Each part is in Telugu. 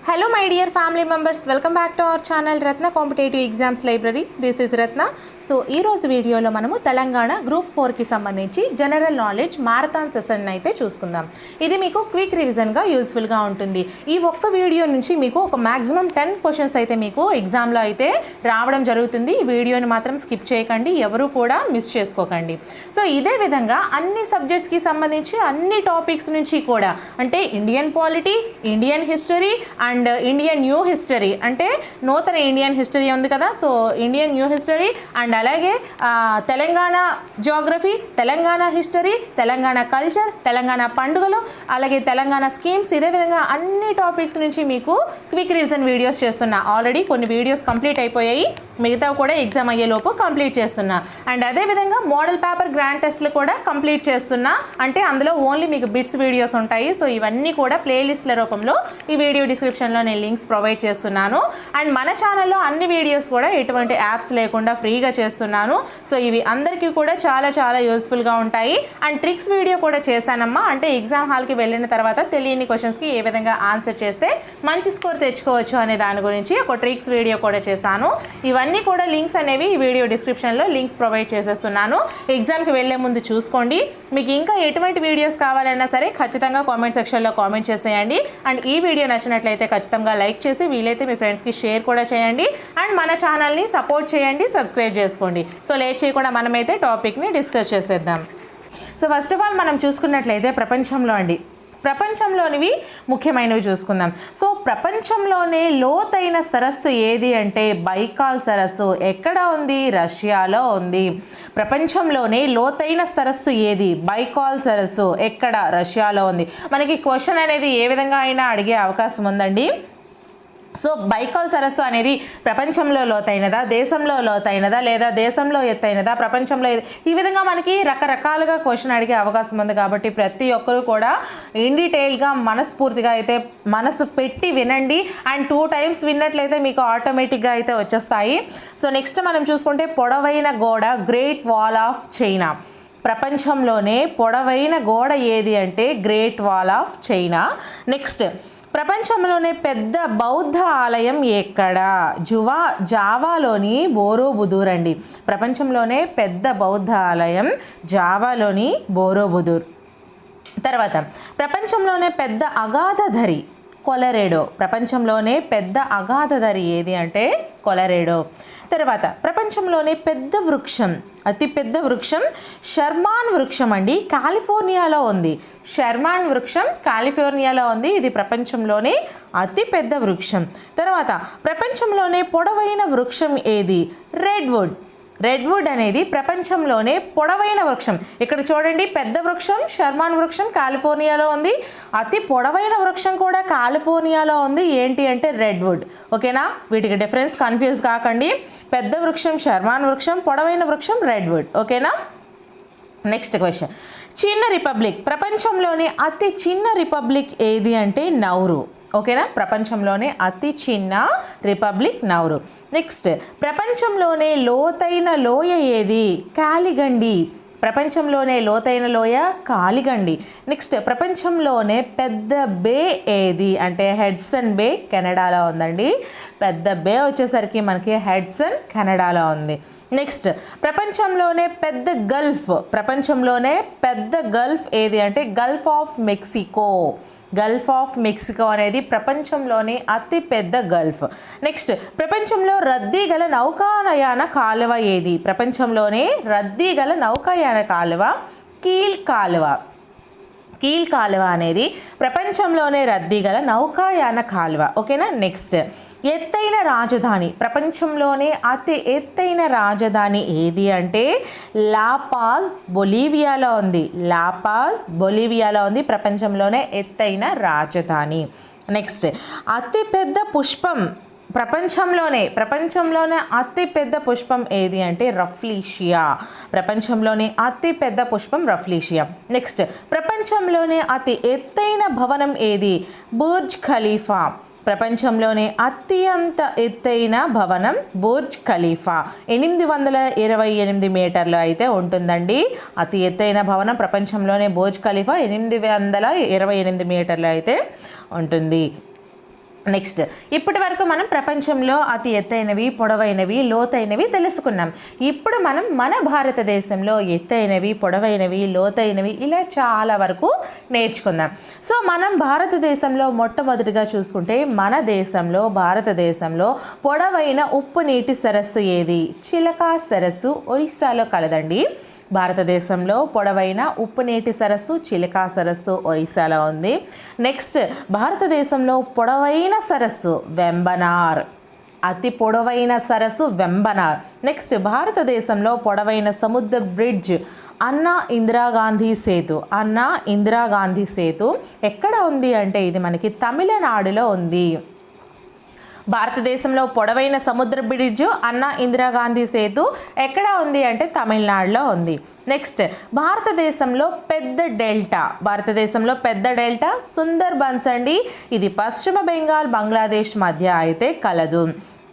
Hello my dear family members, welcome back to our channel Ratna Competitive Exams Library. This is Ratna. So ee roju video lo manamu Telangana Group 4 ki sambandhinchi general knowledge marathon session aithe chusukundam. Idi meeku quick revision ga useful ga untundi. Ee okka video nunchi meeku oka maximum 10 questions aithe meeku exam lo aithe రావడం జరుగుతుంది. ఈ వీడియోని మాత్రం స్కిప్ చేయకండి, ఎవరు కూడా మిస్ చేసుకోకండి. సో ఇదే విధంగా అన్ని సబ్జెక్ట్స్కి సంబంధించి అన్ని టాపిక్స్ నుంచి కూడా అంటే Indian polity, Indian history and Indian new history అంటే నూతన ఇండియన్ హిస్టరీ ఉంది కదా, so Indian new history and అలాగే Telangana geography, Telangana history, Telangana culture, Telangana పండుగలు, అలాగే తెలంగాణ స్కీమ్స్, ఇదే విధంగా అన్ని టాపిక్స్ నుంచి మీకు క్విక్ రివిజన్ వీడియోస్ చేస్తున్నా. ఆల్రెడీ కొన్ని వీడియోస్ కంప్లీట్ అయిపోయాయి, మిగతా కూడా ఎగ్జామ్ అయ్యేలోపు కంప్లీట్ చేస్తున్నా. అండ్ అదేవిధంగా మోడల్ పేపర్ గ్రాండ్ టెస్ట్లు కూడా కంప్లీట్ చేస్తున్నా. అంటే అందులో ఓన్లీ మీకు బిట్స్ వీడియోస్ ఉంటాయి. సో ఇవన్నీ కూడా ప్లేలిస్ట్ల రూపంలో ఈ వీడియో డిస్క్రిప్షన్లో నేను లింక్స్ ప్రొవైడ్ చేస్తున్నాను. అండ్ మన ఛానల్లో అన్ని వీడియోస్ కూడా ఎటువంటి యాప్స్ లేకుండా ఫ్రీగా చేస్తున్నాను. సో ఇవి అందరికీ కూడా చాలా చాలా యూస్ఫుల్గా ఉంటాయి. అండ్ ట్రిక్స్ వీడియో కూడా చేశానమ్మా, అంటే ఎగ్జామ్ హాల్కి వెళ్ళిన తర్వాత తెలియని క్వశ్చన్స్కి ఏ విధంగా ఆన్సర్ చేస్తే మంచి స్కోర్ తెచ్చుకోవచ్చు అనే దాని గురించి ఒక ట్రిక్స్ వీడియో కూడా చేశాను. ఇవన్నీ కూడా లింక్స్ అనేవి ఈ వీడియో డిస్క్రిప్షన్లో లింక్స్ ప్రొవైడ్ చేసేస్తున్నాను. ఎగ్జామ్కి వెళ్ళే ముందు చూసుకోండి. మీకు ఇంకా ఎటువంటి వీడియోస్ కావాలన్నా సరే ఖచ్చితంగా కామెంట్ సెక్షన్లో కామెంట్ చేసేయండి. అండ్ ఈ వీడియో నచ్చినట్లయితే ఖచ్చితంగా లైక్ చేసి వీలైతే మీ ఫ్రెండ్స్కి షేర్ కూడా చేయండి. అండ్ మన ఛానల్ని సపోర్ట్ చేయండి, సబ్స్క్రైబ్ చేసుకోండి. సో లేట్ చేయకుండా మనమైతే టాపిక్ని డిస్కస్ చేసేద్దాం. సో ఫస్ట్ ఆఫ్ ఆల్ మనం చూసుకున్నట్లయితే ప్రపంచంలోనివి ముఖ్యమైనవి చూసుకుందాం. సో ప్రపంచంలోనే లోతైన సరస్సు ఏది అంటే బైకాల్ సరస్సు. ఎక్కడ ఉంది? రష్యాలో ఉంది. ప్రపంచంలోనే లోతైన సరస్సు ఏది? బైకాల్ సరస్సు. ఎక్కడ? రష్యాలో ఉంది. మనకి క్వశ్చన్ అనేది ఏ విధంగా అయినా అడిగే అవకాశం ఉందండి. సో బైకాల్ సరస్సు అనేది ప్రపంచంలో లోతైనదా, దేశంలో లోతైనదా, లేదా దేశంలో ఎత్తైనదా, ప్రపంచంలో ఈ విధంగా మనకి రకరకాలుగా క్వశ్చన్ అడిగే అవకాశం ఉంది. కాబట్టి ప్రతి ఒక్కరు కూడా ఇన్ డీటెయిల్గా మనస్ఫూర్తిగా అయితే మనసు పెట్టి వినండి. అండ్ 2 times విన్నట్లయితే మీకు ఆటోమేటిక్గా అయితే వచ్చేస్తాయి. సో నెక్స్ట్ మనం చూసుకుంటే పొడవైన గోడ గ్రేట్ వాల్ ఆఫ్ చైనా. ప్రపంచంలోనే పొడవైన గోడ ఏది అంటే great wall of China. Next ప్రపంచంలోనే పెద్ద బౌద్ధ ఆలయం ఎక్కడ? జావాలోని బోరోబుదూర్ అండి. ప్రపంచంలోనే పెద్ద బౌద్ధ ఆలయం జావాలోని బోరోబుదూర్. తర్వాత ప్రపంచంలోనే పెద్ద అగాధధరి కొలరెడో. ప్రపంచంలోనే పెద్ద అగాధధరి ఏది అంటే కొలరెడో. తర్వాత ప్రపంచంలోనే పెద్ద వృక్షం, అతి పెద్ద వృక్షం షర్మాన్ వృక్షం అండి, కాలిఫోర్నియాలో ఉంది. షర్మాన్ వృక్షం కాలిఫోర్నియాలో ఉంది. ఇది ప్రపంచంలోనే అతి పెద్ద వృక్షం. తర్వాత ప్రపంచంలోనే పొడవైన వృక్షం ఏది? రెడ్వుడ్ అనేది ప్రపంచంలోనే పొడవైన వృక్షం. ఇక్కడ చూడండి, పెద్ద వృక్షం షర్మాన్ వృక్షం కాలిఫోర్నియాలో ఉంది, అతి పొడవైన వృక్షం కూడా కాలిఫోర్నియాలో ఉంది. ఏంటి అంటే రెడ్వుడ్. ఓకేనా? వీటికి డిఫరెన్స్ కన్ఫ్యూజ్ కాకండి. పెద్ద వృక్షం షర్మాన్ వృక్షం, పొడవైన వృక్షం రెడ్వుడ్. ఓకేనా? నెక్స్ట్ క్వశ్చన్, చిన్న రిపబ్లిక్. ప్రపంచంలోనే అతి చిన్న రిపబ్లిక్ ఏది అంటే నౌరు. ఓకేనా? ప్రపంచంలోనే అతి చిన్న రిపబ్లిక్ నౌరు. నెక్స్ట్ ప్రపంచంలోనే లోతైన లోయ ఏది? కాలిగండి. ప్రపంచంలోనే లోతైన లోయ కాలిగండి. నెక్స్ట్ ప్రపంచంలోనే పెద్ద బే ఏది అంటే హెడ్సన్ బే, కెనడాలో ఉందండి. పెద్ద బే వచ్చేసరికి మనకి హెడ్సన్ కెనడాలో ఉంది. నెక్స్ట్ ప్రపంచంలోనే పెద్ద గల్ఫ్. ప్రపంచంలోనే పెద్ద గల్ఫ్ ఏది అంటే Gulf of Mexico. Gulf of Mexico అనేది ప్రపంచంలోనే అతి పెద్ద గల్ఫ్. నెక్స్ట్ ప్రపంచంలో రద్దీ గల నౌకాయాన కాలువ ఏది? ప్రపంచంలోనే రద్దీ గల నౌకాయాన కాలువ కీల్ కాలువ అనేది ప్రపంచంలోనే రద్దీ గల నౌకాయాన కాలువ. ఓకేనా? నెక్స్ట్ ఎత్తైన రాజధాని. ప్రపంచంలోనే అతి ఎత్తైన రాజధాని ఏది అంటే లాపాజ్ బొలీవియాలో ఉంది. లాపాజ్ బొలీవియాలో ఉంది ప్రపంచంలోనే ఎత్తైన రాజధాని. నెక్స్ట్ అతి పెద్ద పుష్పం. ప్రపంచంలోనే అతి పెద్ద పుష్పం ఏది అంటే రఫ్లీషియా. ప్రపంచంలోనే అతి పెద్ద పుష్పం రఫ్లీషియా. నెక్స్ట్ ప్రపంచంలోనే అతి ఎత్తైన భవనం ఏది? Burj Khalifa. ప్రపంచంలోనే అత్యంత ఎత్తైన భవనం బుర్జ్ ఖలీఫా 828 మీటర్లు అయితే ఉంటుందండి. అతి ఎత్తైన భవనం ప్రపంచంలోనే బుర్జ్ ఖలీఫా 828 మీటర్లు అయితే ఉంటుంది. నెక్స్ట్ ఇప్పటి వరకు మనం ప్రపంచంలో అతి ఎత్తైనవి, పొడవైనవి, లోతైనవి తెలుసుకున్నాం. ఇప్పుడు మనం మన భారతదేశంలో ఎత్తైనవి, పొడవైనవి, లోతైనవి ఇలా చాలా వరకు నేర్చుకుందాం. సో మనం భారతదేశంలో మొట్టమొదటిగా చూసుకుంటే మన దేశంలో భారతదేశంలో పొడవైన ఉప్పు నీటి సరస్సు ఏది? చిలకా సరస్సు ఒరిస్సాలో కలదండి. భారతదేశంలో పొడవైన ఉప్పు నీటి సరస్సు చిలకా సరస్సు ఒరిస్సాలో ఉంది. నెక్స్ట్ భారతదేశంలో పొడవైన సరస్సు వెంబనార్, అతి పొడవైన సరస్సు వెంబనార్. నెక్స్ట్ భారతదేశంలో పొడవైన సముద్ర బ్రిడ్జ్ అన్నా ఇందిరాగాంధీ సేతు. అన్నా ఇందిరాగాంధీ సేతు ఎక్కడ ఉంది అంటే ఇది మనకి తమిళనాడులో ఉంది. భారతదేశంలో పొడవైన సముద్ర బ్రిడ్జ్ అన్నా ఇందిరాగాంధీ సేతు ఎక్కడ ఉంది అంటే తమిళనాడులో ఉంది. నెక్స్ట్ భారతదేశంలో పెద్ద డెల్టా సుందర్బన్స్ అండి. ఇది పశ్చిమ బెంగాల్, బంగ్లాదేశ్ మధ్య అయితే కలదు.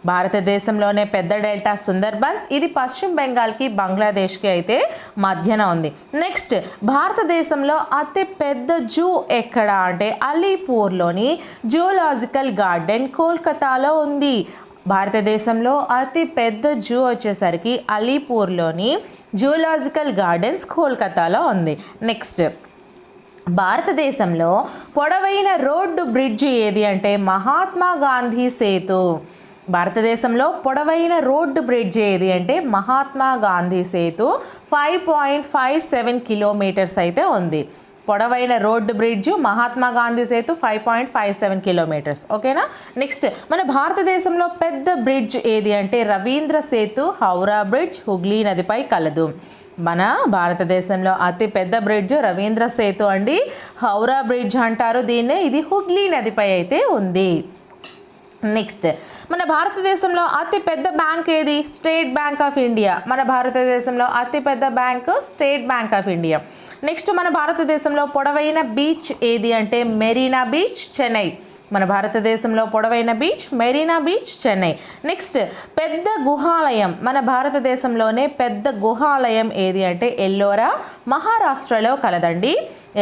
భారతదేశంలోనే పెద్ద డెల్టా సుందర్బన్స్, ఇది పశ్చిమ బెంగాల్కి, బంగ్లాదేశ్కి అయితే మధ్యన ఉంది. నెక్స్ట్ భారతదేశంలో అతి పెద్ద జూ ఎక్కడ అంటే అలీపూర్లోని జూలాజికల్ గార్డెన్ కోల్కతాలో ఉంది. భారతదేశంలో అతి పెద్ద జూ వచ్చేసరికి అలీపూర్లోని జూలాజికల్ గార్డెన్స్ కోల్కతాలో ఉంది. నెక్స్ట్ భారతదేశంలో పొడవైన రోడ్డు బ్రిడ్జ్ ఏది అంటే మహాత్మా గాంధీ సేతు. భారతదేశంలో పొడవైన రోడ్డు బ్రిడ్జ్ ఏది అంటే మహాత్మా గాంధీ సేతు 5.57 కిలోమీటర్స్ అయితే ఉంది. పొడవైన road bridge Mahatma Gandhi Setu 5.57 kilometres. ఓకేనా. నెక్స్ట్ మన భారతదేశంలో పెద్ద బ్రిడ్జ్ ఏది అంటే రవీంద్ర సేతు హౌరా బ్రిడ్జ్ హుగ్లీ నదిపై కలదు. మన భారతదేశంలో అతి పెద్ద బ్రిడ్జ్ రవీంద్ర సేతు అండి. హౌరా బ్రిడ్జ్ అంటారు దీన్నే. ఇది హుగ్లీ నదిపై అయితే ఉంది. నెక్స్ట్ మన భారతదేశంలో అతి పెద్ద బ్యాంక్ ఏది? State bank of India. మన భారతదేశంలో అతి పెద్ద bank state bank of India. Next మన భారతదేశంలో పొడవైన బీచ్ ఏది అంటే మెరీనా బీచ్, చెన్నై. మన భారతదేశంలో పొడవైన beach Marina beach, Chennai. Next పెద్ద గుహాలయం, మన భారతదేశంలోనే పెద్ద గుహాలయం ఏది అంటే ఎల్లోరా, మహారాష్ట్రలో కలదండి.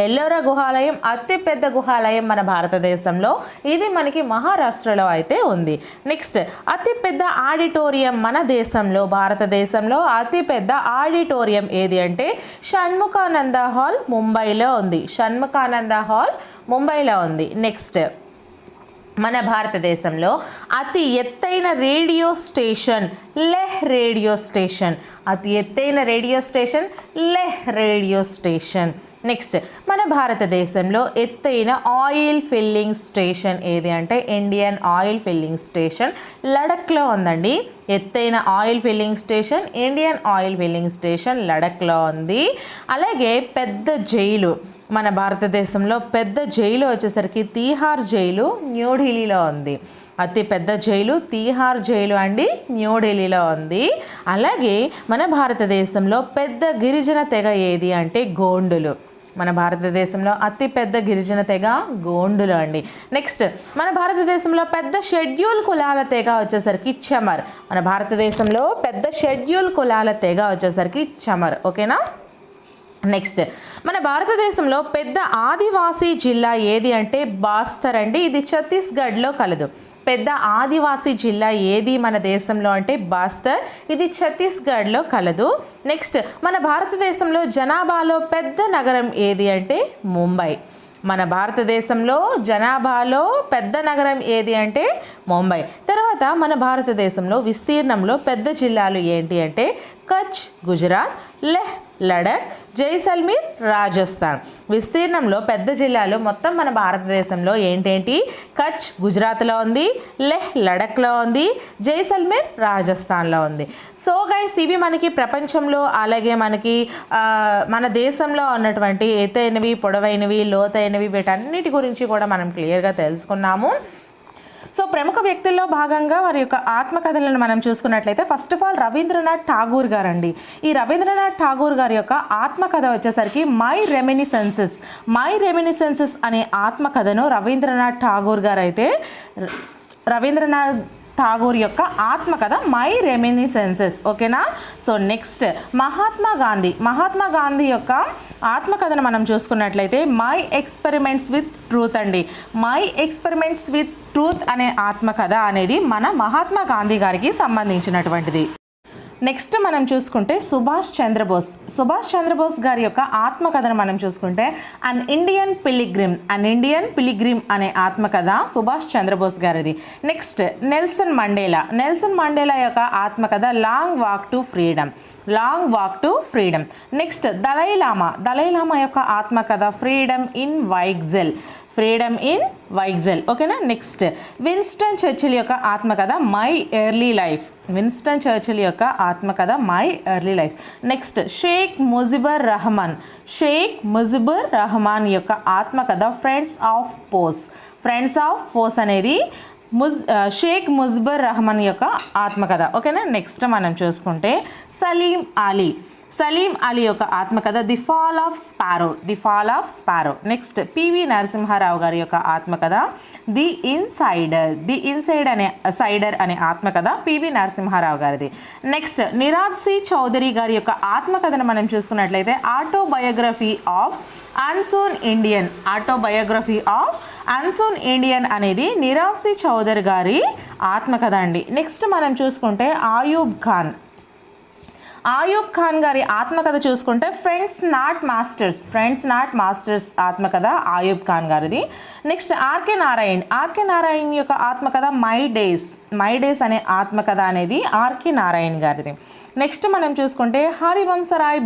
ఎల్లోరా గుహాలయం అతి పెద్ద గుహాలయం మన భారతదేశంలో, ఇది మనకి మహారాష్ట్రలో అయితే ఉంది. నెక్స్ట్ అతి పెద్ద ఆడిటోరియం మన దేశంలో భారతదేశంలో అతి పెద్ద ఆడిటోరియం ఏది అంటే షణ్ముఖానంద హాల్ ముంబైలో ఉంది. షణ్ముఖానంద హాల్ ముంబైలో ఉంది. నెక్స్ట్ మన భారతదేశంలో అతి ఎత్తైన radio station Leh radio station. అతి ఎత్తైన radio station Leh radio station. Next మన భారతదేశంలో ఎత్తైన ఆయిల్ ఫిల్లింగ్ స్టేషన్ ఏది అంటే ఇండియన్ ఆయిల్ ఫిల్లింగ్ స్టేషన్ లడఖ్లో ఉందండి. ఎత్తైన oil filling station Indian oil filling station లడఖ్లో ఉంది. అలాగే పెద్ద జైలు, మన భారతదేశంలో పెద్ద జైలు వచ్చేసరికి తీహార్ జైలు న్యూఢిల్లీలో ఉంది. అతి పెద్ద జైలు తీహార్ జైలు అండి, న్యూఢిల్లీలో ఉంది. అలాగే మన భారతదేశంలో పెద్ద గిరిజన తెగ ఏది అంటే గోండులు. మన భారతదేశంలో అతి పెద్ద గిరిజన తెగ గోండులు అండి. నెక్స్ట్ మన భారతదేశంలో పెద్ద షెడ్యూల్ కులాల తెగ వచ్చేసరికి చమర్. మన భారతదేశంలో పెద్ద షెడ్యూల్ కులాల తెగ వచ్చేసరికి చమర్. ఓకేనా. నెక్స్ట్ మన భారతదేశంలో పెద్ద ఆదివాసీ జిల్లా ఏది అంటే బాస్తర్ అండి. ఇది ఛత్తీస్గఢ్లో కలదు. పెద్ద ఆదివాసీ జిల్లా ఏది మన దేశంలో అంటే బాస్తర్, ఇది ఛత్తీస్గఢ్లో కలదు. నెక్స్ట్ మన భారతదేశంలో జనాభాలో పెద్ద నగరం ఏది అంటే ముంబై. మన భారతదేశంలో జనాభాలో పెద్ద నగరం ఏది అంటే ముంబై. తర్వాత మన భారతదేశంలో విస్తీర్ణంలో పెద్ద జిల్లాలు ఏంటి అంటే కచ్ గుజరాత్, లెహ్ లడఖ్, జైసల్మీర్ రాజస్థాన్. విస్తీర్ణంలో పెద్ద జిల్లాలు మొత్తం మన భారతదేశంలో ఏంటేంటి? కచ్ గుజరాత్లో ఉంది, లెహ్ లడఖ్లో ఉంది, జైసల్మీర్ రాజస్థాన్లో ఉంది. సో గైస్ ఇవి మనకి ప్రపంచంలో అలాగే మనకి మన దేశంలో ఉన్నటువంటి ఎత్తైనవి, పొడవైనవి, లోతైనవి వీటన్నిటి గురించి కూడా మనం క్లియర్గా తెలుసుకున్నాము. సో ప్రముఖ వ్యక్తుల్లో భాగంగా వారి యొక్క ఆత్మకథలను మనం చూసుకున్నట్లయితే first of all Rabindranath Tagore గారు అండి. ఈ రవీంద్రనాథ్ ఠాగూర్ గారి యొక్క ఆత్మకథ వచ్చేసరికి మై రెమినిసెన్సెస్ అనే ఆత్మకథను రవీంద్రనాథ్ ఠాగూర్ గారు అయితే ఠాగూర్ యొక్క ఆత్మకథ మై రెమినిసెన్సెస్. ఓకేనా. సో నెక్స్ట్ మహాత్మా గాంధీ యొక్క ఆత్మకథను మనం చూసుకున్నట్లయితే మై ఎక్స్పెరిమెంట్స్ విత్ ట్రూత్ అండి. మై ఎక్స్పెరిమెంట్స్ విత్ ట్రూత్ అనే ఆత్మకథ అనేది మన మహాత్మా గాంధీ గారికి సంబంధించినటువంటిది. నెక్స్ట్ మనం చూసుకుంటే సుభాష్ చంద్రబోస్ గారి యొక్క ఆత్మకథను మనం చూసుకుంటే అన్ ఇండియన్ పిలిగ్రిమ్ అనే ఆత్మకథ సుభాష్ చంద్రబోస్ గారిది. నెక్స్ట్ నెల్సన్ మండేలా యొక్క ఆత్మకథ long walk to freedom. Next Dalai Lama యొక్క ఆత్మకథ ఫ్రీడమ్ ఇన్ వైగ్జెల్. ఓకేనా. నెక్స్ట్ విన్స్టన్ చర్చిల్ యొక్క ఆత్మకథ my early life. Next Sheikh Mujibur Rahman యొక్క ఆత్మకథ ఫ్రెండ్స్ ఆఫ్ పోస్ అనేది షేక్ ముజిబుర్ రహమాన్ యొక్క ఆత్మకథ. ఓకేనా. నెక్స్ట్ మనం చూసుకుంటే సలీం అలీ యొక్క ఆత్మకథ the fall of sparrow. Next PV Narasimha Rao గారి యొక్క ఆత్మకథ ది ఇన్సైడర్ అనే ఆత్మకథ పివి నరసింహారావు గారిది. నెక్స్ట్ నిరాజ్ సి చౌదరి గారి యొక్క ఆత్మకథను మనం చూసుకున్నట్లయితే ఆటోబయోగ్రఫీ ఆఫ్ అన్సోన్ ఇండియన్ అనేది నిరాజ్ సి చౌదరి గారి ఆత్మకథ అండి. నెక్స్ట్ మనం చూసుకుంటే ఆయూబ్ ఖాన్ గారి ఆత్మకథ చూసుకుంటే ఫ్రెండ్స్ నాట్ మాస్టర్స్ ఆత్మకథ ఆయూబ్ ఖాన్ గారిది. నెక్స్ట్ ఆర్కే నారాయణ్ యొక్క ఆత్మకథ మై డేస్ అనే ఆత్మకథ అనేది ఆర్కే నారాయణ్ గారిది. నెక్స్ట్ మనం చూసుకుంటే హరివంశరాయ్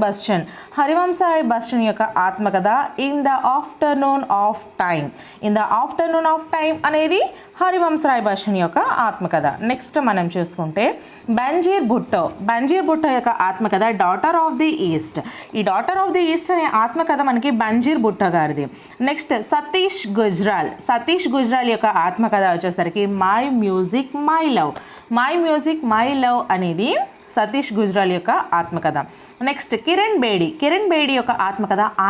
బచ్చన్ యొక్క ఆత్మకథ in the afternoon of time అనేది హరివంశరాయ్ బచ్చన్ యొక్క ఆత్మకథ. నెక్స్ట్ మనం చూసుకుంటే బంజీర్ భుట్టో యొక్క ఆత్మకథ డాటర్ ఆఫ్ ది ఈస్ట్. ఈ డాటర్ ఆఫ్ ది ఈస్ట్ అనే ఆత్మకథ మనకి బంజీర్ భుట్టో గారిది. నెక్స్ట్ సతీష్ గుజ్రాల్ యొక్క ఆత్మకథ వచ్చేసరికి మై మ్యూజిక్ మై లవ్ అనేది సతీష్ గుజ్రాల్ యొక్క ఆత్మకథ. నెక్స్ట్ కిరణ్ బేడి యొక్క ఆత్మకథ ఐ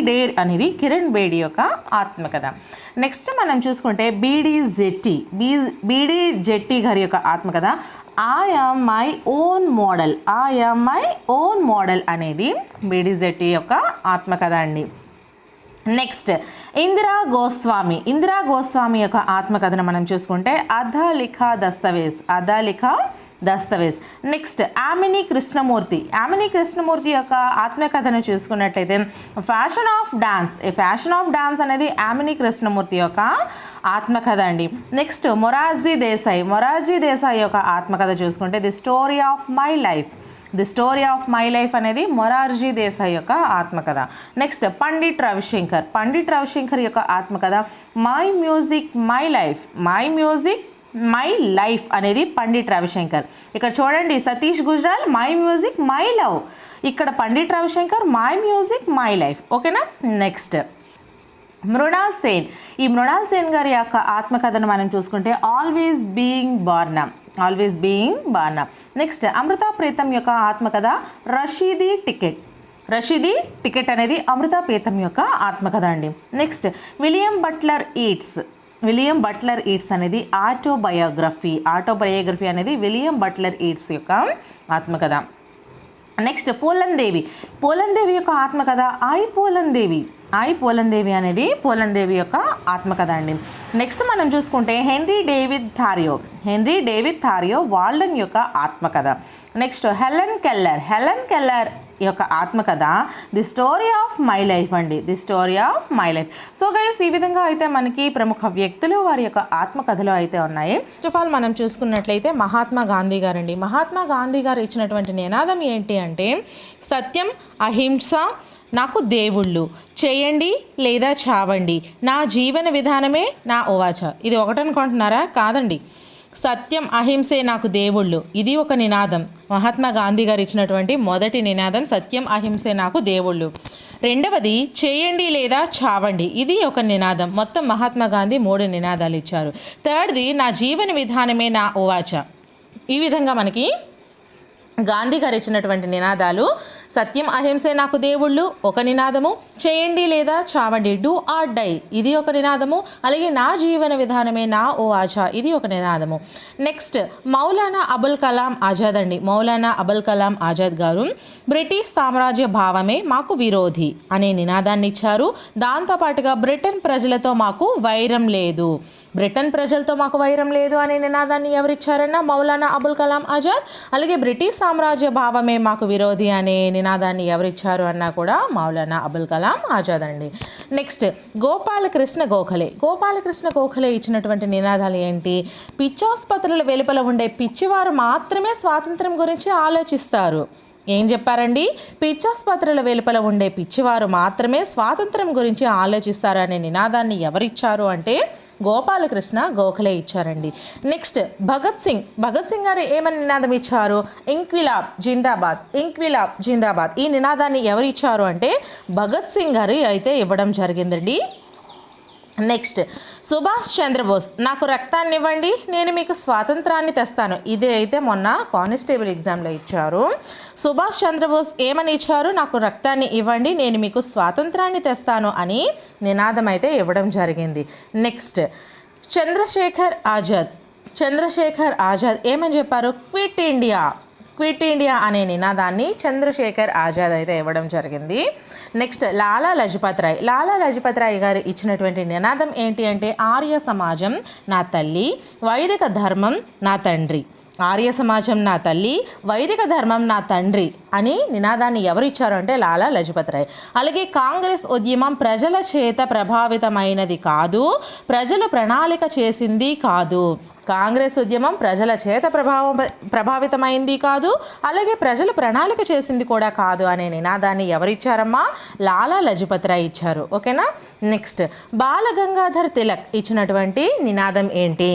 డేర్ అనేది కిరణ్ బేడి యొక్క ఆత్మకథ. నెక్స్ట్ మనం చూసుకుంటే బీడీ జెట్టి గారి యొక్క ఆత్మకథ I am my own model అనేది బీడీ జెట్టి యొక్క ఆత్మకథ అండి. నెక్స్ట్ ఇందిరా గోస్వామి యొక్క ఆత్మకథను మనం చూసుకుంటే అధా లిఖా దస్తవేజ్. నెక్స్ట్ ఆమిని కృష్ణమూర్తి యొక్క ఆత్మకథను చూసుకున్నట్లయితే ఫ్యాషన్ ఆఫ్ డాన్స్ అనేది ఆమిని కృష్ణమూర్తి యొక్క ఆత్మకథ అండి. నెక్స్ట్ మొరార్జీ దేశాయ్ యొక్క ఆత్మకథ చూసుకుంటే the story of my life అనేది మొరార్జీ దేశాయ్ యొక్క ఆత్మకథ. నెక్స్ట్ పండిట్ రవిశంకర్ యొక్క ఆత్మకథ మై మ్యూజిక్ మై లైఫ్ అనేది పండిట్ రవిశంకర్. ఇక్కడ చూడండి Satish Gujral my music my love, ఇక్కడ Pandit Ravishankar my music my life. ఓకేనా. నెక్స్ట్ మృణాల్ సేన్ గారి యొక్క ఆత్మకథను మనం చూసుకుంటే always being born. Next Amrita Pritam యొక్క ఆత్మకథ రషీదీ టికెట్ అనేది అమృతా ప్రీతం యొక్క ఆత్మకథ అండి. నెక్స్ట్ విలియం బట్లర్ ఈట్స్ అనేది ఆటోబయోగ్రఫీ అనేది విలియం బట్లర్ ఈట్స్ యొక్క ఆత్మకథ. నెక్స్ట్ పోలందేవి యొక్క ఆత్మకథ ఐ పోలందేవి అనేది పోలందేవి యొక్క ఆత్మకథ అండి. నెక్స్ట్ మనం చూసుకుంటే హెన్రీ డేవిడ్ థారియో వాల్డన్ యొక్క ఆత్మకథ. నెక్స్ట్ హెలెన్ కెల్లర్ యొక్క ఆత్మకథ the story of my life అండి, the story of my life. So guys ఈ విధంగా అయితే మనకి ప్రముఖ వ్యక్తులు వారి యొక్క ఆత్మకథలు అయితే ఉన్నాయి. ఫస్ట్ ఆఫ్ ఆల్ మనం చూసుకున్నట్లయితే మహాత్మా గాంధీ గారండి. మహాత్మా గాంధీ గారు ఇచ్చినటువంటి నినాదం ఏంటి అంటే సత్యం అహింస నాకు దేవుళ్ళు, చేయండి లేదా చావండి, నా జీవన విధానమే నా ఓవాచ. ఇది ఒకటనుకుంటున్నారా? కాదండి. సత్యం అహింసే నాకు దేవుళ్ళు, ఇది ఒక నినాదం. మహాత్మా గాంధీ గారు ఇచ్చినటువంటి మొదటి నినాదం సత్యం అహింసే నాకు దేవుళ్ళు. రెండవది చేయండి లేదా చావండి, ఇది ఒక నినాదం. మొత్తం మహాత్మా గాంధీ 3 నినాదాలు ఇచ్చారు. థర్డ్ది నా జీవన విధానమే నా ఓవాచ. ఈ విధంగా మనకి గాంధీ గారు ఇచ్చినటువంటి నినాదాలు: సత్యం అహింసే నాకు దేవుళ్ళు ఒక నినాదము, చేయండి లేదా చావండి డూ ఆర్ డై ఇది ఒక నినాదము, అలాగే నా జీవన విధానమే నా ఓ ఆశ ఇది ఒక నినాదము. నెక్స్ట్ మౌలానా అబుల్ కలాం ఆజాద్ అండి. మౌలానా అబుల్ కలాం ఆజాద్ గారు బ్రిటిష్ సామ్రాజ్య భావమే మాకు విరోధి అనే నినాదాన్ని ఇచ్చారు. దాంతోపాటుగా బ్రిటన్ ప్రజలతో మాకు వైరం లేదు, బ్రిటన్ ప్రజలతో మాకు వైరం లేదు అనే నినాదాన్ని ఎవరిచ్చారన్నా మౌలానా అబుల్ కలాం ఆజాద్. అలాగే బ్రిటిష్ సామ్రాజ్య భావమే మాకు విరోధి అనే నినాదాన్ని ఎవరిచ్చారు అన్నా కూడా మౌలానా అబుల్ కలాం ఆజాద్ అండి. నెక్స్ట్ గోపాలకృష్ణ గోఖలే. గోపాలకృష్ణ గోఖలే ఇచ్చినటువంటి నినాదాలు ఏంటి? పిచ్చాసుపత్రుల వెలుపల ఉండే పిచ్చివారు మాత్రమే స్వాతంత్రం గురించి ఆలోచిస్తారు. ఏం చెప్పారండి? పిచ్చాసుపత్రుల వెలుపల ఉండే పిచ్చివారు మాత్రమే స్వాతంత్రం గురించి ఆలోచిస్తారు అనే నినాదాన్ని ఎవరిచ్చారు అంటే గోపాలకృష్ణ గోఖలే ఇచ్చారండి. నెక్స్ట్ భగత్ సింగ్ గారు ఏమని నినాదం ఇచ్చారు? ఇంక్విలాబ్ జిందాబాద్, ఇంక్విలాబ్ జిందాబాద్ ఈ నినాదాన్ని ఎవరు ఇచ్చారు అంటే భగత్ సింగ్ గారు అయితే ఇవ్వడం జరిగిందండి. నెక్స్ట్ సుభాష్ చంద్రబోస్ నాకు రక్తాన్ని ఇవ్వండి నేను మీకు స్వాతంత్రాన్ని తెస్తాను ఇదే అయితే మొన్న కానిస్టేబుల్ ఎగ్జామ్లో ఇచ్చారు. సుభాష్ చంద్రబోస్ ఏమని ఇచ్చారు? నాకు రక్తాన్ని ఇవ్వండి నేను మీకు స్వాతంత్రాన్ని తెస్తాను అని నినాదం అయితే ఇవ్వడం జరిగింది. నెక్స్ట్ చంద్రశేఖర్ ఆజాద్ ఏమని చెప్పారు? క్విట్ ఇండియా అనే నినాదాన్ని చంద్రశేఖర్ ఆజాద్ అయితే ఇవ్వడం జరిగింది. నెక్స్ట్ లాలా లజపత్ రాయ్ గారు ఇచ్చినటువంటి నినాదం ఏంటి అంటే ఆర్య సమాజం నా తల్లి, వైదిక ధర్మం నా తండ్రి. ఆర్య సమాజం నా తల్లి, వైదిక ధర్మం నా తండ్రి అని నినాదాన్ని ఎవరు ఇచ్చారు అంటే లాలా లజపత్ రాయ్. అలాగే కాంగ్రెస్ ఉద్యమం ప్రజల చేత ప్రభావితమైనది కాదు, ప్రజలు ప్రణాళిక చేసింది కాదు. కాంగ్రెస్ ఉద్యమం ప్రజల చేత ప్రభావితమైంది కాదు, అలాగే ప్రజలు ప్రణాళిక చేసింది కూడా కాదు అనే నినాదాన్ని ఎవరిచ్చారమ్మా? లాలా లజపత్ రాయ్ ఇచ్చారు. ఓకేనా. నెక్స్ట్ బాలగంగాధర్ తిలక్ ఇచ్చినటువంటి నినాదం ఏంటి?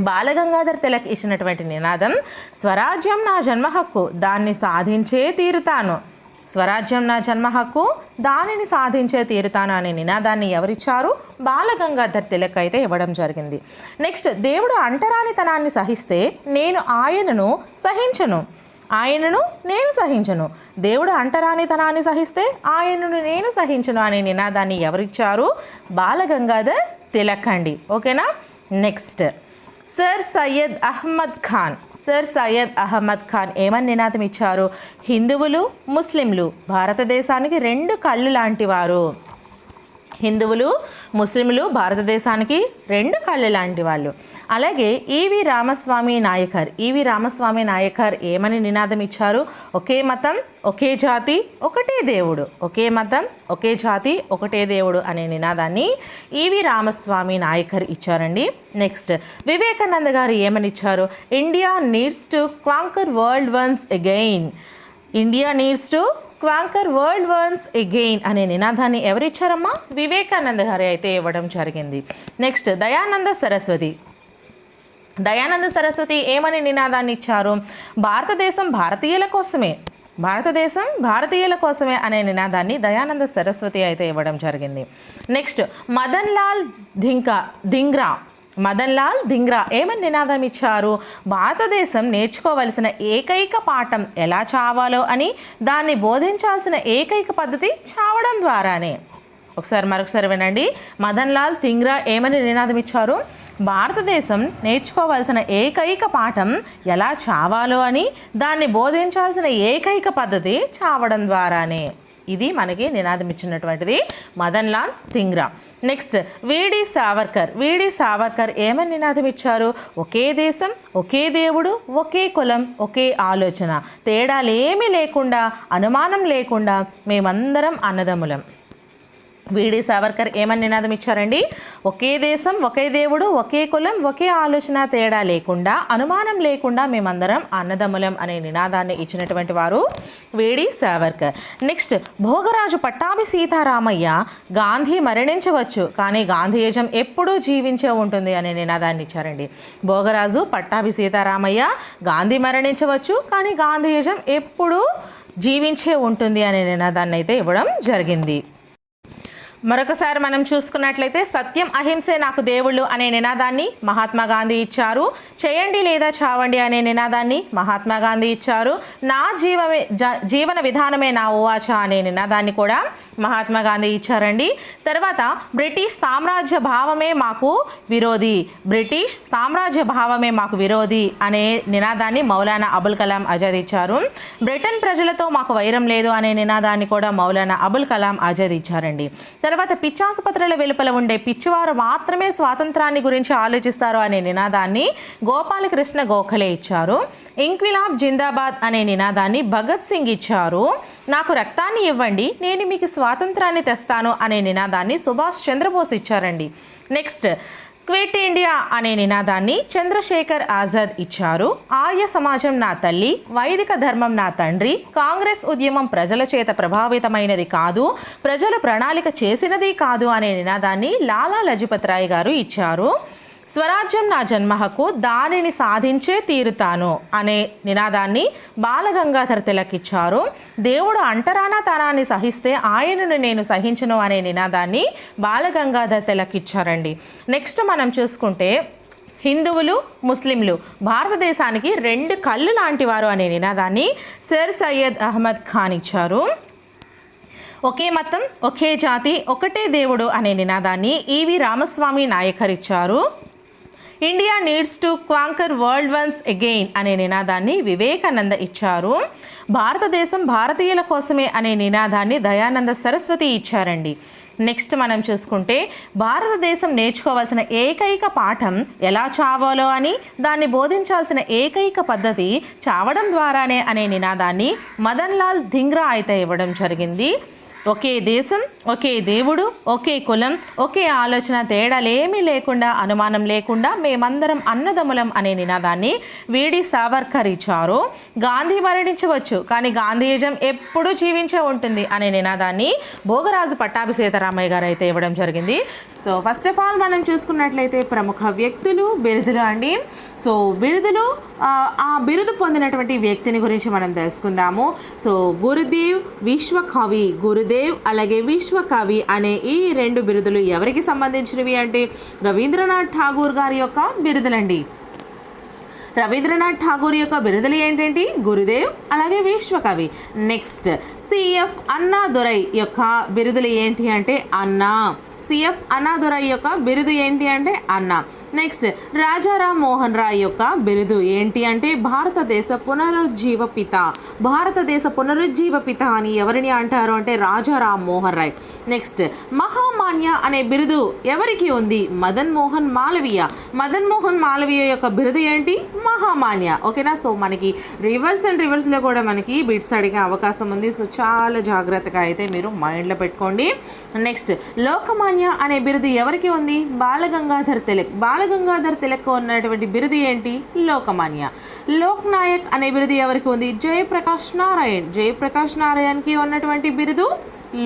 బాలగంగాధర్ తిలక్ ఇచ్చినటువంటి నినాదం స్వరాజ్యం నా జన్మ హక్కు దాన్ని సాధించే తీరుతాను. స్వరాజ్యం నా జన్మ హక్కు దానిని సాధించే తీరుతాను అనే నినాదాన్ని ఎవరిచ్చారు? బాలగంగాధర్ తిలక్ అయితే ఇవ్వడం జరిగింది. నెక్స్ట్ దేవుడు అంటరానితనాన్ని సహిస్తే నేను ఆయనను సహించను. దేవుడు అంటరానితనాన్ని సహిస్తే ఆయనను నేను సహించను అనే నినాదాన్ని ఎవరిచ్చారు? బాలగంగాధర్ తిలక్ అండి. ఓకేనా. నెక్స్ట్ సర్ సయ్యద్ అహ్మద్ ఖాన్ ఏమని నినాదం ఇచ్చారు? హిందువులు ముస్లింలు భారతదేశానికి రెండు కళ్ళు లాంటి వారు. హిందువులు ముస్లింలు భారతదేశానికి రెండు కళ్ళు లాంటి వాళ్ళు. అలాగే ఈవి రామస్వామి నాయకర్ ఏమని నినాదం ఇచ్చారు? ఒకే మతం ఒకే జాతి ఒకటే దేవుడు, ఒకే మతం ఒకే జాతి ఒకటే దేవుడు అనే నినాదాన్ని ఈవి రామస్వామి నాయకర్ ఇచ్చారండి. నెక్స్ట్ వివేకానంద గారు ఏమని ఇచ్చారు? India needs to conquer world once again అనే నినాదాన్ని ఎవరిచ్చారమ్మా? వివేకానంద గారు అయితే ఇవ్వడం జరిగింది. నెక్స్ట్ దయానంద సరస్వతి ఏమని నినాదాన్ని ఇచ్చారు? భారతదేశం భారతీయుల కోసమే అనే నినాదాన్ని దయానంద సరస్వతి అయితే ఇవ్వడం జరిగింది. నెక్స్ట్ మదన్ లాల్ ధింగ్రా ఏమని నినాదం ఇచ్చారు? భారతదేశం నేర్చుకోవలసిన ఏకైక పాఠం ఎలా చావాలో అని, దాన్ని బోధించాల్సిన ఏకైక పద్ధతి చావడం ద్వారానే. మరొకసారి వినండి. మదన్ లాల్ ధింగ్రా ఏమని నినాదం ఇచ్చారు? భారతదేశం నేర్చుకోవాల్సిన ఏకైక పాఠం ఎలా చావాలో అని, దాన్ని బోధించాల్సిన ఏకైక పద్ధతి చావడం ద్వారానే. ఇది మనకి నినాదం ఇచ్చినటువంటిది మదన్ లాల్ ధింగ్రా. నెక్స్ట్ వీడి సావర్కర్ ఏమని నినాదం ఇచ్చారు? ఒకే దేశం ఒకే దేవుడు ఒకే కులం ఒకే ఆలోచన, తేడాలేమీ లేకుండా అనుమానం లేకుండా మేమందరం అన్నదమ్ములం. వీడి సావర్కర్ ఏమని నినాదం ఇచ్చారండి? ఒకే దేశం ఒకే దేవుడు ఒకే కులం ఒకే ఆలోచన, తేడా లేకుండా అనుమానం లేకుండా మేమందరం అన్నదమ్ములం అనే నినాదాన్ని ఇచ్చినటువంటి వారు వీడి సావర్కర్. నెక్స్ట్ భోగరాజు పట్టాభి సీతారామయ్య గాంధీ మరణించవచ్చు కానీ గాంధీయిజం ఎప్పుడూ జీవించే ఉంటుంది అనే నినాదాన్ని ఇచ్చారండి. భోగరాజు పట్టాభి సీతారామయ్య గాంధీ మరణించవచ్చు కానీ గాంధీయిజం ఎప్పుడూ జీవించే ఉంటుంది అనే నినాదాన్ని అయితే ఇవ్వడం జరిగింది. మరొకసారి మనం చూసుకున్నట్లయితే సత్యం అహింసే నాకు దేవుళ్ళు అనే నినాదాన్ని మహాత్మా గాంధీ ఇచ్చారు. చేయండి లేదా చావండి అనే నినాదాన్ని మహాత్మా గాంధీ ఇచ్చారు. నా జీవన విధానమే నా ఓవాచ అనే నినాదాన్ని కూడా మహాత్మా గాంధీ ఇచ్చారండి. తర్వాత బ్రిటిష్ సామ్రాజ్య భావమే మాకు విరోధి, బ్రిటిష్ సామ్రాజ్య భావమే మాకు విరోధి అనే నినాదాన్ని మౌలానా అబుల్ కలాం ఆజాద్ ఇచ్చారు. బ్రిటన్ ప్రజలతో మాకు వైరం లేదు అనే నినాదాన్ని కూడా మౌలానా అబుల్ కలాం ఆజాద్ ఇచ్చారండి. తర్వాత పిచ్చాసుపత్రుల వెలుపల ఉండే పిచ్చివారు మాత్రమే స్వాతంత్రాన్ని గురించి ఆలోచిస్తారు అనే నినాదాన్ని గోపాలకృష్ణ గోఖలే ఇచ్చారు. ఇంక్విలాబ్ జిందాబాద్ అనే నినాదాన్ని భగత్ సింగ్ ఇచ్చారు. నాకు రక్తాన్ని ఇవ్వండి, నేను మీకు స్వాతంత్రాన్ని తెస్తాను అనే నినాదాన్ని సుభాష్ చంద్రబోస్ ఇచ్చారండి. నెక్స్ట్ క్విట్ ఇండియా అనే నినాదాన్ని చంద్రశేఖర్ ఆజాద్ ఇచ్చారు. ఆర్య సమాజం నా తల్లి, వైదిక ధర్మం నా తండ్రి, కాంగ్రెస్ ఉద్యమం ప్రజల చేత ప్రభావితమైనది కాదు, ప్రజలు ప్రణాళిక చేసినది కాదు అనే నినాదాన్ని లాలా లజపత్ రాయ్ గారు ఇచ్చారు. స్వరాజ్యం నా జన్మ హక్కు, దానిని సాధించే తీరుతాను అనే నినాదాన్ని బాలగంగాధర్ తిలక్ ఇచ్చారు. దేవుడు అంటరానితనాన్ని సహిస్తే ఆయనను నేను సహించను అనే నినాదాన్ని బాలగంగాధర్ తిలక్ ఇచ్చారండి. నెక్స్ట్ మనం చూసుకుంటే హిందువులు ముస్లింలు భారతదేశానికి రెండు కళ్ళు లాంటి వారు అనే నినాదాన్ని సర్ సయ్యద్ అహ్మద్ ఖాన్ ఇచ్చారు. ఒకే మతం, ఒకే జాతి, ఒకటే దేవుడు అనే నినాదాన్ని ఈవి రామస్వామి నాయకర్ ఇచ్చారు. India needs to conquer world once again అనే నినాదాన్ని వివేకానంద ఇచ్చారు. భారతదేశం భారతీయుల కోసమే అనే నినాదాన్ని దయానంద సరస్వతి ఇచ్చారండి. నెక్స్ట్ మనం చూసుకుంటే భారతదేశం నేర్చుకోవాల్సిన ఏకైక పాఠం ఎలా చావాలో అని, దాన్ని బోధించాల్సిన ఏకైక పద్ధతి చావడం ద్వారానే అనే నినాదాన్ని మదన్ లాల్ ధింగ్రా అయితే ఇవ్వడం జరిగింది. ఒకే దేశం, ఒకే దేవుడు, ఒకే కులం, ఒకే ఆలోచన, తేడాలేమీ లేకుండా, అనుమానం లేకుండా మేమందరం అన్నదమ్ములం అనే నినాదాన్ని వీడి సావర్కర్ ఇచ్చారు. గాంధీ మరణించవచ్చు కానీ గాంధీజం ఎప్పుడూ జీవించే ఉంటుంది అనే నినాదాన్ని భోగరాజు పట్టాభి సీతారామయ్య గారు అయితే ఇవ్వడం జరిగింది. సో ఫస్ట్ ఆఫ్ ఆల్ మనం చూసుకున్నట్లయితే ప్రముఖ వ్యక్తులు, బిరుదులు అండి. సో బిరుదులు, ఆ బిరుదు పొందినటువంటి వ్యక్తిని గురించి మనం తెలుసుకుందాము. సో గురుదేవ్, విశ్వకవి, గురుదేవ్ అలాగే విశ్వకవి అనే ఈ రెండు బిరుదులు ఎవరికి సంబంధించినవి అంటే రవీంద్రనాథ్ ఠాగూర్ గారి యొక్క బిరుదులండి. రవీంద్రనాథ్ ఠాగూర్ యొక్క బిరుదులు ఏంటంటే గురుదేవ్ అలాగే విశ్వకవి. నెక్స్ట్ సిఎఫ్ అన్నాదురై యొక్క బిరుదులు ఏంటి అంటే అన్నా. సిఎఫ్ అన్నాదురై యొక్క బిరుదు ఏంటి అంటే అన్నా. నెక్స్ట్ రాజారాం మోహన్ రాయ్ యొక్క బిరుదు ఏంటి అంటే భారతదేశ పునరుజ్జీవ పిత. భారతదేశ పునరుజ్జీవ పిత అని ఎవరిని అంటారు అంటే రాజారాం మోహన్ రాయ్. నెక్స్ట్ మహామాన్య అనే బిరుదు ఎవరికి ఉంది? మదన్ మోహన్ మాలవీయ. మదన్ మోహన్ మాలవీయ యొక్క బిరుదు ఏంటి? మహామాన్య. ఓకేనా? సో మనకి రివర్స్ అండ్ రివర్స్లో కూడా మనకి బిట్స్ అడిగే అవకాశం ఉంది. సో చాలా జాగ్రత్తగా అయితే మీరు మైండ్లో పెట్టుకోండి. నెక్స్ట్ లోకమాన్య అనే బిరుదు ఎవరికి ఉంది? బాలగంగాధర్ తిలక్. బాలగంగాధర్ తిలక్ ఉన్నటువంటి బిరుదు ఏంటి? లోకమాన్య. లోక్ నాయక్ అనే బిరుదు ఎవరికి ఉంది? జయప్రకాష్ నారాయణ్. జయప్రకాష్ నారాయణ్కి ఉన్నటువంటి బిరుదు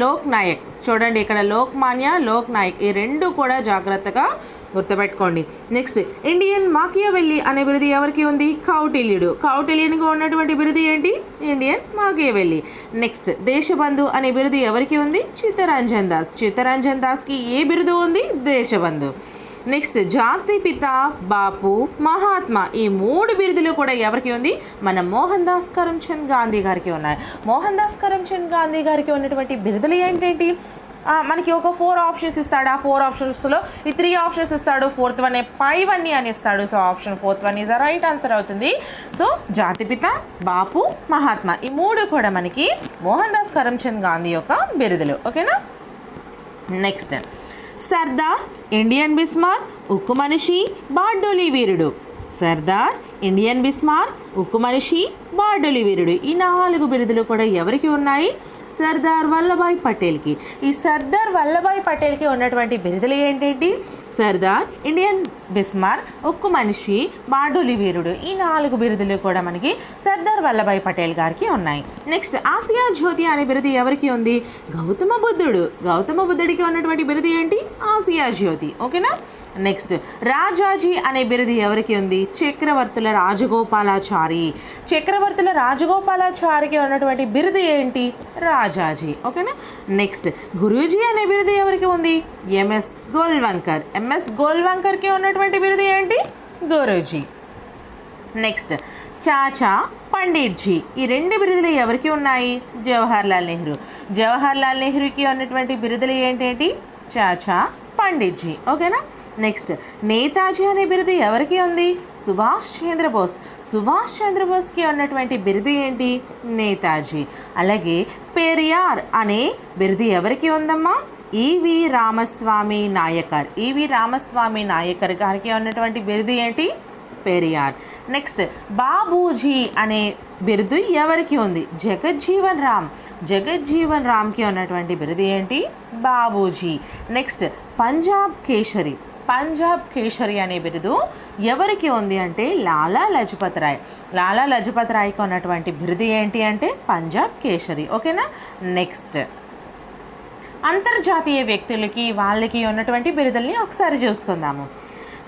లోక్ నాయక్. చూడండి ఇక్కడ లోక్మాన్య, లోక్ నాయక్ ఈ రెండు కూడా జాగ్రత్తగా గుర్తుపెట్టుకోండి. నెక్స్ట్ ఇండియన్ మాకియావెల్లి అనే బిరుదు ఎవరికి ఉంది? కౌటిల్యుడు. కౌటిల్యునికి ఉన్నటువంటి బిరుదు ఏంటి? ఇండియన్ మాకియావెల్లి. నెక్స్ట్ దేశబంధు అనే బిరుదు ఎవరికి ఉంది? చిత్తరంజన్ దాస్. చిత్తరంజన్ దాస్కి ఏ బిరుదు ఉంది? దేశబంధు. నెక్స్ట్ జాతిపిత, బాపు, మహాత్మా ఈ మూడు బిరుదులు కూడా ఎవరికి ఉంది? మన మోహన్ దాస్ కరమ్చంద్ గాంధీ గారికి ఉన్నాయి. మోహన్ దాస్ కరమ్చంద్ గాంధీ గారికి ఉన్నటువంటి బిరుదులు ఏంటేంటి? మనకి ఒక 4 ఆప్షన్స్ ఇస్తాడు. ఆ 4 ఆప్షన్స్లో ఈ 3 ఆప్షన్స్ ఇస్తాడు. 4th వన్ పైవన్నీ అని ఇస్తాడు. So option 4th one is the right answer అవుతుంది. సో జాతిపిత, బాపు, మహాత్మా ఈ మూడు కూడా మనకి మోహన్ దాస్ కరమ్చంద్ గాంధీ యొక్క బిరుదులు. ఓకేనా? నెక్స్ట్ సర్దార్, ఇండియన్ బిస్మార్క్, ఉక్కు మనిషి, బార్డోలి వీరుడు. సర్దార్, ఇండియన్ బిస్మార్క్, ఉక్కు మనిషి, బార్డోలి వీరుడు ఈ 4 బిరుదులు కూడా ఎవరికి ఉన్నాయి? సర్దార్ వల్లభాయ్ పటేల్కి. ఈ సర్దార్ వల్లభాయ్ పటేల్కి ఉన్నటువంటి బిరుదులు ఏంటంటే సర్దార్, ఇండియన్ బిస్మార్క్, ఉక్కు మనిషి, బార్డోలి వీరుడు ఈ 4 బిరుదులు కూడా మనకి సర్దార్ వల్లభాయ్ పటేల్ గారికి ఉన్నాయి. నెక్స్ట్ ఆసియా జ్యోతి అనే బిరుదు ఎవరికి ఉంది? గౌతమ బుద్ధుడు. గౌతమ బుద్ధుడికి ఉన్నటువంటి బిరుదు ఏంటి? ఆసియా జ్యోతి. ఓకేనా? నెక్స్ట్ రాజాజీ అనే బిరుదు ఎవరికి ఉంది? చక్రవర్తుల రాజగోపాలాచారి. చక్రవర్తుల రాజగోపాలాచారికి ఉన్నటువంటి బిరుదు ఏంటి? రాజాజీ. ఓకేనా. నెక్స్ట్ గురూజీ అనే బిరుదు ఎవరికి ఉంది? ఎంఎస్ గోల్వంకర్. ఎంఎస్ గోల్వంకర్కి ఉన్నటువంటి బిరుదు ఏంటి? గురూజీ. నెక్స్ట్ చాచా, పండిట్జీ. ఈ రెండు బిరుదులు ఎవరికి ఉన్నాయి? జవహర్లాల్ నెహ్రూ. జవహర్లాల్ నెహ్రూకి ఉన్నటువంటి బిరుదులు ఏంటేంటి? చాచా, పండిట్జీ. ఓకేనా. నెక్స్ట్ నేతాజీ అనే బిరుదు ఎవరికి ఉంది? సుభాష్ చంద్రబోస్. సుభాష్ చంద్రబోస్కి ఉన్నటువంటి బిరుదు ఏంటి? నేతాజీ. అలాగే పెరియార్ అనే బిరుదు ఎవరికి ఉందమ్మా? ఈవి రామస్వామి నాయకర్. ఈవి రామస్వామి నాయకర్ గారికి ఉన్నటువంటి బిరుదు ఏంటి? పెరియార్. నెక్స్ట్ బాబూజీ అనే బిరుదు ఎవరికి ఉంది? జగజ్జీవన్ రామ్. జగజ్జీవన్ రామ్కి ఉన్నటువంటి బిరుదు ఏంటి? బాబూజీ. నెక్స్ట్ పంజాబ్ కేసరి. పంజాబ్ కేసరి అనే బిరుదు ఎవరికి ఉంది అంటే లాలా లజపత్ రాయ్. లాలా లజపత్ రాయ్కి ఉన్నటువంటి బిరుదు ఏంటి అంటే పంజాబ్ కేసరి. ఓకేనా. నెక్స్ట్ అంతర్జాతీయ వ్యక్తులకి వాళ్ళకి ఉన్నటువంటి బిరుదుల్ని ఒకసారి చూసుకుందాము.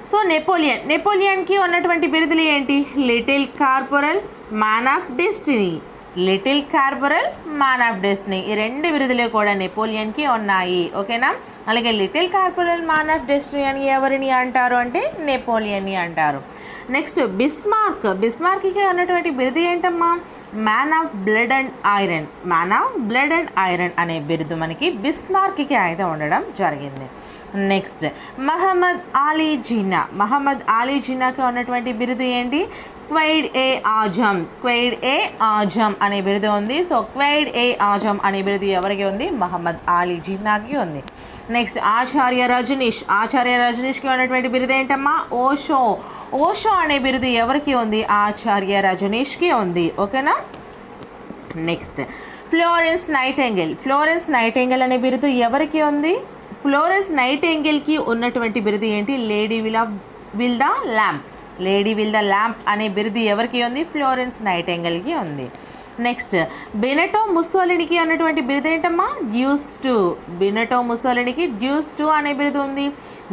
So Napoleon. నెపోలియన్కి ఉన్నటువంటి బిరుదులు ఏంటి? Little corporal, man of destiny. Little corporal, man of destiny. ఈ రెండు బిరుదులు కూడా నెపోలియన్కి ఉన్నాయి. ఓకేనా. అలాగే little corporal, man of destiny అని ఎవరిని అంటారు అంటే నెపోలియన్ని అంటారు. Next Bismarck. బిస్మార్క్కి ఉన్నటువంటి బిరుదు ఏంటమ్మా? Man of blood and iron. Man of blood and iron అనే బిరుదు మనకి బిస్మార్క్కి అయితే ఉండడం జరిగింది. నెక్స్ట్ మహమ్మద్ అలీ జిన్నా. మహమ్మద్ అలీ జిన్నాకి ఉన్నటువంటి బిరుదు ఏంటి? క్వైడ్ ఏ ఆజమ్. క్వైడ్ ఏ ఆజమ్ అనే బిరుదు ఉంది. సో క్వైడ్ ఏ ఆజమ్ అనే బిరుదు ఎవరికి ఉంది? మహమ్మద్ అలీ జిన్నాకి ఉంది. నెక్స్ట్ ఆచార్య రజనీష్. ఆచార్య రజనీష్కి ఉన్నటువంటి బిరుదు ఏంటమ్మా? ఓషో. ఓషో అనే బిరుదు ఎవరికి ఉంది? ఆచార్య రజనీష్కి ఉంది. ఓకేనా. Next Florence nightingale. Florence nightingale అనే బిరుదు ఎవరికి ఉంది? ఫ్లోరెన్స్ నైటింగేల్కి ఉన్నటువంటి బిరుదు ఏంటి? Lady will the lamp. Lady will the lamp అనే బిరుదు ఎవరికి ఉంది? ఫ్లోరెన్స్ నైటింగేల్కి ఉంది. నెక్స్ట్ బెనెటో ముస్సోలినికి ఉన్నటువంటి బిరుదు ఏంటమ్మా? డ్యూస్ టు. బెనెటో ముస్సోలినికి డ్యూస్ టు అనే బిరుదు ఉంది.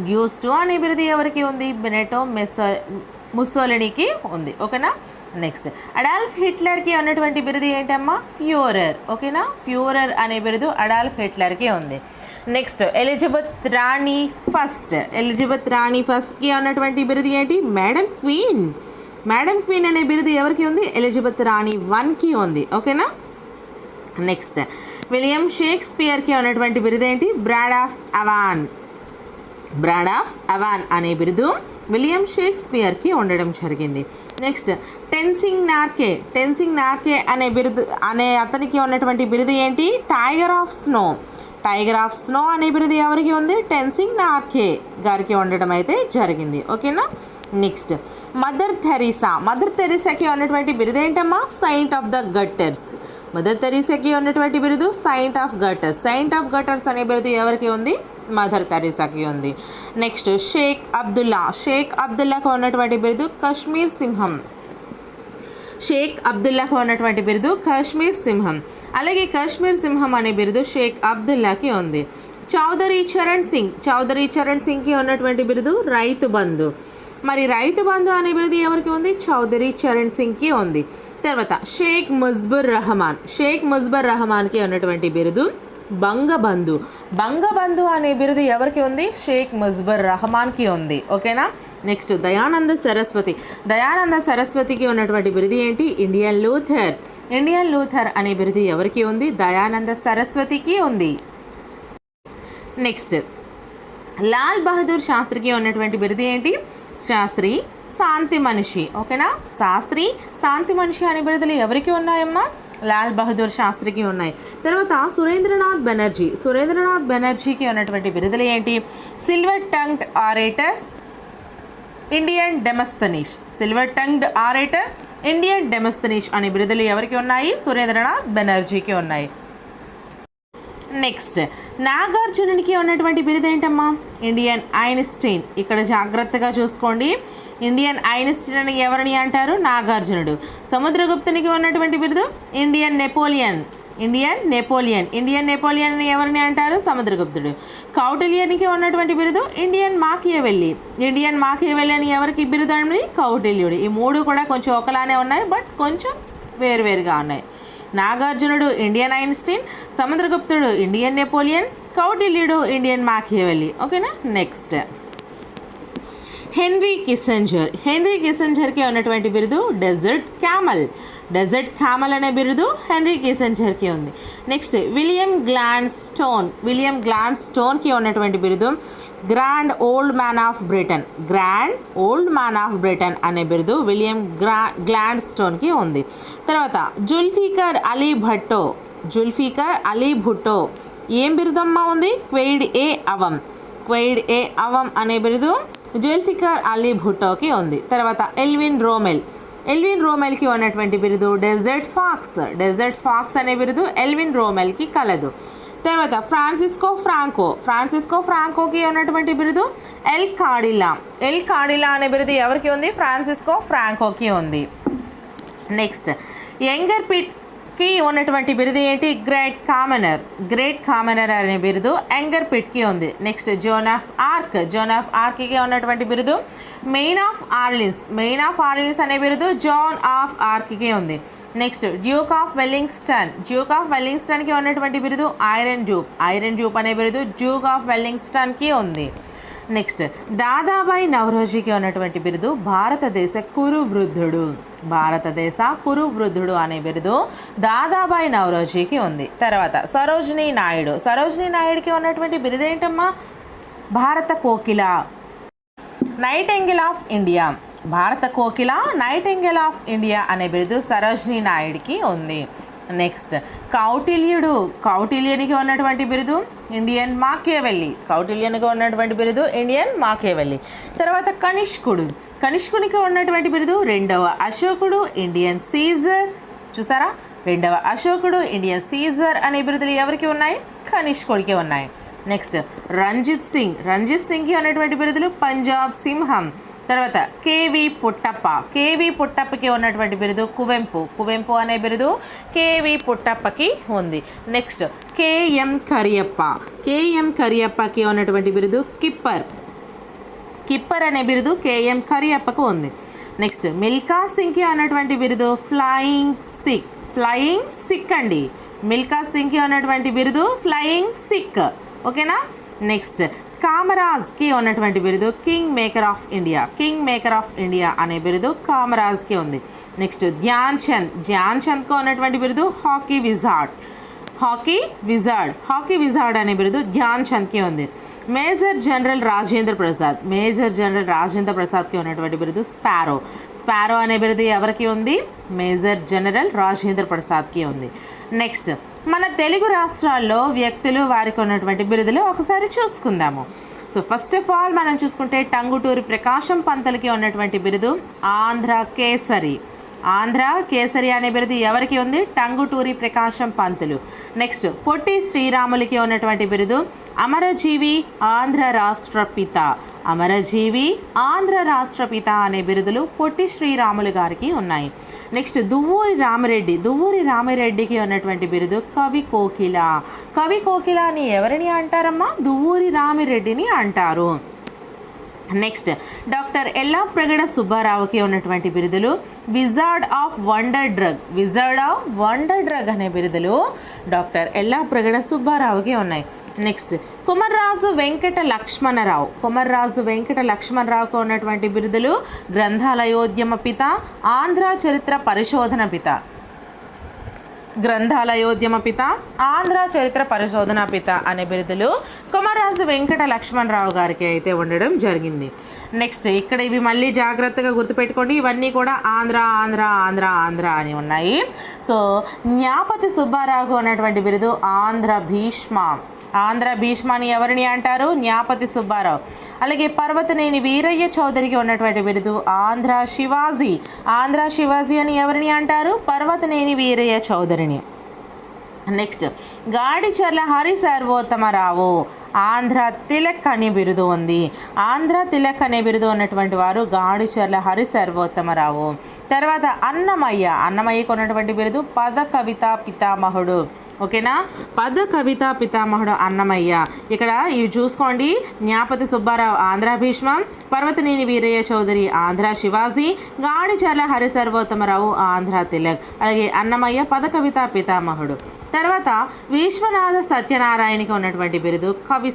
డ్యూస్ టు అనే బిరుదు ఎవరికి ఉంది? బెనెటో ముస్సోలినికి ఉంది. ఓకేనా. నెక్స్ట్ అడాల్ఫ్ హిట్లర్కి ఉన్నటువంటి బిరుదు ఏంటమ్మా? ఫ్యూరర్. ఓకేనా. ఫ్యూరర్ అనే బిరుదు అడాల్ఫ్ హిట్లర్కి ఉంది. నెక్స్ట్ ఎలిజబెత్ రాణి ఫస్ట్. ఎలిజబెత్ రాణి ఫస్ట్కి ఉన్నటువంటి బిరుదు ఏంటి? Madam queen. మేడం క్వీన్ అనే బిరుదు ఎవరికి ఉంది? ఎలిజబెత్ రాణి 1కి ఉంది. ఓకేనా. నెక్స్ట్ విలియం షేక్స్పియర్కి ఉన్నటువంటి బిరుదు ఏంటి? Bard of Avon. Bard of Avon అనే బిరుదు విలియం షేక్స్పియర్కి ఉండడం జరిగింది. నెక్స్ట్ టెన్సింగ్ నార్కే. టెన్సింగ్ నార్కే అనే బిరుదు అతనికి ఉన్నటువంటి బిరుదు ఏంటి? Tiger of snow. Tiger of snow అనే బిరుదు ఎవరికి ఉంది? టెన్సింగ్ నార్కే గారికి ఉండడం అయితే జరిగింది. ఓకేనా. Next mother Teresa. మదర్ థెరిసాకి ఉన్నటువంటి బిరుదు ఏంటమ్మా? Saint of the gutters. Mother థెరిసాకి ఉన్నటువంటి బిరుదు saint of gutters. Saint of gutters అనే బిరుదు ఎవరికి ఉంది? మదర్ థెరిసాకి ఉంది. నెక్స్ట్ షేక్ అబ్దుల్లా. షేక్ అబ్దుల్లాకు ఉన్నటువంటి బిరుదు కాశ్మీర్ సింహం. షేక్ అబ్దుల్లాకు ఉన్నటువంటి బిరుదు కాశ్మీర్ సింహం. అలాగే కాశ్మీర్ సింహం అనే బిరుదు షేక్ అబ్దుల్లాకి ఉంది. చౌదరి చరణ్ సింగ్. చౌదరి చరణ్ సింగ్కి ఉన్నటువంటి బిరుదు రైతు బంధు. మరి రైతు బంధు అనే బిరుదు ఎవరికి ఉంది? చౌదరి చరణ్ సింగ్కి ఉంది. తర్వాత షేక్ ముజ్బుర్ రహమాన్. షేక్ ముజ్బుర్ రహమాన్కి ఉన్నటువంటి బిరుదు బంగబంధు. బంగబంధు అనే బిరుదు ఎవరికి ఉంది? షేక్ ముజ్బుర్ రహమాన్కి ఉంది. ఓకేనా. నెక్స్ట్ దయానంద సరస్వతి. దయానంద సరస్వతికి ఉన్నటువంటి బిరుదు ఏంటి? Indian Luther. ఇండియన్ లూథర్ అనే బిరుదు ఎవరికి ఉంది? దయానంద సరస్వతికి ఉంది. నెక్స్ట్ లాల్ బహదూర్ శాస్త్రికి ఉన్నటువంటి బిరుదు ఏంటి? శాస్త్రి శాంతి మనిషి. ఓకేనా. శాస్త్రి శాంతి మనిషి అనే బిరుదులు ఎవరికి ఉన్నాయమ్మా? లాల్ బహదూర్ శాస్త్రికి ఉన్నాయి. తర్వాత సురేంద్రనాథ్ బెనర్జీ. సురేంద్రనాథ్ బెనర్జీకి ఉన్నటువంటి బిరుదులు ఏంటి? Silver tongued orator, Indian Demosthenes. Silver tongued orator, Indian Demosthenes అనే బిరుదులు ఎవరికి ఉన్నాయి? సురేంద్రనాథ్ బెనర్జీకి ఉన్నాయి. నెక్స్ట్ నాగార్జునునికి ఉన్నటువంటి బిరుదు ఏంటమ్మా? Indian Einstein. ఇక్కడ జాగ్రత్తగా చూసుకోండి. ఇండియన్ ఐన్స్టీన్ అని ఎవరిని అంటారు? నాగార్జునుడు. సముద్రగుప్తునికి ఉన్నటువంటి బిరుదు Indian Napoleon. Indian Napoleon. Indian Napoleon అని ఎవరిని అంటారు? సముద్రగుప్తుడు. కౌటిల్యునికి ఉన్నటువంటి బిరుదు ఇండియన్ మాకియవెల్లి. ఇండియన్ మాకియవెల్లి అని ఎవరికి బిరుదు అండి? కౌటిల్యుడు. ఈ మూడు కూడా కొంచెం ఒకలానే ఉన్నాయి, బట్ కొంచెం వేరువేరుగా ఉన్నాయి. నాగార్జునుడు ఇండియన్ ఐన్స్టీన్, సముద్రగుప్తుడు ఇండియన్ నెపోలియన్, కౌటిల్యుడు ఇండియన్ మాకియవెల్లి. ఓకేనా? Next Henry Kissinger. హెన్రీ కిస్సింజర్కి ఉన్నటువంటి బిరుదు డెజర్ట్ క్యామల్. డెజర్ట్ క్యామల్ అనే బిరుదు హెన్రీ కిస్సింజర్కి ఉంది. Next William Gladstone. William గ్లాడ్ స్టోన్కి ఉన్నటువంటి బిరుదు grand old man of Britain. Grand old man of Britain అనే బిరుదు విలియం గ్లాడ్ స్టోన్కి ఉంది. తర్వాత జుల్ఫికర్ అలీ భట్టో. జుల్ఫికర్ అలీ భుట్టో ఏం బిరుదమ్మా ఉంది? క్వెయిడ్ ఏ అవమ్. క్వెయిడ్ ఏ అవమ్ అనే బిరుదు జుల్ఫికర్ అలీ భుట్టోకి ఉంది. తర్వాత ఎల్విన్ రోమెల్. ఎల్విన్ రోమెల్కి ఉన్నటువంటి బిరుదు డెజర్ట్ ఫాక్స్. డెజర్ట్ ఫాక్స్ అనే బిరుదు ఎల్విన్ రోమెల్కి కలదు. తర్వాత ఫ్రాన్సిస్కో ఫ్రాంకో. ఫ్రాన్సిస్కో ఫ్రాంకోకి ఉన్నటువంటి బిరుదు ఎల్ కార్డిలా. ఎల్ కార్డిలా అనే బిరుదు ఎవరికి ఉంది? ఫ్రాన్సిస్కో ఫ్రాంకోకి ఉంది. నెక్స్ట్ యంగర్ పిట్కి ఉన్నటువంటి బిరుదు ఏంటి? Great commoner. గ్రేట్ కామనర్ అనే బిరుదు యంగర్ పిట్కి ఉంది. Next Joan of Arc. Joan of ఆర్క్కి ఉన్నటువంటి బిరుదు maid of Orleans. Maid of Orleans అనే బిరుదు జాన్ ఆఫ్ ఆర్క్కి ఉంది. Next Duke of Wellington. Duke of వెల్లింగ్స్టన్కి ఉన్నటువంటి బిరుదు ఐరన్ డ్యూక్. ఐరన్ డ్యూక్ అనే బిరుదు డ్యూక్ ఆఫ్ వెల్లింగ్స్టన్కి ఉంది. నెక్స్ట్ దాదాబాయి నవరోజీకి ఉన్నటువంటి బిరుదు భారతదేశ కురు వృద్ధుడు. భారతదేశ కురు వృద్ధుడు అనే బిరుదు దాదాబాయి నవరోజీకి ఉంది. తర్వాత సరోజినీ నాయుడు. సరోజినీ నాయుడుకి ఉన్నటువంటి బిరుదు ఏంటమ్మా? భారత కోకిల. Nightingale of India. భారత కోకిల, నైటింగేల్ ఆఫ్ ఇండియా అనే బిరుదు సరోజినీ నాయుడికి ఉంది. నెక్స్ట్ కౌటిల్యుడు. కౌటిల్యునికి ఉన్నటువంటి బిరుదు ఇండియన్ మాకియవెల్లి. కౌటిల్యునికి ఉన్నటువంటి బిరుదు ఇండియన్ మాకియవెల్లి. తర్వాత కనిష్కుడు. కనిష్కునికి ఉన్నటువంటి బిరుదు రెండవ అశోకుడు, ఇండియన్ సీజర్. చూసారా? రెండవ అశోకుడు, ఇండియన్ సీజర్ అనే బిరుదులు ఎవరికి ఉన్నాయి? కనిష్కుడికి ఉన్నాయి. నెక్స్ట్ రంజిత్ సింగ్. రంజిత్ సింగ్కి ఉన్నటువంటి బిరుదులు పంజాబ్ సింహం. తర్వాత కేవి పుట్టప్ప. కేవి పుట్టప్పకి ఉన్నటువంటి బిరుదు కువెంపు. కువెంపు అనే బిరుదు కేవి పుట్టప్పకి ఉంది. Next KM Kariappa. కేఎం కరియప్పకి ఉన్నటువంటి బిరుదు కిప్పర్. కిప్పర్ అనే బిరుదు కేఎం కరియప్పకు ఉంది. నెక్స్ట్ మిల్కా సింగ్కి ఉన్నటువంటి బిరుదు ఫ్లయింగ్ సిక్. ఫ్లయింగ్ సిక్ అండి. మిల్కా సింగ్కి ఉన్నటువంటి బిరుదు ఫ్లయింగ్ సిక్. ఓకేనా? నెక్స్ట్ కామరాజ్కి ఉన్నటువంటి బిరుదు king maker of India. King maker of India అనే బిరుదు కామరాజ్కి ఉంది. నెక్స్ట్ ధ్యాన్ చంద్. ధ్యాన్ చంద్కి ఉన్నటువంటి బిరుదు hockey wizard. Hockey wizard. Hockey wizard అనే బిరుదు ధ్యాన్ చంద్కి ఉంది. Major general Rajendra Prasad. Major general Rajendra ప్రసాద్కి ఉన్నటువంటి బిరుదు స్పారో. స్పారో అనే బిరుదు ఎవరికి ఉంది? మేజర్ జనరల్ రాజేంద్ర ప్రసాద్కి ఉంది. నెక్స్ట్ మన తెలుగు రాష్ట్రాల్లో వ్యక్తులు వారికి ఉన్నటువంటి బిరుదులు ఒకసారి చూసుకుందాము. సో ఫస్ట్ ఆఫ్ ఆల్ మనం చూసుకుంటే టంగుటూరి ప్రకాశం పంతులకి ఉన్నటువంటి బిరుదు ఆంధ్ర కేసరి. ఆంధ్ర కేసరి అనే బిరుదు ఎవరికి ఉంది? టంగుటూరి ప్రకాశం పంతులు. నెక్స్ట్ పొట్టి శ్రీరాములకి ఉన్నటువంటి బిరుదు అమరజీవి ఆంధ్ర రాష్ట్రపిత. అమరజీవి ఆంధ్ర రాష్ట్రపిత అనే బిరుదులు పొట్టి శ్రీరాములు గారికి ఉన్నాయి. నెక్స్ట్ దువ్వూరి రామిరెడ్డి. దువ్వూరి రామిరెడ్డికి ఉన్నటువంటి బిరుదు కవి కోకిల. కవి కోకిల అని ఎవరిని అంటారమ్మా? దువ్వూరి రామిరెడ్డిని అంటారు. నెక్స్ట్ డాక్టర్ ఎల్లాప్రగడ సుబ్బారావుకి ఉన్నటువంటి బిరుదులు wizard of wonder drug. Wizard of wonder drug అనే బిరుదులు డాక్టర్ ఎల్లాప్రగడ సుబ్బారావుకి ఉన్నాయి. నెక్స్ట్ కుమర్రాజు వెంకట లక్ష్మణరావు. కుమర్రాజు వెంకట లక్ష్మణరావుకు ఉన్నటువంటి బిరుదులు గ్రంథాలయోద్యమ పిత, ఆంధ్ర చరిత్ర పరిశోధన పిత. గ్రంథాలయోద్యమ పిత, ఆంధ్ర చరిత్ర పరిశోధన పిత అనే బిరుదులు కుమర్రాజు వెంకట లక్ష్మణరావు గారికి అయితే ఉండడం జరిగింది. నెక్స్ట్ ఇక్కడ ఇవి మళ్ళీ జాగ్రత్తగా గుర్తుపెట్టుకోండి. ఇవన్నీ కూడా ఆంధ్ర ఆంధ్ర ఆంధ్ర ఆంధ్ర అని ఉన్నాయి. సో జ్ఞాపతి సుబ్బారావుకు ఉన్నటువంటి బిరుదు ఆంధ్ర భీష్మ. ఆంధ్ర భీష్మ అని ఎవరిని అంటారు? జ్ఞాపతి సుబ్బారావు. అలాగే పర్వతనేని వీరయ్య చౌదరికి ఉన్నటువంటి బిరుదు ఆంధ్ర శివాజీ. ఆంధ్ర శివాజీ అని ఎవరిని అంటారు? పర్వతనేని వీరయ్య చౌదరిని. నెక్స్ట్ గాడిచర్ల హరి సర్వోత్తమరావు. ఆంధ్ర తిలక్ అనే బిరుదు ఉంది. ఆంధ్ర తిలక్ అనే బిరుదు ఉన్నటువంటి వారు గాడిచర్ల హరి సర్వోత్తమరావు. తర్వాత అన్నమయ్యకు ఉన్నటువంటి బిరుదు పద కవిత పితామహుడు. ఓకేనా, పద కవిత పితామహుడు అన్నమయ్య. ఇక్కడ ఇవి చూసుకోండి, జ్ఞాపతి సుబ్బారావు ఆంధ్ర భీష్మ, పర్వతనేని వీరయ్య చౌదరి ఆంధ్ర శివాజీ, గాడిచర్ల హరి సర్వోత్తమరావు ఆంధ్ర తిలక్. అలాగే అన్నమయ్య పద కవిత పితామహుడు. తర్వాత విశ్వనాథ సత్యనారాయణకి ఉన్నటువంటి బిరుదు కవి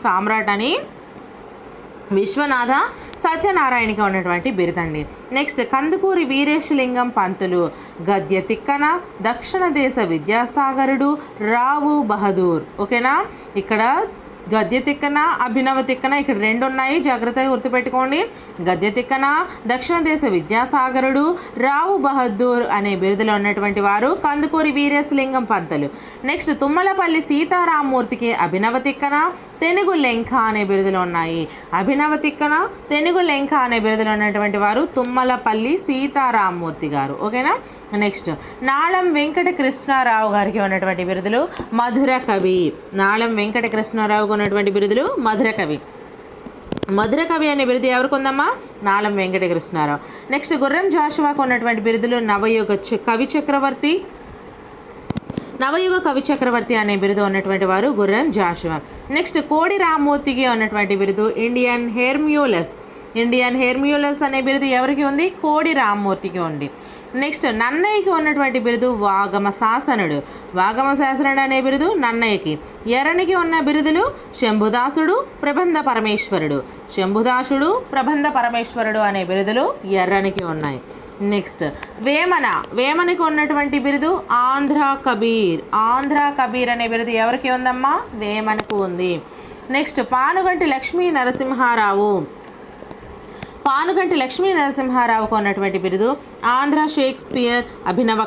సామ్రాట్ అని విశ్వనాథ సత్యనారాయణకి ఉన్నటువంటి బిరుదండి. నెక్స్ట్ కందుకూరి వీరేశలింగం పంతులు గద్య తిక్కన, దక్షిణ దేశ విద్యాసాగరుడు, రావు బహదూర్. ఓకేనా, ఇక్కడ గద్య తిక్కన అభినవ తిక్కన ఇక్కడ రెండు ఉన్నాయి, జాగ్రత్తగా గుర్తుపెట్టుకోండి. గద్య తిక్కన, దక్షిణ దేశ విద్యాసాగరుడు, రావు బహదూర్ అనే బిరుదులో ఉన్నటువంటి వారు కందుకూరి వీరేశలింగం పంతులు. నెక్స్ట్ తుమ్మలపల్లి సీతారామమూర్తికి అభినవ తిక్కన, తెనుగు లెంఖ అనే బిరుదులు ఉన్నాయి. అభినవ తిక్కన, తెనుగు లెంఖ అనే బిరుదులు ఉన్నటువంటి వారు తుమ్మలపల్లి సీతారామమూర్తి గారు. ఓకేనా. నెక్స్ట్ నాళం వెంకట కృష్ణారావు గారికి ఉన్నటువంటి బిరుదులు మధుర కవి. నాళం వెంకట కృష్ణారావుకు ఉన్నటువంటి బిరుదులు మధుర కవి. మధుర కవి అనే బిరుదు ఎవరికి ఉందమ్మా? నాళం వెంకట కృష్ణారావు. నెక్స్ట్ గుర్రం జాషువాకు ఉన్నటువంటి బిరుదులు నవయుగ కవి చక్రవర్తి అనే బిరుదు ఉన్నటువంటి వారు గుర్రం జాషువా. నెక్స్ట్ కోడి రామ్మూర్తికి ఉన్నటువంటి బిరుదు ఇండియన్ హెర్మ్యూలస్ అనే బిరుదు ఎవరికి ఉంది? కోడి రామ్మూర్తికి ఉంది. నెక్స్ట్ నన్నయ్యకి ఉన్నటువంటి బిరుదు వాగమ శాసనుడు అనే బిరుదు నన్నయ్యకి. ఎర్రనికి ఉన్న బిరుదులు శంభుదాసుడు, ప్రబంధ పరమేశ్వరుడు అనే బిరుదులు ఎర్రనికి ఉన్నాయి. నెక్స్ట్ వేమనకి ఉన్నటువంటి బిరుదు ఆంధ్ర కబీర్ అనే బిరుదు ఎవరికి ఉందమ్మా? వేమనకు ఉంది. నెక్స్ట్ పానుగంటి లక్ష్మీ నరసింహారావుకు ఉన్నటువంటి బిరుదు ఆంధ్ర షేక్స్పియర్, అభినవ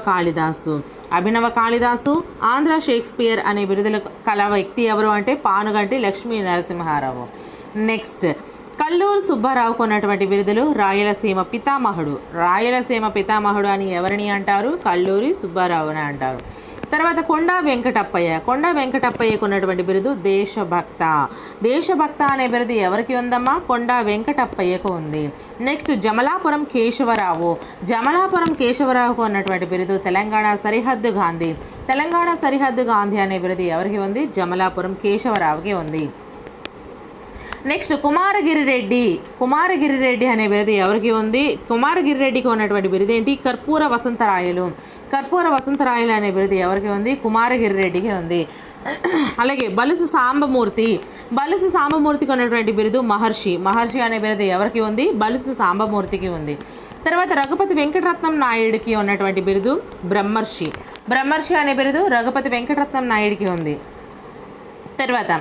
కాళిదాసు ఆంధ్ర షేక్స్పియర్ అనే బిరుదులు కల వ్యక్తి ఎవరు అంటే పానుగంటి లక్ష్మీ నరసింహారావు. నెక్స్ట్ కల్లూరు సుబ్బారావుకు ఉన్నటువంటి బిరుదులు రాయలసీమ పితామహుడు అని ఎవరిని అంటారు? కల్లూరి సుబ్బారావుని అంటారు. తర్వాత కొండా వెంకటప్పయ్యకు ఉన్నటువంటి బిరుదు దేశభక్త అనే బిరుదు ఎవరికి ఉందమ్మా? కొండా వెంకటప్పయ్యకు ఉంది. నెక్స్ట్ జమలాపురం కేశవరావుకు ఉన్నటువంటి బిరుదు తెలంగాణ సరిహద్దు గాంధీ అనే బిరుదు ఎవరికి ఉంది? జమలాపురం కేశవరావుకి ఉంది. నెక్స్ట్ కుమారగిరి రెడ్డి అనే బిరుదు ఎవరికి ఉంది? కుమారగిరి రెడ్డికి ఉన్నటువంటి బిరుదు ఏంటి? కర్పూర వసంతరాయలు అనే బిరుదు ఎవరికి ఉంది? కుమారగిరి రెడ్డికి ఉంది. అలాగే బలుసు సాంబమూర్తికి ఉన్నటువంటి బిరుదు మహర్షి అనే బిరుదు ఎవరికి ఉంది? బలుసు సాంబమూర్తికి ఉంది. తర్వాత రఘుపతి వెంకటరత్నం నాయుడికి ఉన్నటువంటి బిరుదు బ్రహ్మర్షి అనే బిరుదు రఘుపతి వెంకటరత్నం నాయుడికి ఉంది. తర్వాత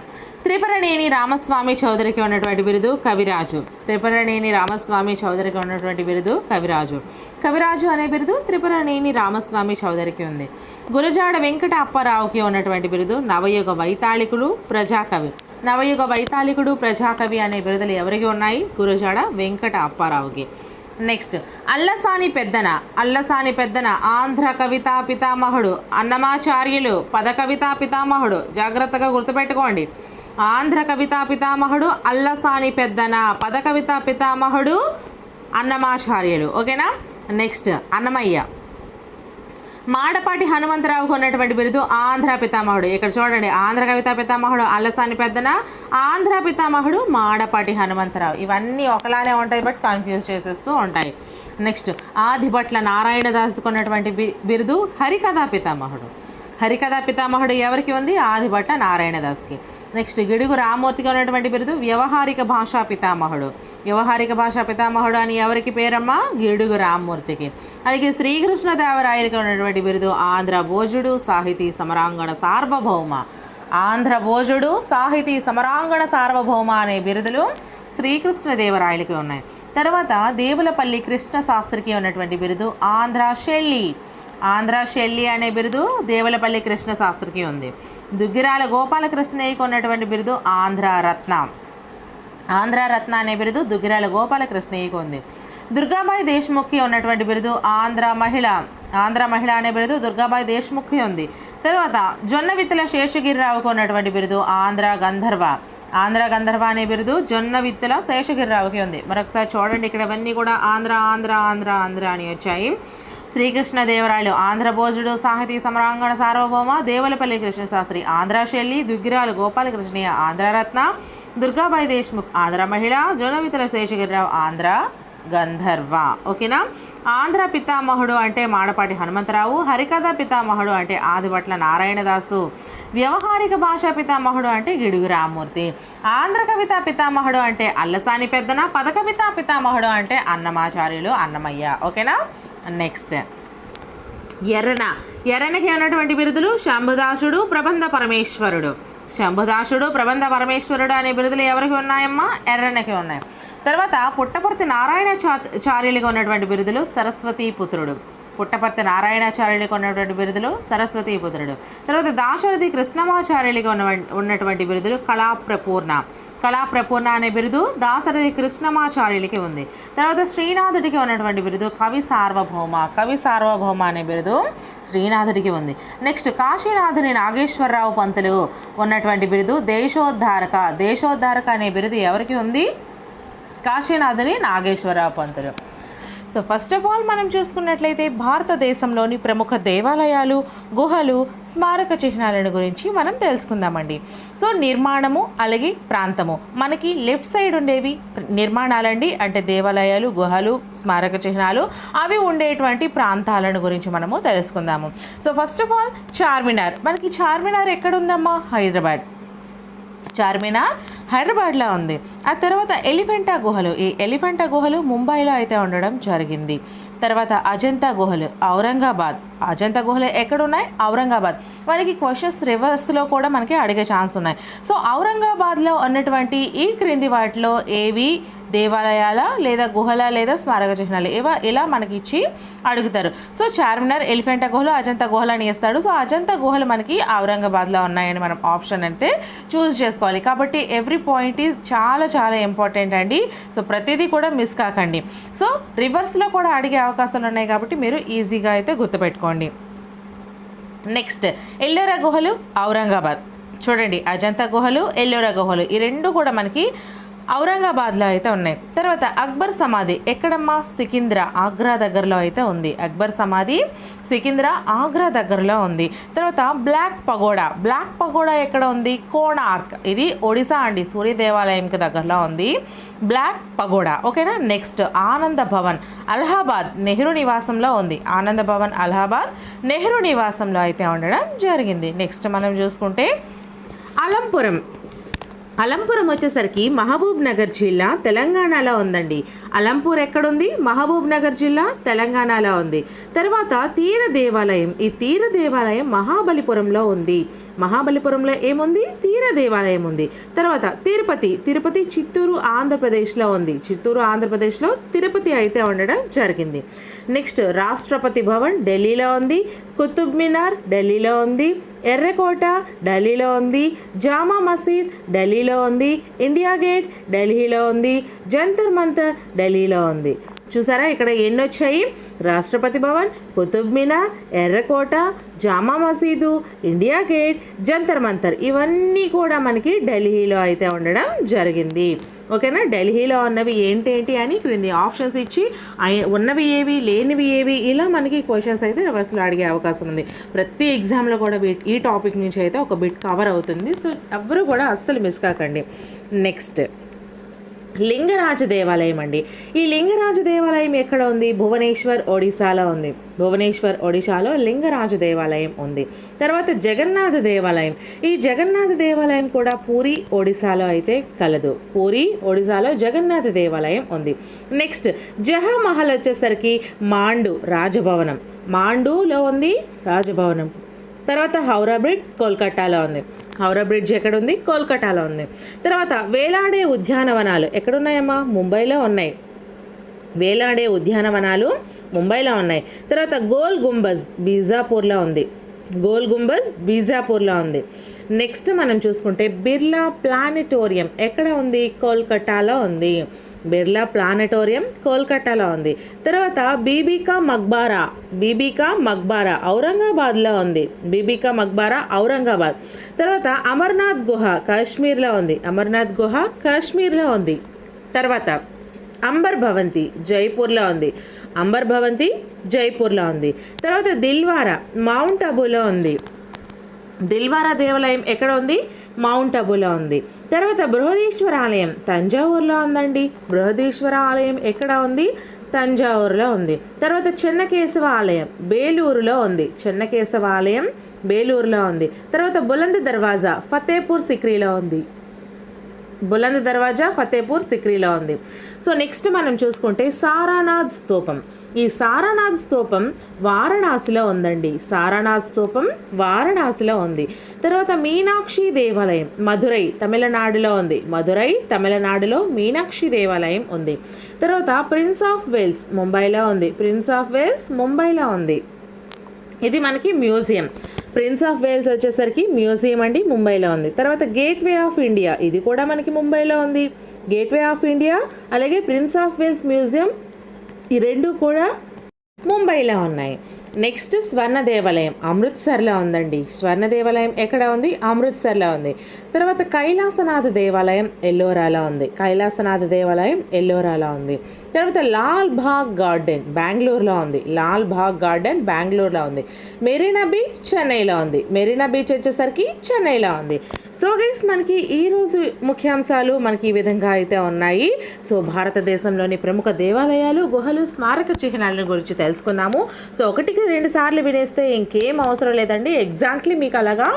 త్రిపురనేని రామస్వామి చౌదరికి ఉన్నటువంటి బిరుదు కవిరాజు అనే బిరుదు త్రిపురనేని రామస్వామి చౌదరికి ఉంది. గురజాడ వెంకట అప్పారావుకి ఉన్నటువంటి బిరుదు నవయుగ వైతాళికుడు ప్రజాకవి అనే బిరుదులు ఎవరికి ఉన్నాయి? గురజాడ వెంకట అప్పారావుకి. నెక్స్ట్ అల్లసాని పెద్దన ఆంధ్ర కవితా పితామహుడు, అన్నమాచార్యులు పద కవితా పితామహుడు. జాగ్రత్తగా గుర్తుపెట్టుకోండి. ఆంధ్ర కవితా పితామహుడు అల్లసాని పెద్దన, పద కవితా పితామహుడు అన్నమాచార్యులు. ఓకేనా. నెక్స్ట్ అన్నమయ్య మాడపాటి హనుమంతరావుకు ఉన్నటువంటి బిరుదు ఆంధ్ర పితామహుడు. ఇక్కడ చూడండి, ఆంధ్ర కవితా పితామహుడు అల్లసాని పెద్దన, ఆంధ్ర పితామహుడు మాడపాటి హనుమంతరావు. ఇవన్నీ ఒకలానే ఉంటాయి, బట్ కన్ఫ్యూజ్ చేసేస్తూ ఉంటాయి. నెక్స్ట్ ఆదిభట్ల నారాయణదాసుకు ఉన్నటువంటి బిరుదు హరికథా పితామహుడు ఎవరికి ఉంది? ఆదిభట్ల నారాయణదాస్కి. నెక్స్ట్ గిడుగు రామ్మూర్తికి ఉన్నటువంటి బిరుదు వ్యవహారిక భాషా పితామహుడు అని ఎవరికి పేరమ్మా? గిడుగు రామ్మూర్తికి. అలాగే శ్రీకృష్ణదేవరాయలకి ఉన్నటువంటి బిరుదు ఆంధ్ర భోజుడు సాహితీ సమరాంగణ సార్వభౌమ అనే బిరుదులు శ్రీకృష్ణదేవరాయలకి ఉన్నాయి. తర్వాత దేవులపల్లి కృష్ణ శాస్త్రికి ఉన్నటువంటి బిరుదు ఆంధ్ర షెల్లి అనే బిరుదు దేవులపల్లి కృష్ణ శాస్త్రికి ఉంది. దుగ్గిరాల గోపాలకృష్ణయ్యకు ఉన్నటువంటి బిరుదు ఆంధ్ర రత్న ఆంధ్రరత్న అనే బిరుదు దుగ్గిరాల గోపాలకృష్ణయ్యకి ఉంది. దుర్గాబాయి దేశ్ముఖ్కి ఉన్నటువంటి బిరుదు ఆంధ్ర మహిళ అనే బిరుదు దుర్గాబాయి దేశ్ముఖ్కి ఉంది. తర్వాత జొన్నవిత్తుల శేషగిరిరావుకు ఉన్నటువంటి బిరుదు ఆంధ్ర గంధర్వ అనే బిరుదు జొన్నవిత్తుల శేషగిరిరావుకి ఉంది. మరొకసారి చూడండి, ఇక్కడ ఇవన్నీ కూడా ఆంధ్ర అని వచ్చాయి. శ్రీకృష్ణదేవరాయలు ఆంధ్ర భోజుడు, సాహితీ సమరాంగణ సార్వభౌమ దేవులపల్లి కృష్ణశాస్త్రి ఆంధ్రశైలి, దుగ్గిరాలు గోపాలకృష్ణయ్య ఆంధ్రరత్న, దుర్గాబాయి దేశ్ముఖ్ ఆంధ్ర మహిళ, జొన్నవిత్తుల శేషగిరిరావు ఆంధ్ర గంధర్వ. ఓకేనా. ఆంధ్ర పితామహుడు అంటే మాడపాటి హనుమంతరావు, హరికథ పితామహుడు అంటే ఆదిభట్ల నారాయణదాసు, వ్యవహారిక భాషా పితామహుడు అంటే గిడుగు రామ్మూర్తి, ఆంధ్ర కవిత పితామహుడు అంటే అల్లసాని పెద్దన, పద కవిత పితామహుడు అంటే అన్నమాచార్యులు అన్నమయ్య. ఓకేనా. నెక్స్ట్ ఎర్రనకి ఉన్నటువంటి బిరుదులు శంభుదాసుడు, ప్రబంధ పరమేశ్వరుడు అనే బిరుదులు ఎవరికి ఉన్నాయమ్మా? ఎర్రనకి ఉన్నాయి. తర్వాత పుట్టపర్తి నారాయణాచార్యులుగా ఉన్నటువంటి బిరుదులు సరస్వతీపుత్రుడు. తర్వాత దాశరథి కృష్ణమాచార్యులుగా ఉన్నటువంటి బిరుదులు కళాప్రపూర్ణ అనే బిరుదు దాశరథి కృష్ణమాచార్యులకి ఉంది. తర్వాత శ్రీనాథుడికి ఉన్నటువంటి బిరుదు కవి సార్వభౌమ అనే బిరుదు శ్రీనాథుడికి ఉంది. నెక్స్ట్ కాశీనాథుని నాగేశ్వరరావు పంతులు ఉన్నటువంటి బిరుదు దేశోద్ధారక అనే బిరుదు ఎవరికి ఉంది? కాశీనాథుని నాగేశ్వరరావు పంతులు. సో ఫస్ట్ ఆఫ్ ఆల్ మనం చూసుకున్నట్లయితే భారతదేశంలోని ప్రముఖ దేవాలయాలు, గుహలు, స్మారక చిహ్నాలను గురించి మనం తెలుసుకుందామండి. సో నిర్మాణము అలాగే ప్రాంతము. మనకి లెఫ్ట్ సైడ్ ఉండేవి నిర్మాణాలండి, అంటే దేవాలయాలు, గుహలు, స్మారక చిహ్నాలు, అవి ఉండేటువంటి ప్రాంతాలను గురించి మనము తెలుసుకుందాము. So first of all Charminar. మనకి చార్మినార్ ఎక్కడుందమ్మా? హైదరాబాద్లో ఉంది. ఆ తర్వాత ఎలిఫెంటా గుహలు. ఈ ఎలిఫెంటా గుహలు ముంబైలో అయితే ఉండడం జరిగింది. తర్వాత అజంతా గుహలు అజంతా గుహలు ఎక్కడున్నాయి? ఔరంగాబాద్. మనకి క్వశ్చన్స్ రివర్స్లో కూడా మనకి అడిగే ఛాన్స్ ఉన్నాయి. సో ఔరంగాబాద్లో ఉన్నటువంటి ఈ క్రింది వాటిలో ఏవి దేవాలయాల లేదా గుహల లేదా స్మారక చిహ్నాలు ఇలా మనకి ఇచ్చి అడుగుతారు. సో చార్మినార్, ఎలిఫెంటా గుహలు, అజంతా గుహలు అని ఇస్తాడు. సో అజంతా గుహలు మనకి ఔరంగాబాద్లో ఉన్నాయని మనం ఆప్షన్ అయితే చూస్ చేసుకోవాలి. కాబట్టి ఎవ్రీ పాయింట్ ఈజ్ చాలా చాలా ఇంపార్టెంట్ అండి. సో ప్రతిదీ కూడా మిస్ కాకండి. సో రివర్స్లో కూడా అడిగే అవకాశాలు ఉన్నాయి కాబట్టి మీరు ఈజీగా అయితే గుర్తుపెట్టుకోండి. నెక్స్ట్ ఎల్లోరా గుహలు, ఔరంగాబాద్. చూడండి, అజంతా గుహలు, ఎల్లోరా గుహలు ఈ రెండు కూడా మనకి ఔరంగాబాద్లో అయితే ఉన్నాయి. తర్వాత అక్బర్ సమాధి ఎక్కడమ్మా? సికింద్రా, ఆగ్రా దగ్గరలో అయితే ఉంది. అక్బర్ సమాధి సికింద్రా, ఆగ్రా దగ్గరలో ఉంది. తర్వాత బ్లాక్ పగోడా ఎక్కడ ఉంది? కోణార్క్. ఇది ఒడిశా అండి, సూర్య దేవాలయంకి దగ్గరలో ఉంది బ్లాక్ పగోడా. ఓకేనా. నెక్స్ట్ ఆనంద భవన్ అలహాబాద్, నెహ్రూ నివాసంలో ఉంది. ఆనంద భవన్ అలహాబాద్, నెహ్రూ నివాసంలో అయితే ఉండడం జరిగింది. నెక్స్ట్ మనం చూసుకుంటే అలంపురం వచ్చేసరికి మహబూబ్ నగర్ జిల్లా తెలంగాణలో ఉందండి. అలంపూర్ ఎక్కడుంది? మహబూబ్ నగర్ జిల్లా తెలంగాణలో ఉంది. తర్వాత తీర దేవాలయం. ఈ తీర దేవాలయం మహాబలిపురంలో ఉంది. మహాబలిపురంలో ఏముంది? తీర దేవాలయం ఉంది. తర్వాత తిరుపతి చిత్తూరు ఆంధ్రప్రదేశ్లో ఉంది. ఆంధ్రప్రదేశ్లో తిరుపతి అయితే ఉండడం జరిగింది. నెక్స్ట్ రాష్ట్రపతి భవన్ ఢిల్లీలో ఉంది. కుతుబ్ మినార్ ఢిల్లీలో ఉంది. ఎర్రకోట ఢిల్లీలో ఉంది. జామా మసీద్ ఢిల్లీలో ఉంది. ఇండియా గేట్ ఢిల్లీలో ఉంది. జంతర్ మంతర్ ఢిల్లీలో ఉంది. చూసారా ఇక్కడ ఎన్ని వచ్చాయి? రాష్ట్రపతి భవన్, కుతుబ్ మినార్, ఎర్రకోట, జామా మసీదు, ఇండియా గేట్, జంతర్ మంతర్ ఇవన్నీ కూడా మనకి ఢిల్లీలో అయితే ఉండడం జరిగింది. ఓకేనా. ఢిల్లీలో ఉన్నవి ఏంటి అని క్రింది ఆప్షన్స్ ఇచ్చి ఉన్నవి ఏవి, లేనివి ఏవి, ఇలా మనకి క్వశ్చన్స్ అయితే రివర్స్లో అడిగే అవకాశం ఉంది. ప్రతి ఎగ్జామ్లో కూడా ఈ టాపిక్ నుంచి అయితే ఒక బిట్ కవర్ అవుతుంది. సో ఎవ్వరూ కూడా అస్సలు మిస్ కాకండి. నెక్స్ట్ లింగరాజ దేవాలయం అండి. ఈ లింగరాజ దేవాలయం ఎక్కడ ఉంది? భువనేశ్వర్, ఒడిశాలో ఉంది. ఒడిశాలో లింగరాజ దేవాలయం ఉంది. తర్వాత జగన్నాథ దేవాలయం. ఈ జగన్నాథ దేవాలయం కూడా పూరి, ఒడిశాలో అయితే కలదు. పూరి, ఒడిశాలో జగన్నాథ దేవాలయం ఉంది. నెక్స్ట్ జహమహల్ వచ్చేసరికి రాజభవనం. మాండూలో ఉంది రాజభవనం. తర్వాత హౌరా బ్రిడ్జ్ కోల్కతాలో ఉంది. హౌరా బ్రిడ్జ్ ఎక్కడ ఉంది? కోల్కతాలో ఉంది. తర్వాత వేలాడే ఉద్యానవనాలు ఎక్కడున్నాయమ్మా? ముంబైలో ఉన్నాయి. వేలాడే ఉద్యానవనాలు ముంబైలో ఉన్నాయి. తర్వాత గోల్ గుంబజ్ బీజాపూర్లో ఉంది. గోల్ గుంబజ్ బీజాపూర్లో ఉంది. నెక్స్ట్ మనం చూసుకుంటే బిర్లా ప్లానెటోరియం ఎక్కడ ఉంది? కోల్కతాలో ఉంది. బిర్లా ప్లానెటోరియం కోల్కతాలో ఉంది. తర్వాత బీబీకా మక్బారా ఔరంగాబాద్లో ఉంది. బీబీకా మక్బారా ఔరంగాబాద్. తర్వాత అమర్నాథ్ గుహ కాశ్మీర్లో ఉంది. అమర్నాథ్ గుహ కాశ్మీర్లో ఉంది. తర్వాత అంబర్ భవంతి జైపూర్లో ఉంది. అంబర్ భవంతి జైపూర్లో ఉంది. తర్వాత దిల్వారా మౌంట్ అబూలో ఉంది. దిల్వారా దేవాలయం ఎక్కడ ఉంది? మౌంట్ అబూలో ఉంది. తర్వాత బృహదీశ్వర ఆలయం తంజావూరులో ఉందండి. బృహదీశ్వర ఆలయం ఎక్కడ ఉంది? తంజావూరులో ఉంది. తర్వాత చెన్నకేశవ ఆలయం బేలూరులో ఉంది. చెన్నకేశవ ఆలయం బేలూరులో ఉంది. తర్వాత బులంద్ దర్వాజా ఫతేపూర్ సిక్రీలో ఉంది. బులంద్ దర్వాజా ఫతేపూర్ సిక్రీలో ఉంది. సో నెక్స్ట్ మనం చూసుకుంటే సారానాథ్ స్తూపం. ఈ సారానాథ్ స్తూపం వారణాసిలో ఉందండి. సారానాథ్ స్తూపం వారణాసిలో ఉంది. తర్వాత మీనాక్షి దేవాలయం మధురై తమిళనాడులో ఉంది. మధురై తమిళనాడులో మీనాక్షి దేవాలయం ఉంది. తర్వాత ప్రిన్స్ ఆఫ్ వేల్స్ ముంబైలో ఉంది. ప్రిన్స్ ఆఫ్ వేల్స్ ముంబైలో ఉంది. ఇది మనకి మ్యూజియం. ప్రిన్స్ ఆఫ్ వేల్స్ వచ్చేసరికి మ్యూజియం అండి, ముంబైలో ఉంది. తర్వాత గేట్వే ఆఫ్ ఇండియా ఇది కూడా మనకి ముంబైలో ఉంది. గేట్వే ఆఫ్ ఇండియా అలాగే ప్రిన్స్ ఆఫ్ వేల్స్ మ్యూజియం ఈ రెండు కూడా ముంబైలో ఉన్నాయి. నెక్స్ట్ స్వర్ణ దేవాలయం అమృత్సర్లో ఉందండి. స్వర్ణ దేవాలయం ఎక్కడ ఉంది? అమృత్సర్లో ఉంది. తర్వాత కైలాసనాథ్ దేవాలయం ఎల్లోరాలో ఉంది. కైలాసనాథ్ దేవాలయం ఎల్లోరాలో ఉంది. తర్వాత లాల్ బాగ్ గార్డెన్ బెంగళూరులో ఉంది. లాల్ బాగ్ గార్డెన్ బెంగళూరులో ఉంది. మెరీనా బీచ్ చెన్నైలో ఉంది. మెరీనా బీచ్ వచ్చేసరికి చెన్నైలో ఉంది. సో గైస్ మనకి ఈరోజు ముఖ్యాంశాలు మనకి ఈ విధంగా అయితే ఉన్నాయి. సో భారతదేశంలోని ప్రముఖ దేవాలయాలు, గుహలు, స్మారక చిహ్నాల గురించి తెలుసుకున్నాము. సో 1-2 సార్లు వినేస్తే ఇంకేం అవసరం లేదండి. ఎగ్జాక్ట్లీ మీకు అలాగా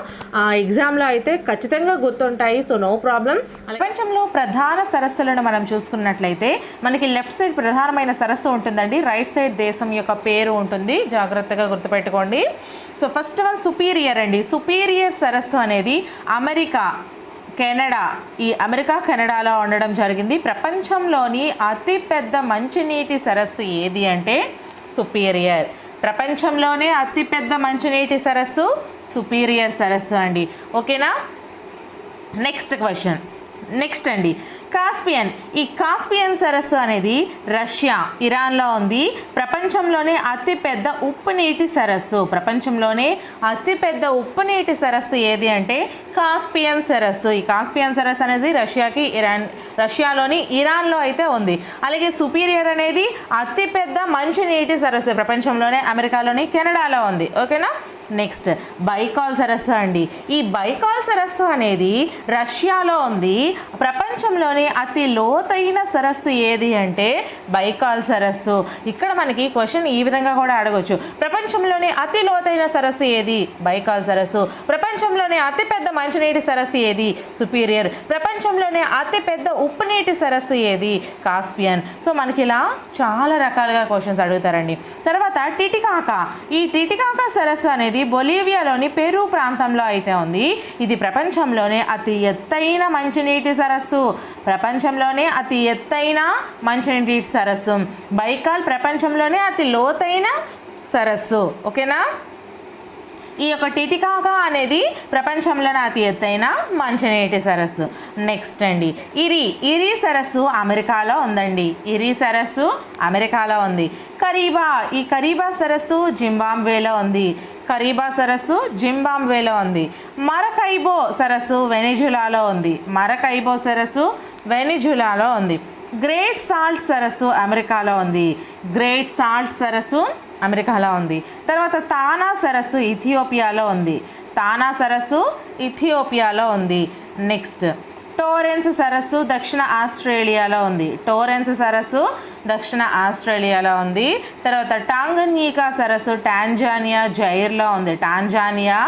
ఎగ్జామ్లో అయితే ఖచ్చితంగా గుర్తుంటాయి. So no problem. ప్రపంచంలో ప్రధాన సరస్సులను మనం చూసుకున్నట్లయితే మనకి లెఫ్ట్ సైడ్ ప్రధానమైన సరస్సు ఉంటుందండి. రైట్ సైడ్ దేశం యొక్క పేరు ఉంటుంది. జాగ్రత్తగా గుర్తుపెట్టుకోండి. సో ఫస్ట్ వన్ సుపీరియర్ అండి. సుపీరియర్ సరస్సు అనేది అమెరికా కెనడాలో ఉండడం జరిగింది. ప్రపంచంలోని అతిపెద్ద మంచినీటి సరస్సు ఏది అంటే సుపీరియర్. ప్రపంచంలోనే అతిపెద్ద మంచినీటి సరస్సు సుపీరియర్ సరస్సు అండి. ఓకేనా? Next question. నెక్స్ట్ అండి కాస్పియన్. ఈ కాస్పియన్ సరస్సు అనేది రష్యా ఇరాన్లో ఉంది. ప్రపంచంలోనే అతిపెద్ద ఉప్పు నీటి సరస్సు. ప్రపంచంలోనే అతిపెద్ద ఉప్పు నీటి సరస్సు ఏది అంటే కాస్పియన్ సరస్సు. ఈ కాస్పియన్ సరస్సు అనేది రష్యాలోని ఇరాన్లో అయితే ఉంది. అలాగే సుపీరియర్ అనేది అతిపెద్ద మంచినీటి సరస్సు ప్రపంచంలోనే అమెరికాలోని కెనడాలో ఉంది. ఓకేనా? నెక్స్ట్ బైకాల్ సరస్సు అండి. ఈ బైకాల్ సరస్సు అనేది రష్యాలో ఉంది. ప్రపంచంలోని అతి లోతైన సరస్సు ఏది అంటే బైకాల్ సరస్సు. ఇక్కడ మనకి క్వశ్చన్ ఈ విధంగా కూడా అడగొచ్చు. ప్రపంచంలోని అతి లోతైన సరస్సు ఏది? బైకాల్ సరస్సు. ప్రపంచంలోని అతిపెద్ద మంచినీటి సరస్సు ఏది? సుపీరియర్. ప్రపంచంలోని అతిపెద్ద ఉప్పు నీటి సరస్సు ఏది? కాస్పియన్. సో మనకి ఇలా చాలా రకాలుగా క్వశ్చన్స్ అడుగుతారండి. తర్వాత టిటికాకా. ఈ టిటికాకా సరస్సు అనేది బొలీవియాలోని పెరూ ప్రాంతంలో అయితే ఉంది. ఇది ప్రపంచంలోనే అతి ఎత్తైన మంచినీటి సరస్సు. ప్రపంచంలోనే అతి ఎత్తైన మంచినీటి సరస్సు. బైకాల్ ప్రపంచంలోనే అతి లోతైన సరస్సు. ఓకేనా? ఈ యొక్క టిటికాకా అనేది ప్రపంచంలోనే అతి ఎత్తైన మంచినీటి సరస్సు. నెక్స్ట్ అండి ఇరీ సరస్సు అమెరికాలో ఉందండి. ఇరీ సరస్సు అమెరికాలో ఉంది. ఈ కరీబా సరస్సు జింబాబ్వేలో ఉంది. కరీబా సరస్సు జింబాబ్వేలో ఉంది. మరకైబో సరస్సు వెనిజులాలో ఉంది. మరకైబో సరస్సు వెనిజులాలో ఉంది. గ్రేట్ సాల్ట్ సరస్సు అమెరికాలో ఉంది. గ్రేట్ సాల్ట్ సరస్సు అమెరికాలో ఉంది. తర్వాత తానా సరస్సు ఇథియోపియాలో ఉంది. తానా సరస్సు ఇథియోపియాలో ఉంది. నెక్స్ట్ టోరెన్స్ సరస్సు దక్షిణ ఆస్ట్రేలియాలో ఉంది. టోరెన్స్ సరస్సు దక్షిణ ఆస్ట్రేలియాలో ఉంది. తర్వాత టాంగన్యీకా సరస్సు టాంజానియా జైర్లో ఉంది. టాంజానియా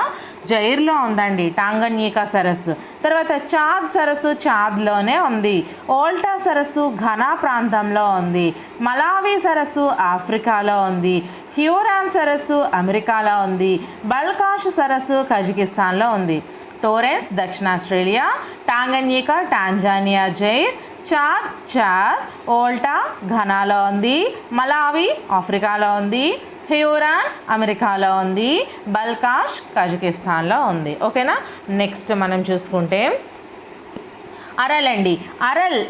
జైర్లో ఉందండి టాంగన్యీకా సరస్సు. తర్వాత చాద్ సరస్సు చాద్లోనే ఉంది. ఓల్టా సరస్సు ఘనా ప్రాంతంలో ఉంది. మలావి సరస్సు ఆఫ్రికాలో ఉంది. హ్యూరాన్ సరస్సు అమెరికాలో ఉంది. బల్కాష్ సరస్సు కజకిస్తాన్లో ఉంది. టోరెన్స్ దక్షిణ Australia, Tanganyika Tanzania Zaire, Chad Volta ఘనాలో ఉంది, మలావి ఆఫ్రికాలో ఉంది, హ్యూరాన్ అమెరికాలో ఉంది, బల్కాష్ కజకిస్తాన్లో ఉంది. ఓకేనా. నెక్స్ట్ మనం చూసుకుంటే అరల్ అండి. అరల్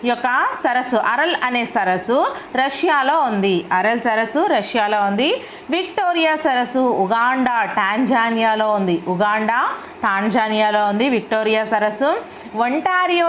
యొక్క సరస్సు, అరల్ అనే సరస్సు రష్యాలో ఉంది. అరల్ సరస్సు రష్యాలో ఉంది. విక్టోరియా సరస్సు ఉగాండా టాంజానియాలో ఉంది. ఉగాండా టాంజానియాలో ఉంది విక్టోరియా సరస్సు. ఒంటారియో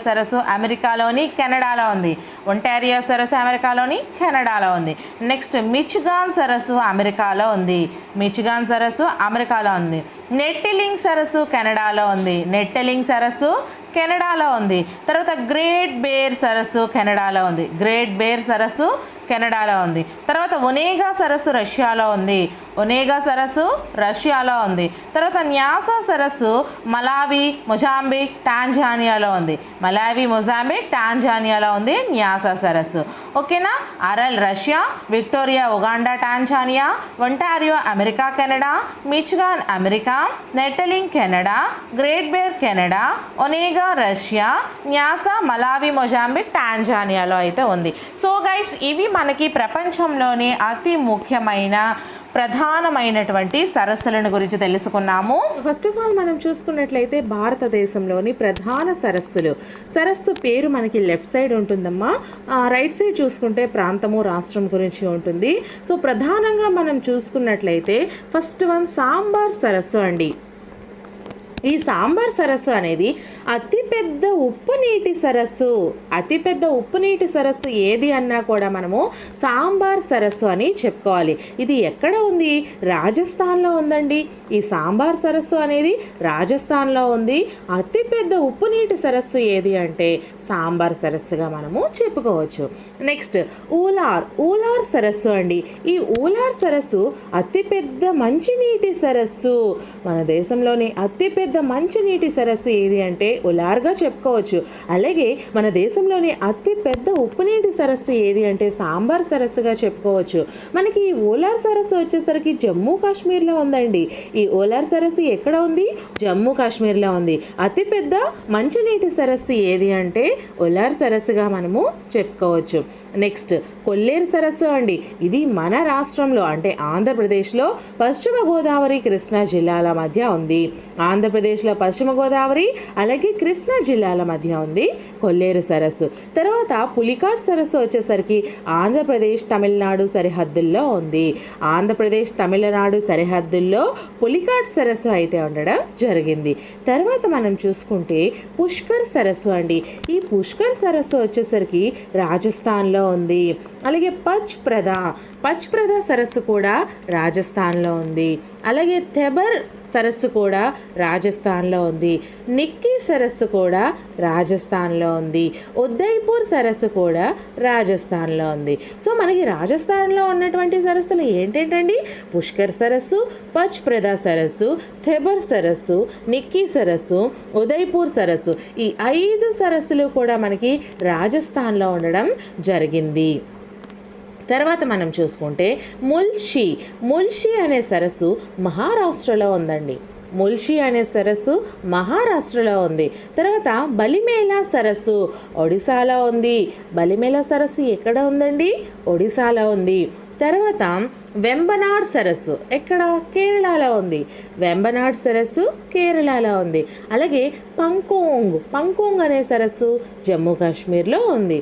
సరస్సు అమెరికాలోని కెనడాలో ఉంది. ఒంటారియో సరస్సు అమెరికాలోని కెనడాలో ఉంది. నెక్స్ట్ మిచిగాన్ సరస్సు అమెరికాలో ఉంది. మిచిగాన్ సరస్సు అమెరికాలో ఉంది. నెట్టిలింగ్ సరస్సు కెనడాలో ఉంది. నెట్టెలింగ్ సరస్సు కెనడాలో ఉంది. తర్వాత గ్రేట్ బేర్ సరస్సు కెనడాలో ఉంది. గ్రేట్ బేర్ సరస్సు కెనడాలో ఉంది. తర్వాత ఒనేగా సరస్సు రష్యాలో ఉంది. ఒనేగా సరస్సు రష్యాలో ఉంది. తర్వాత న్యాసా సరస్సు మలావి మొజాంబిక్ టాంజానియాలో ఉంది. మలావి మొజాంబిక్ టాంజానియాలో ఉంది న్యాసా సరస్సు. ఓకేనా. Aral Russia, Victoria Uganda Tanzania, Ontario America Canada, Michigan America, Nettilling Canada, great bear Canada, Onega Russia, Nyasa Malawi Mozambique టాంజానియాలో అయితే ఉంది. సో గైస్, ఇవి మనకి ప్రపంచంలోనే అతి ముఖ్యమైన ప్రధానమైనటువంటి సరస్సులను గురించి తెలుసుకున్నాము. ఫస్ట్ ఆఫ్ ఆల్ మనం చూసుకున్నట్లయితే భారతదేశంలోని ప్రధాన సరస్సు పేరు మనకి లెఫ్ట్ సైడ్ ఉంటుందమ్మా. రైట్ సైడ్ చూసుకుంటే ప్రాంతము రాష్ట్రం గురించి ఉంటుంది. సో ప్రధానంగా మనం చూసుకున్నట్లయితే ఫస్ట్ వన్ సాంబార్ సరస్సు అండి. ఈ సాంబార్ సరస్సు అనేది అతిపెద్ద ఉప్పు నీటి సరస్సు ఏది అన్నా కూడా మనము సాంబార్ సరస్సు అని చెప్పుకోవాలి. ఇది ఎక్కడ ఉంది? రాజస్థాన్లో ఉందండి. ఈ సాంబార్ సరస్సు అనేది రాజస్థాన్లో ఉంది. అతిపెద్ద ఉప్పు నీటి సరస్సు ఏది అంటే సాంబార్ సరస్సుగా మనము చెప్పుకోవచ్చు. నెక్స్ట్ ఊలార్ సరస్సు అండి. ఈ ఊలార్ సరస్సు అతిపెద్ద మంచినీటి సరస్సు. మన దేశంలోని అతిపెద్ద మంచినీటి సరస్సు ఏది అంటే ఉలార్గా చెప్పుకోవచ్చు. అలాగే మన దేశంలోని అతి పెద్ద ఉప్పు నీటి సరస్సు ఏది అంటే సాంబార్ సరస్సుగా చెప్పుకోవచ్చు. మనకి ఈ ఓలార్ సరస్సు వచ్చేసరికి జమ్మూ కాశ్మీర్లో ఉందండి. ఈ ఓలార్ సరస్సు ఎక్కడ ఉంది? జమ్మూ కాశ్మీర్లో ఉంది. అతిపెద్ద మంచినీటి సరస్సు ఏది అంటే ఓలార్ సరస్సుగా మనము చెప్పుకోవచ్చు. నెక్స్ట్ కొల్లేరు సరస్సు అండి. ఇది మన రాష్ట్రంలో అంటే ఆంధ్రప్రదేశ్లో పశ్చిమ గోదావరి కృష్ణా జిల్లాల మధ్య ఉంది. ఆంధ్రప్రదేశ్లో పశ్చిమ గోదావరి అలాగే కృష్ణా జిల్లాల మధ్య ఉంది కొల్లేరు సరస్సు. తర్వాత పులికాట్ సరస్సు వచ్చేసరికి ఆంధ్రప్రదేశ్ తమిళనాడు సరిహద్దుల్లో ఉంది. ఆంధ్రప్రదేశ్ తమిళనాడు సరిహద్దుల్లో పులికాట్ సరస్సు అయితే ఉండడం జరిగింది. తర్వాత మనం చూసుకుంటే పుష్కర్ సరస్సు అండి. ఈ పుష్కర్ సరస్సు వచ్చేసరికి రాజస్థాన్లో ఉంది. అలాగే పచ్ ప్రదా సరస్సు కూడా రాజస్థాన్లో ఉంది. అలాగే థెబర్ సరస్సు కూడా రాజస్థాన్లో ఉంది. నిక్కీ సరస్సు కూడా రాజస్థాన్లో ఉంది. ఉదయ్పూర్ సరస్సు కూడా రాజస్థాన్లో ఉంది. సో మనకి రాజస్థాన్లో ఉన్నటువంటి సరస్సులు ఏంటండి? పుష్కర్ సరస్సు, పచ్ ప్రదా సరస్సు, థెబర్ సరస్సు, నిక్కీ సరస్సు, ఉదయ్పూర్ సరస్సు. ఈ 5 సరస్సులు కూడా మనకి రాజస్థాన్లో ఉండడం జరిగింది. తర్వాత మనం చూసుకుంటే ముల్షి అనే సరస్సు మహారాష్ట్రలో ఉందండి. ముల్షి అనే సరస్సు మహారాష్ట్రలో ఉంది. తర్వాత బలిమేలా సరస్సు ఒడిశాలో ఉంది. బలిమేలా సరస్సు ఎక్కడ ఉందండి? ఒడిశాలో ఉంది. తర్వాత వెంబనాడ్ సరస్సు ఎక్కడ? కేరళలో ఉంది. వెంబనాడ్ సరస్సు కేరళలో ఉంది. అలాగే పంకోంగ్ అనే సరస్సు జమ్మూ కాశ్మీర్లో ఉంది.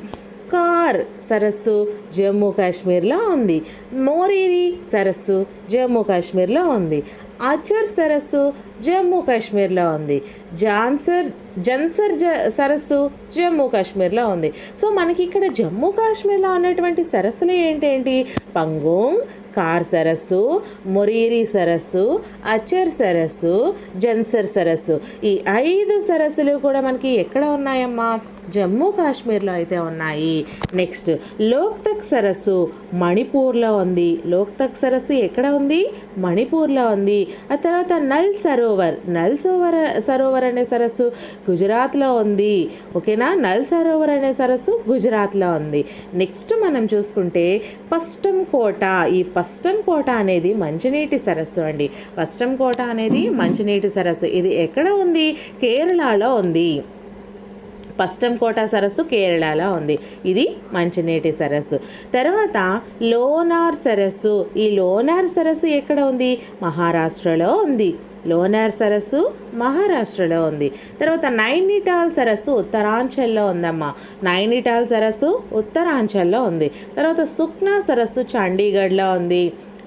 కార్ సరస్సు జమ్మూ కాశ్మీర్లో ఉంది. మోరీరి సరస్సు జమ్మూ కాశ్మీర్లో ఉంది. అచర్ సరస్సు జమ్మూ కాశ్మీర్లో ఉంది. జన్సర్ సరస్సు జమ్మూ కాశ్మీర్లో ఉంది. సో మనకి ఇక్కడ జమ్మూ కాశ్మీర్లో ఉన్నటువంటి సరస్సులు ఏంటేంటి? పంగోంగ్, కార్ సరస్సు, మొరీరి సరస్సు, అచర్ సరస్సు, జన్సర్ సరస్సు. ఈ 5 సరస్సులు కూడా మనకి ఎక్కడ ఉన్నాయమ్మా? జమ్మూ కాశ్మీర్లో అయితే ఉన్నాయి. నెక్స్ట్ లోక్తక్ సరస్సు మణిపూర్లో ఉంది. లోక్తక్ సరస్సు ఎక్కడ ఉంది? మణిపూర్లో ఉంది. ఆ తర్వాత నల్ సరోవర్ అనే సరస్సు గుజరాత్లో ఉంది. ఓకేనా. నల్ సరోవర్ అనే సరస్సు గుజరాత్లో ఉంది. నెక్స్ట్ మనం చూసుకుంటే పష్టం కోట. ఈ పష్టం కోట అనేది మంచినీటి సరస్సు అండి. పష్టం కోట అనేది మంచినీటి సరస్సు. ఇది ఎక్కడ ఉంది? కేరళలో ఉంది. పష్టంకోట సరస్సు కేరళలో ఉంది. ఇది మంచినీటి సరస్సు. తర్వాత లోనార్ సరస్సు. ఈ లోనార్ సరస్సు ఎక్కడ ఉంది? మహారాష్ట్రలో ఉంది. లోనార్ సరస్సు మహారాష్ట్రలో ఉంది. తర్వాత నైనిటాల్ సరస్సు ఉత్తరాంచల్లో ఉందమ్మా. నైనిటాల్ సరస్సు ఉత్తరాంచల్లో ఉంది. తర్వాత సుఖ్నా సరస్సు చండీగఢ్లో ఉంది.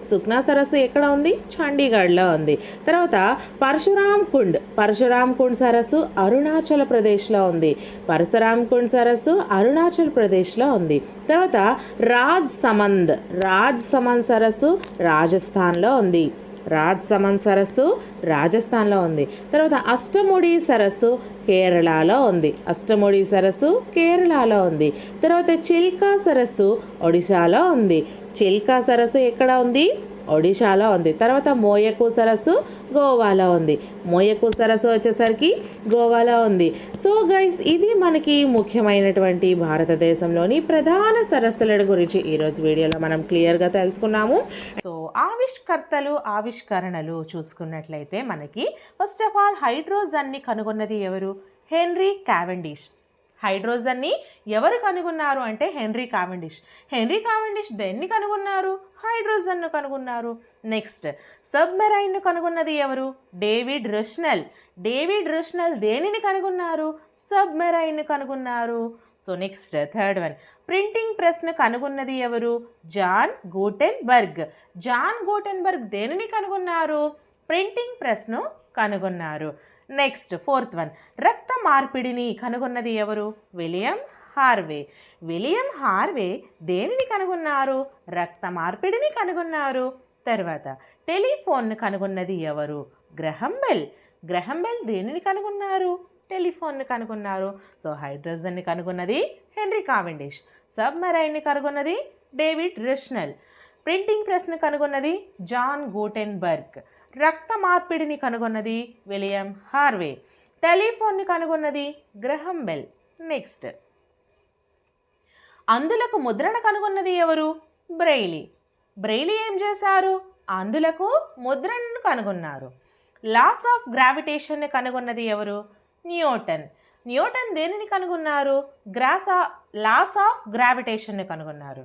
సుఖ్నా సరస్సు ఎక్కడ ఉంది? చండీగఢ్లో ఉంది. తర్వాత పరశురామ్ కుండ్ సరస్సు అరుణాచల్ ప్రదేశ్లో ఉంది. పరశురామ్ కుండ్ సరస్సు అరుణాచల్ ప్రదేశ్లో ఉంది. తర్వాత రాజ్ సమంద్ సరస్సు రాజస్థాన్లో ఉంది. రాజ్సమన్ సరస్సు రాజస్థాన్లో ఉంది. తర్వాత అష్టముడి సరస్సు కేరళలో ఉంది. అష్టముడి సరస్సు కేరళలో ఉంది. తర్వాత చిల్కా సరస్సు ఒడిశాలో ఉంది. చిల్కా సరస్సు ఎక్కడ ఉంది? ఒడిశాలో ఉంది. తర్వాత మోయకు సరస్సు గోవాలో ఉంది. మోయకు సరస్సు వచ్చేసరికి గోవాలో ఉంది. సో గైస్, ఇది మనకి ముఖ్యమైనటువంటి భారతదేశంలోని ప్రధాన సరస్సుల గురించి ఈరోజు వీడియోలో మనం క్లియర్గా తెలుసుకున్నాము. సో ఆవిష్కరణలు చూసుకున్నట్లయితే మనకి ఫస్ట్ ఆఫ్ ఆల్ హైడ్రోజన్ని కనుగొన్నది ఎవరు? Henry Cavendish. హైడ్రోజన్ని ఎవరు కనుగొన్నారు అంటే హెన్రీ క్యావెండిష్ దేన్ని కనుగొన్నారు? హైడ్రోజన్ను కనుగొన్నారు. నెక్స్ట్ సబ్మెరైన్ను కనుగొన్నది ఎవరు? డేవిడ్ రష్నెల్ దేనిని కనుగొన్నారు? సబ్మెరైన్ను కనుగొన్నారు. So next third one, printing ప్రెస్ను కనుగొన్నది ఎవరు? జాన్ గూటెన్బర్గ్ దేనిని కనుగొన్నారు? ప్రింటింగ్ ప్రెస్ను కనుగొన్నారు. నెక్స్ట్ ఫోర్త్ వన్, రక్త మార్పిడిని కనుగొన్నది ఎవరు? విలియం హార్వే దేనిని కనుగొన్నారు? రక్త మార్పిడిని కనుగొన్నారు. తర్వాత టెలిఫోన్ను కనుగొన్నది ఎవరు? గ్రహం బెల్ దేనిని కనుగొన్నారు? టెలిఫోన్ను కనుగొన్నారు. సో హైడ్రోజన్ని కనుగొన్నది హెన్రీ క్యావెండిష్, సబ్మెరైన్ని కనుగొన్నది డేవిడ్ రష్నెల్, ప్రింటింగ్ ప్రెస్ను కనుగొన్నది జాన్ గూటెన్బర్గ్, రక్త మార్పిడిని కనుగొన్నది విలియం హార్వే, టెలిఫోన్ని కనుగొన్నది గ్రహం బెల్. నెక్స్ట్ అందులకు ముద్రణ కనుగొన్నది ఎవరు? బ్రెయిలీ ఏం చేశారు? అందులకు ముద్రణను కనుగొన్నారు. లాస్ ఆఫ్ గ్రావిటేషన్ని కనుగొన్నది ఎవరు? న్యూటన్ దేనిని కనుగొన్నారు? లాస్ ఆఫ్ గ్రావిటేషన్ని కనుగొన్నారు.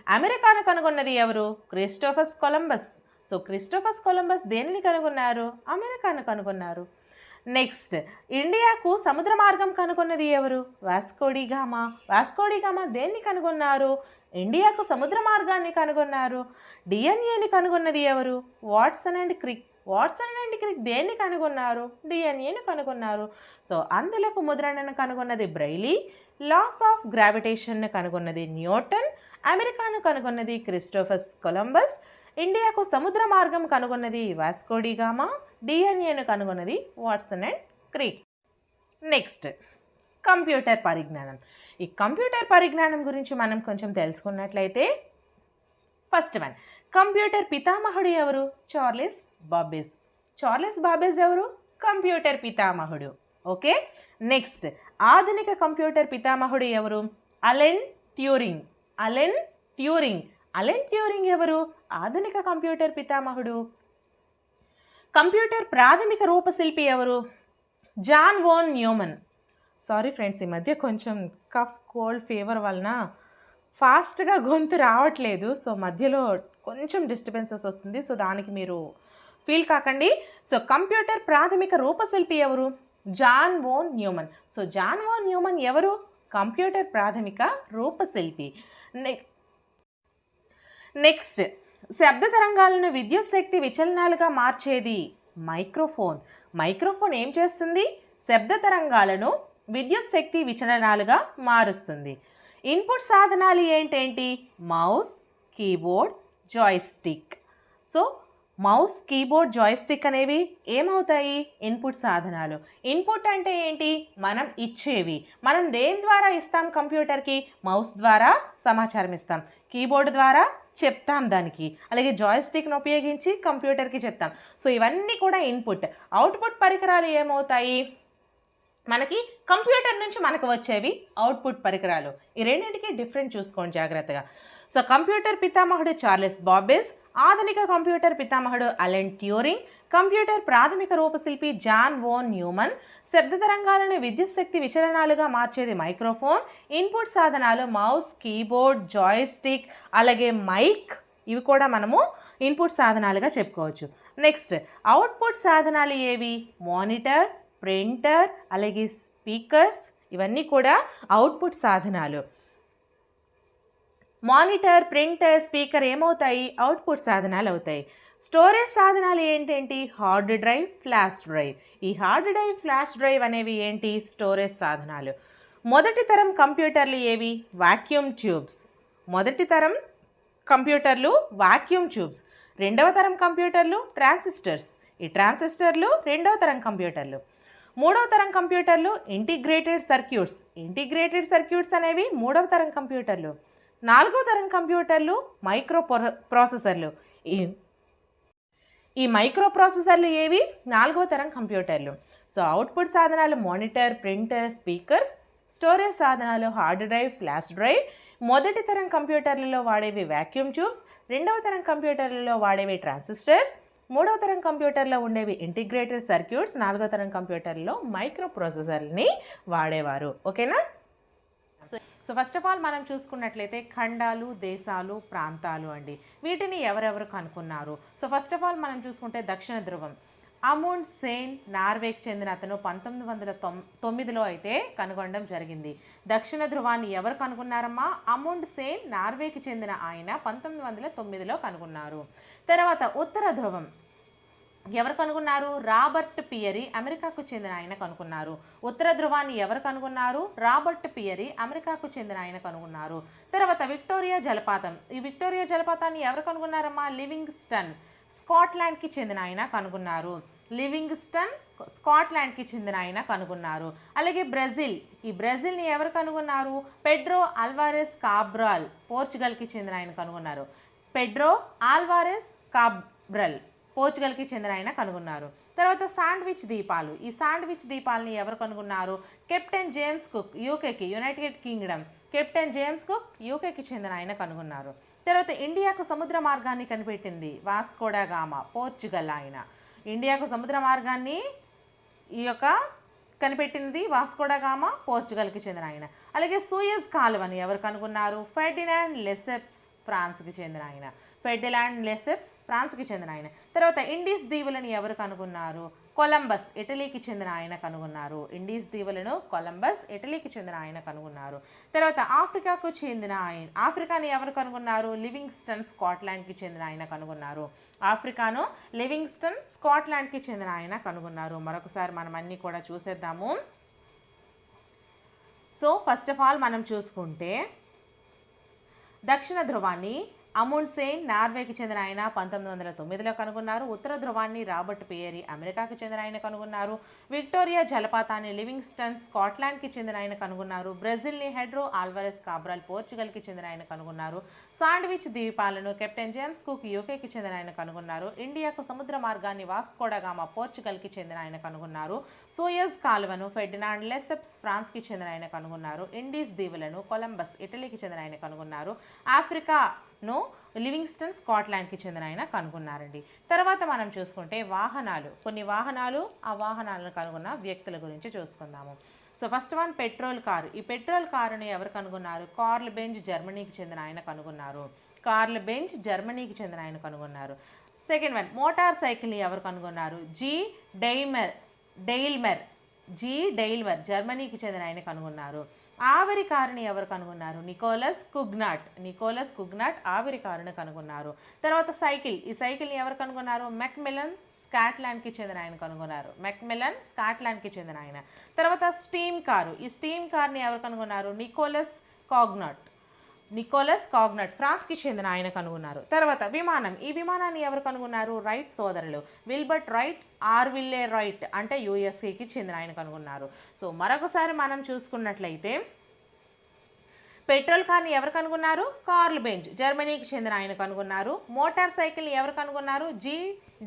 అమెరికాను కనుగొన్నది ఎవరు? Christopher Columbus. So Christopher Columbus దేనిని కనుగొన్నారు? అమెరికాను కనుగొన్నారు. నెక్స్ట్ ఇండియాకు సముద్ర మార్గం కనుగొన్నది ఎవరు? వాస్కోడిగామా దేన్ని కనుగొన్నారు? ఇండియాకు సముద్ర మార్గాన్ని కనుగొన్నారు. డిఎన్ఏని కనుగొన్నది ఎవరు? వాట్సన్ అండ్ క్రిక్ దేన్ని కనుగొన్నారు? డిఎన్ఏని కనుగొన్నారు. సో అందులకు ముద్రణను కనుగొన్నది బ్రెయిలీ, లాస్ ఆఫ్ గ్రావిటేషన్ను కనుగొన్నది న్యూటన్, అమెరికాను కనుగొన్నది క్రిస్టోఫర్ కొలంబస్, ఇండియాకు సముద్ర మార్గం కనుగొన్నది వాస్కోడిగామా, డిఎన్ఏను కనుగొన్నది Watson and Crick. Next computer పరిజ్ఞానం. ఈ కంప్యూటర్ పరిజ్ఞానం గురించి మనం కొంచెం తెలుసుకున్నట్లయితే ఫస్ట్ వన్, కంప్యూటర్ పితామహుడు ఎవరు? చార్లెస్ బాబేజ్ ఎవరు? కంప్యూటర్ పితామహుడు. ఓకే. నెక్స్ట్ ఆధునిక కంప్యూటర్ పితామహుడు ఎవరు? అలెన్ ట్యూరింగ్ ఎవరు? ఆధునిక కంప్యూటర్ పితామహుడు. కంప్యూటర్ ప్రాథమిక రూపశిల్పి ఎవరు? John వోన్ Neumann. సారీ ఫ్రెండ్స్, ఈ మధ్య కొంచెం కఫ్ కోల్డ్ ఫీవర్ వలన ఫాస్ట్గా గొంతు రావట్లేదు. సో మధ్యలో కొంచెం డిస్టర్బెన్సెస్ వస్తుంది. సో దానికి మీరు ఫీల్ కాకండి. సో కంప్యూటర్ ప్రాథమిక రూపశిల్పి ఎవరు? John వోన్ Neumann. So John వోన్ Neumann ఎవరు? కంప్యూటర్ ప్రాథమిక రూపశిల్పి. నెక్స్ట్ శబ్ద తరంగాలను విద్యుత్ శక్తి విచలనాలుగా మార్చేది మైక్రోఫోన్ ఏం చేస్తుంది? శబ్ద తరంగాలను విద్యుత్ శక్తి విచలనాలుగా మారుస్తుంది. ఇన్పుట్ సాధనాలు ఏంటేంటి? Mouse, keyboard, joystick. So mouse, keyboard, joystick అనేవి ఏమవుతాయి? ఇన్పుట్ సాధనాలు. ఇన్పుట్ అంటే ఏంటి? మనం ఇచ్చేవి. మనం దేని ద్వారా ఇస్తాం కంప్యూటర్కి? మౌస్ ద్వారా సమాచారం ఇస్తాం, కీబోర్డ్ ద్వారా చెప్తాం దానికి, అలాగే జాయ్స్టిక్ను ఉపయోగించి కంప్యూటర్కి చెప్తాం. సో ఇవన్నీ కూడా ఇన్పుట్. అవుట్పుట్ పరికరాలు ఏమవుతాయి? మనకి కంప్యూటర్ నుంచి మనకు వచ్చేవి అవుట్పుట్ పరికరాలు. ఈ రెండింటికి డిఫరెంట్ చూసుకోండి జాగ్రత్తగా. సో కంప్యూటర్ పితామహుడు చార్లెస్ బాబేజ్, ఆధునిక కంప్యూటర్ పితామహుడు అలెన్ ట్యూరింగ్, కంప్యూటర్ ప్రాథమిక రూపశిల్పి జాన్ వోన్ న్యూమన్. శబ్ద తరంగాలను విద్యుత్ శక్తి విచలనాలుగా మార్చేది మైక్రోఫోన్. ఇన్పుట్ సాధనాలు మౌస్, కీబోర్డ్, జాయ్స్టిక్, అలాగే మైక్, ఇవి కూడా మనము ఇన్పుట్ సాధనాలుగా చెప్పుకోవచ్చు. నెక్స్ట్ అవుట్పుట్ సాధనాలు ఏవి? మానిటర్, ప్రింటర్, అలాగే స్పీకర్స్, ఇవన్నీ కూడా అవుట్పుట్ సాధనాలు. మానిటర్, ప్రింటర్, స్పీకర్ ఏమవుతాయి? అవుట్పుట్ సాధనాలు అవుతాయి. స్టోరేజ్ సాధనాలు ఏంటేంటి? Hard drive, flash drive. ఈ హార్డ్ డ్రైవ్, ఫ్లాష్ డ్రైవ్ అనేవి ఏంటి? స్టోరేజ్ సాధనాలు. మొదటి తరం కంప్యూటర్లు ఏవి? Vacuum tubes. మొదటి తరం కంప్యూటర్లు వాక్యూమ్ ట్యూబ్స్. రెండవ తరం కంప్యూటర్లు ట్రాన్సిస్టర్స్. ఈ ట్రాన్సిస్టర్లు రెండవ తరం కంప్యూటర్లు. మూడవ తరం కంప్యూటర్లు ఇంటిగ్రేటెడ్ సర్క్యూట్స్. ఇంటిగ్రేటెడ్ సర్క్యూట్స్ అనేవి మూడవ తరం కంప్యూటర్లు. నాలుగవ తరం కంప్యూటర్లు మైక్రో ప్రాసెసర్లు. ఈ మైక్రో ప్రాసెసర్లు ఏవి? నాలుగవ తరం కంప్యూటర్లు. సో అవుట్పుట్ సాధనాలు మానిటర్, ప్రింటర్, స్పీకర్స్. స్టోరేజ్ సాధనాలు హార్డ్ డ్రైవ్, ఫ్లాష్ డ్రైవ్. మొదటి తరం కంప్యూటర్లలో వాడేవి వాక్యూమ్ ట్యూబ్స్. రెండవ తరం కంప్యూటర్లలో వాడేవి ట్రాన్సిస్టర్స్. మూడవ తరం కంప్యూటర్లో ఉండేవి ఇంటిగ్రేటెడ్ సర్క్యూట్స్. నాలుగవ తరం కంప్యూటర్లో మైక్రో ప్రాసెసర్ని వాడేవారు. ఓకేనా? సో ఫస్ట్ ఆఫ్ ఆల్ మనం చూసుకున్నట్లయితే ఖండాలు, దేశాలు, ప్రాంతాలు అండి. వీటిని ఎవరెవరు కనుక్కున్నారు? సో ఫస్ట్ ఆఫ్ ఆల్ మనం చూసుకుంటే దక్షిణ ధ్రువం. అముండ్ సేన్, నార్వేకి చెందిన అతను 1909లో అయితే కనుగొనడం జరిగింది. దక్షిణ ధ్రువాన్ని ఎవరు కనుగొన్నారమ్మా? అముండ్ సేన్, నార్వేకి చెందిన ఆయన 1909లో కనుగొన్నారు. తర్వాత ఉత్తర ధ్రువం ఎవరు కనుగొన్నారు? రాబర్ట్ పియరీ, అమెరికాకు చెందిన ఆయన కనుగొన్నారు. ఉత్తర ధ్రువాన్ని ఎవరు కనుగొన్నారు? రాబర్ట్ పియరీ, అమెరికాకు చెందిన ఆయన కనుగొన్నారు. తర్వాత విక్టోరియా జలపాతం. ఈ విక్టోరియా జలపాతాన్ని ఎవరు కనుగొన్నారమ్మా? లివింగ్స్టన్, స్కాట్లాండ్కి చెందిన ఆయన కనుగొన్నారు. లివింగ్స్టన్ స్కాట్లాండ్కి చెందిన ఆయన కనుగొన్నారు. అలాగే బ్రెజిల్. ఈ బ్రెజిల్ని ఎవరు కనుగొన్నారు? పెడ్రో ఆల్వారెస్ కాబ్రాల్, పోర్చుగల్కి చెందిన ఆయన కనుగొన్నారు. పెడ్రో ఆల్వారెస్ కాబ్రల్, పోర్చుగల్కి చెందిన ఆయన కనుగొన్నారు. తర్వాత శాండ్విచ్ ద్వీపాలు. ఈ శాండ్విచ్ ద్వీపాలని ఎవరు కనుగొన్నారు? కెప్టెన్ జేమ్స్ కుక్, యూకేకి, United Kingdom. Captain James Cook యూకేకి చెందిన ఆయన కనుగొన్నారు. తర్వాత ఇండియాకు సముద్ర మార్గాన్ని కనిపెట్టింది వాస్కో డా గామా, పోర్చుగల్ ఆయన. ఇండియాకు సముద్ర మార్గాన్ని కనిపెట్టినది వాస్కో డా గామా, పోర్చుగల్కి చెందిన ఆయన. అలాగే సూయజ్ కాలువని ఎవరు కనుగొన్నారు? ఫెర్డినాండ్ లెసెప్స్, ఫ్రాన్స్కి చెందిన ఆయన. ఫెర్డినాండ్ లెసెప్స్, ఫ్రాన్స్కి చెందిన ఆయన. తర్వాత ఇండీస్ దీవులను ఎవరు కనుగొన్నారు? కొలంబస్, ఇటలీకి చెందిన ఆయన కనుగొన్నారు. ఇండీస్ దీవులను కొలంబస్, ఇటలీకి చెందిన ఆయన కనుగొన్నారు. తర్వాత ఆఫ్రికాకు చెందిన ఆయన, ఆఫ్రికాని ఎవరు కనుగొన్నారు? లివింగ్స్టన్, స్కాట్లాండ్కి చెందిన ఆయన కనుగొన్నారు. ఆఫ్రికాను లివింగ్స్టన్, స్కాట్లాండ్కి చెందిన ఆయన కనుగొన్నారు. మరొకసారి మనం అన్నీ కూడా చూసేద్దాము. సో ఫస్ట్ ఆఫ్ ఆల్ మనం చూసుకుంటే దక్షిణ ధ్రువాన్ని అముండ్ సేన్, నార్వేకి చెందిన ఆయన 1909లో కనుగొన్నారు. ఉత్తర ధ్రువాన్ని రాబర్ట్ పియరీ, అమెరికాకి చెందిన ఆయన కనుగొన్నారు. విక్టోరియా జలపాతాన్ని లివింగ్స్టన్, స్కాట్లాండ్కి చెందిన ఆయన కనుగొన్నారు. బ్రెజిల్ని హెడ్రో ఆల్వారెస్ కాబ్రాల్, పోర్చుగల్కి చెందిన ఆయన కనుగొన్నారు. శాండ్విచ్ ద్వీపాలను కెప్టెన్ జేమ్స్ కుక్, యూకేకి చెందిన ఆయన కనుగొన్నారు. ఇండియాకు సముద్ర మార్గాన్ని వాస్కో డా గామా, పోర్చుగల్కి చెందిన ఆయన కనుగొన్నారు. సూయజ్ కాలువను ఫెర్డినాండ్ లెసెప్స్, ఫ్రాన్స్కి చెందిన ఆయన కనుగొన్నారు. ఇండీస్ దీవులను కొలంబస్, ఇటలీకి చెందిన ఆయన కనుగొన్నారు. ఆఫ్రికాను లివింగ్స్టన్, స్కాట్లాండ్కి చెందిన ఆయన కనుగొన్నారండి. తర్వాత మనం చూసుకుంటే వాహనాలు, కొన్ని వాహనాలు, ఆ వాహనాలను కనుగొన్న వ్యక్తుల గురించి చూసుకుందాము. So first one petrol car. ఈ పెట్రోల్ కారుని ఎవరు కనుగొన్నారు? కార్ల్ బెంజ్, జర్మనీకి చెందిన ఆయన కనుగొన్నారు. కార్ల్ బెంజ్, జర్మనీకి చెందిన ఆయన కనుగొన్నారు. సెకండ్ వన్ మోటార్ సైకిల్ని ఎవరు కనుగొన్నారు? డెయిల్మర్, జర్మనీకి చెందిన ఆయన కనుగొన్నారు. ఆవిరి కారుని ఎవరు కనుగొన్నారు? నికోలస్ కుగ్నాట్ ఆవిరి కారుని కనుగొన్నారు. తర్వాత సైకిల్. ఈ సైకిల్ని ఎవరు కనుగొన్నారు? మెక్మిలన్, స్కాట్లాండ్కి చెందిన ఆయన కనుగొన్నారు. స్కాట్లాండ్కి చెందిన ఆయన. తర్వాత స్టీమ్ కారు. ఈ స్టీమ్ కార్ని ఎవరు కనుగొన్నారు? నికోలస్ కాగ్నాట్, ఫ్రాన్స్కి చెందిన ఆయన కనుగొన్నారు. తర్వాత విమానం. ఈ విమానాన్ని ఎవరు కనుగొన్నారు? రైట్ సోదరులు, విల్బర్ట్ రైట్, ఆర్విల్లే రైట్, అంటే యూఎస్ఏకి చెందిన ఆయన కనుగొన్నారు. సో మరొకసారి మనం చూసుకున్నట్లయితే పెట్రోల్ కార్ని ఎవరు కనుగొన్నారు? కార్ల్ బెంజ్, జర్మనీకి చెందిన ఆయన కనుగొన్నారు. మోటార్ సైకిల్ని ఎవరు కనుగొన్నారు?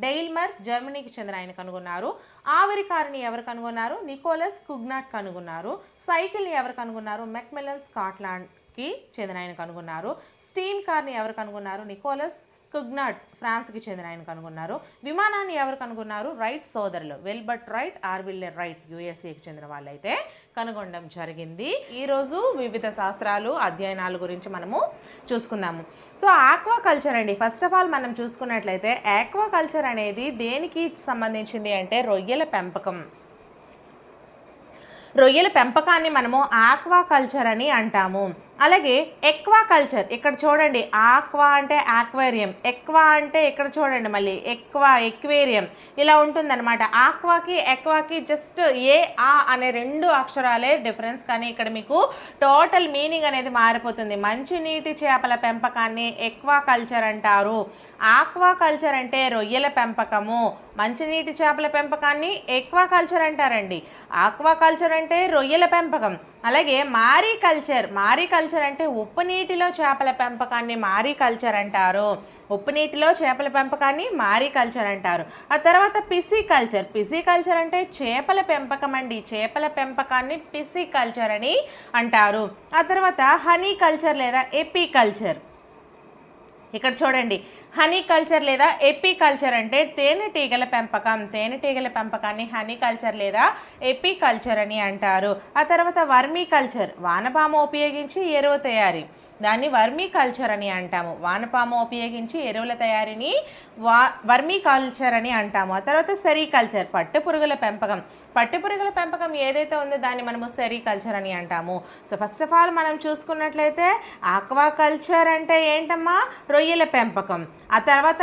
డెయిల్మర్, జర్మనీకి చెందిన ఆయన కనుగొన్నారు. ఆవిరి కారుని ఎవరు కనుగొన్నారు? నికోలస్ కుగ్నాట్ కనుగొన్నారు. సైకిల్ని ఎవరు కనుగొన్నారు? మెక్మిలన్, స్కాట్లాండ్కి చెందిన ఆయన కనుగొన్నారు. స్టీమ్ కార్ని ఎవరు కనుగొన్నారు? నికోలస్ కుగ్నాట్ ఫ్రాన్స్కి చెందిన ఆయన కనుగొన్నారు. విమానాన్ని ఎవరు కనుగొన్నారు? రైట్ సోదరులు విల్బర్ట్ రైట్, ఆర్విల్లర్ రైట్, యుఎస్ఏకి చెందిన వాళ్ళైతే కనుగొనడం జరిగింది. ఈరోజు వివిధ శాస్త్రాలు అధ్యయనాల గురించి మనము చూసుకుందాము. సో ఆక్వాకల్చర్ అండి. ఫస్ట్ ఆఫ్ ఆల్ మనం చూసుకున్నట్లయితే ఆక్వాకల్చర్ అనేది దేనికి సంబంధించింది అంటే రొయ్యల పెంపకం. రొయ్యల పెంపకాన్ని మనము ఆక్వాకల్చర్ అని అంటాము. అలాగే ఎక్వాకల్చర్, ఇక్కడ చూడండి ఆక్వా అంటే ఆక్వేరియం, ఎక్వా అంటే ఇక్కడ చూడండి మళ్ళీ ఎక్వేరియం, ఇలా ఉంటుందన్నమాట. ఆక్వాకి ఎక్వాకి జస్ట్ ఆ అనే 2 అక్షరాలే డిఫరెన్స్, కానీ ఇక్కడ మీకు టోటల్ మీనింగ్ అనేది మారిపోతుంది. మంచినీటి చేపల పెంపకాన్ని ఎక్వాకల్చర్ అంటారు. ఆక్వాకల్చర్ అంటే రొయ్యల పెంపకము, మంచినీటి చేపల పెంపకాన్ని ఎక్వాకల్చర్ అంటారండి. ఆక్వాకల్చర్ అంటే రొయ్యల పెంపకం. అలాగే మారికల్చర్ అంటే ఉప్పు నీటిలో చేపల పెంపకాన్ని మారికల్చర్ అంటారు. ఉప్పు నీటిలో చేపల పెంపకాన్ని మారికల్చర్ అంటారు. ఆ తర్వాత పిసికల్చర్ అంటే చేపల పెంపకం అండి. చేపల పెంపకాన్ని పిసికల్చర్ అని అంటారు. ఆ తర్వాత హనీ కల్చర్ లేదా ఎపికల్చర్, ఇక్కడ చూడండి హనీ కల్చర్ లేదా ఎపికల్చర్ అంటే తేనెటీగల పెంపకం. తేనెటీగల పెంపకాన్ని హనీ కల్చర్ లేదా ఎపికల్చర్ అని అంటారు. ఆ తర్వాత వర్మీ కల్చర్, వానపాము ఉపయోగించి ఎరువు తయారీ, దాన్ని వర్మీ కల్చర్ అని అంటాము. వానపాము ఉపయోగించి ఎరువుల తయారీని వర్మీ కల్చర్ అని అంటాము. ఆ తర్వాత సెరికల్చర్, పట్టుపురుగుల పెంపకం. పట్టుపురుగుల పెంపకం ఏదైతే ఉందో దాన్ని మనము సెరికల్చర్ అని అంటాము. సో ఫస్ట్ ఆఫ్ ఆల్ మనం చూసుకున్నట్లయితే ఆక్వాకల్చర్ అంటే ఏంటమ్మా? రొయ్యల పెంపకం. ఆ తర్వాత